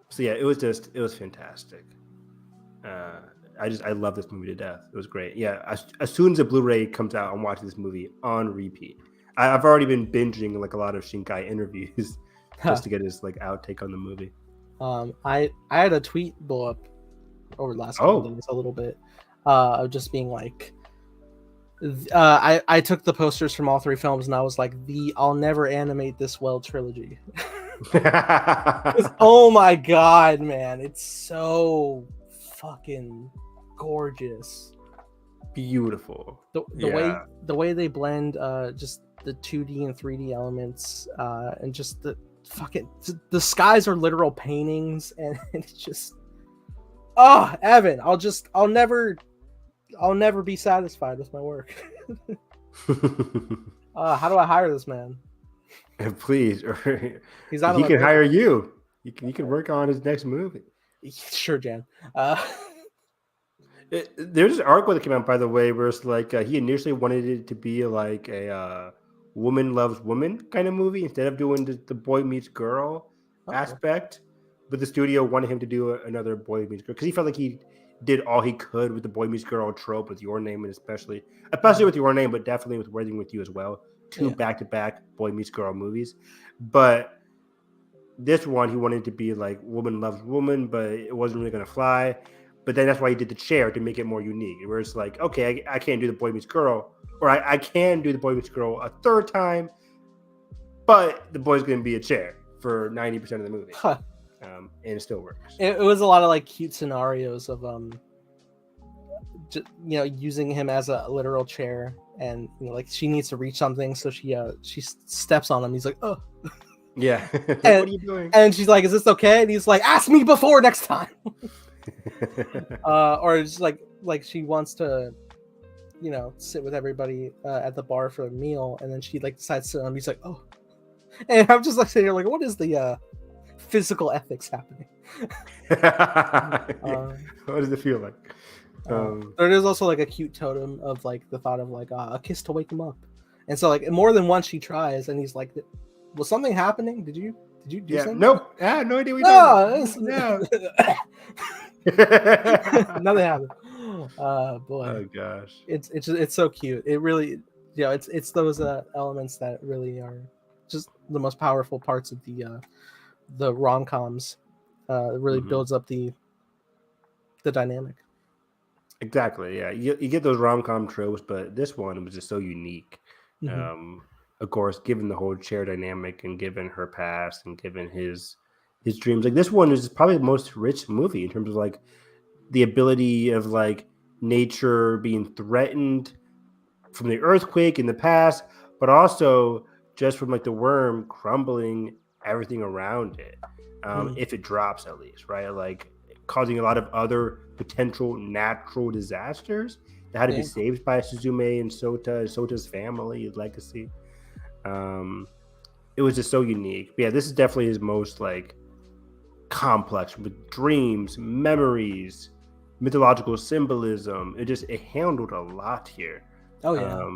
So yeah, it was fantastic. I love this movie to death. It was great. Yeah, as soon as the Blu-ray comes out, I'm watching this movie on repeat. I've already been binging like a lot of Shinkai interviews just to get his like outtake on the movie. I had a tweet blow up over the last couple days a little bit of just being like, I took the posters from all three films and I was like, I'll never animate this well trilogy. Oh my god, man, it's so fucking gorgeous, beautiful. The way they blend just the 2D and 3D elements, and just the skies are literal paintings, and it's just Evan, I'll never be satisfied with my work. How do I hire this man? Please, he's not. He can hire you. You can work on his next movie. Sure, Jan. There's an article that came out, by the way, where it's like he initially wanted it to be like a woman loves woman kind of movie instead of doing the boy meets girl aspect. But the studio wanted him to do another boy meets girl because he felt like he did all he could with the boy meets girl trope with Your Name, and especially with Your Name, but definitely with Waiting with You as well. Two back-to-back boy meets girl movies. But this one, he wanted it to be like woman loves woman, but it wasn't really going to fly. But then that's why he did the chair to make it more unique. Where it's like, okay, I can't do the boy meets girl, or I can do the boy meets girl a third time, but the boy's going to be a chair for 90% of the movie. and it still works. It was a lot of like cute scenarios of using him as a literal chair, and like she needs to reach something, so she steps on him. He's like, oh. Yeah. And, what are you doing? And she's like, is this okay? And he's like, ask me before next time. Or just like she wants to, sit with everybody at the bar for a meal, and then she like decides to sit on him. He's like, oh. And I'm just like sitting here like, what is the physical ethics happening? What does it feel like? There is also like a cute totem of like the thought of like a kiss to wake him up, and so like more than once she tries, and he's like, was something happening? Did you do something? Nope. I had no idea what No. Nothing happened. Boy. Oh gosh. It's so cute. It really, it's those elements that really are just the most powerful parts of the rom-coms. It really builds up the dynamic. Exactly. Yeah, you get those rom-com tropes, but this one was just so unique. Of course, given the whole chair dynamic and given her past and given his dreams, like this one is probably the most rich movie in terms of like the ability of like nature being threatened from the earthquake in the past, but also just from like the worm crumbling everything around it, if it drops at least, right? Like causing a lot of other potential natural disasters that had to be saved by Suzume and Sota's family, his legacy. It was just so unique. But yeah, this is definitely his most like complex with dreams, memories, mythological symbolism. It handled a lot here. Oh yeah.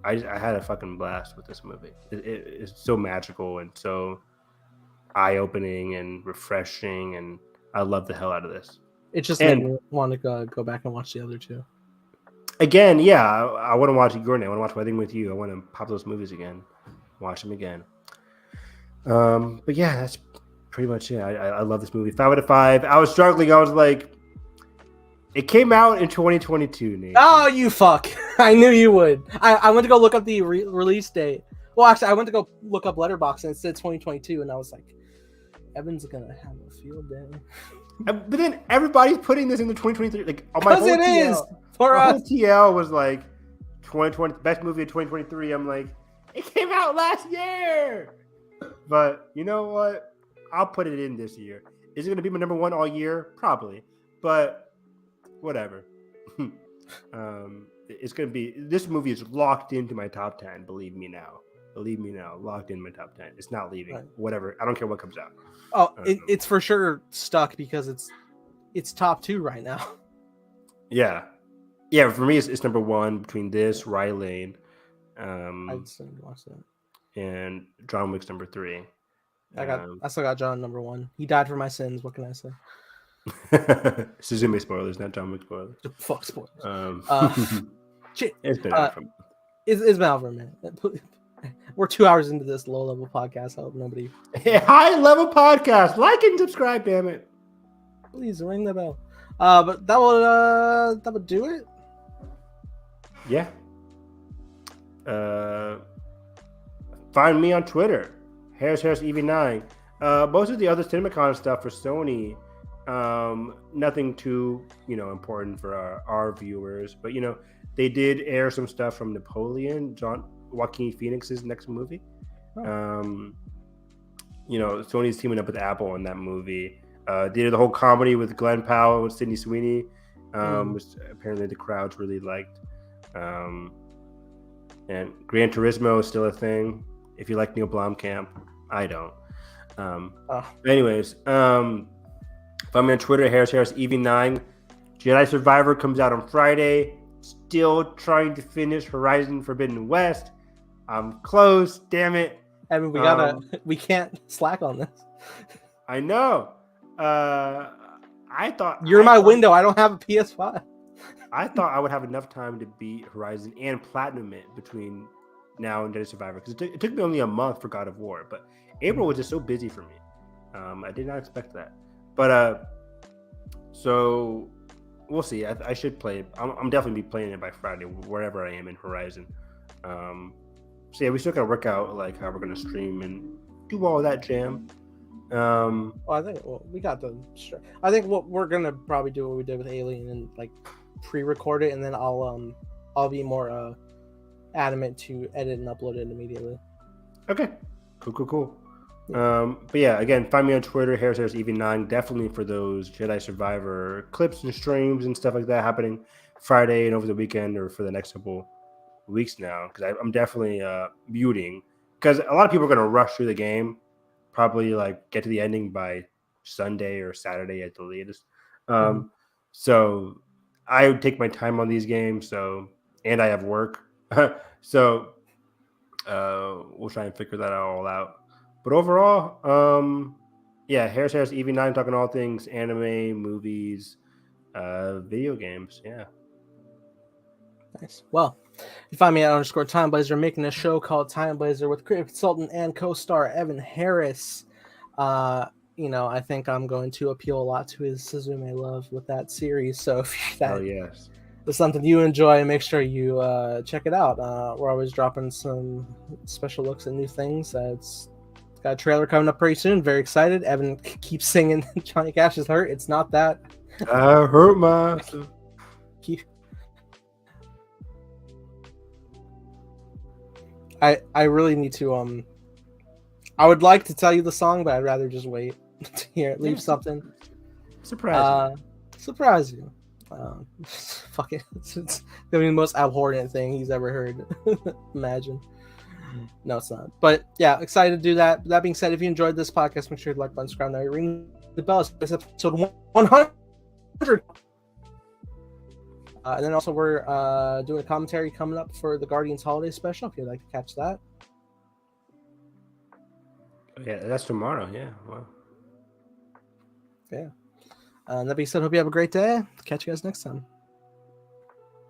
I had a fucking blast with this movie. It's so magical and so eye-opening and refreshing, and I love the hell out of this. It just made me want to go back and watch the other two. Again, yeah, I want to watch your name. I want to watch Wedding with You. I want to pop those movies again, watch them again. But yeah, that's pretty much it. I love this movie. 5 out of 5. I was struggling. I was like, it came out in 2022, Nate. Oh, you fuck! I knew you would. I went to go look up the release date. Well, actually, I went to go look up Letterboxd and it said 2022, and I was like, Evan's gonna have a field day. But then everybody's putting this in the 2023. Like, on my whole it TL, is for my us. whole TL was like 2020, best movie of 2023. I'm like, it came out last year. But you know what? I'll put it in this year. Is it going to be my number one all year? Probably. But whatever. It's going to be. This movie is locked into my top 10. Believe me now. Locked in my top 10. It's not leaving. Right. Whatever. I don't care what comes out. Oh, it's for sure stuck because it's top 2 right now. Yeah. For me, it's number 1 between this, Rye Lane, I still need to watch that. and John Wick's number 3. I still got John number 1. He died for my sins. What can I say? Suzume spoilers, not John Wick spoilers. Fuck spoilers. Shit. It's been out from. It's been out for a minute. We're 2 hours into this low level podcast. I hope nobody. High level podcast. Like and subscribe, damn it. Please ring the bell. But that would do it. Yeah. Find me on Twitter, Harris EV9. Most of the other CinemaCon stuff for Sony, nothing too important for our viewers, but they did air some stuff from Napoleon, Joaquin Phoenix's next movie. Sony's teaming up with Apple in that movie. They did the whole comedy with Glenn Powell and Sydney Sweeney, which apparently the crowds really liked. And Gran Turismo is still a thing. If you like Neil Blomkamp, I don't. Anyways, find me on Twitter, Harris EV9. Jedi Survivor comes out on Friday. Still trying to finish Horizon Forbidden West. I'm close. Damn it. I mean, we can't slack on this. I know. I thought you're my window. I don't have a PS5. I thought I would have enough time to beat Horizon and platinum it between now and Jedi Survivor, because it took me only a month for God of War, but April was just so busy for me. I did not expect that, but so we'll see. I should play it. I'm definitely be playing it by Friday wherever I am in Horizon. So yeah, we still gotta work out like how we're gonna stream and do all that jam. Um, Well, I think we got the. I think what we're gonna probably do what we did with Alien and like pre-record it, and then I'll be more adamant to edit and upload it immediately. okay, cool. But yeah, again, find me on Twitter, HarrisEV9, definitely for those Jedi Survivor clips and streams and stuff like that happening Friday and over the weekend or for the next couple weeks now. Because I'm definitely muting because a lot of people are going to rush through the game, probably like get to the ending by Sunday or Saturday at the latest. So I would take my time on these games. And I have work, so we'll try and figure that all out. But overall, yeah, Harris EV9 talking all things anime, movies, video games. Yeah. Nice. Well, you find me at _TimeBlazer, making a show called Time Blazer with creative consultant and co-star Evan Harris. I think I'm going to appeal a lot to his Suzume love with that series. So if that yes. is something you enjoy, make sure you check it out. We're always dropping some special looks at new things. It's got a trailer coming up pretty soon. Very excited. Evan keeps singing Johnny Cash's Hurt. It's not that. I hurt myself. I really need to I would like to tell you the song, but I'd rather just wait to hear it. Leave something. Surprise you. Fuck it. It's gonna be the most abhorrent thing he's ever heard. Imagine. No, it's not. But yeah, excited to do that. That being said, if you enjoyed this podcast, make sure to like, button, subscribe, now ring the bell. It's episode 100. And then also we're doing a commentary coming up for the Guardians Holiday Special. If you'd like to catch that. Yeah, that's tomorrow. Yeah. Wow. Yeah. That being said, hope you have a great day. Catch you guys next time.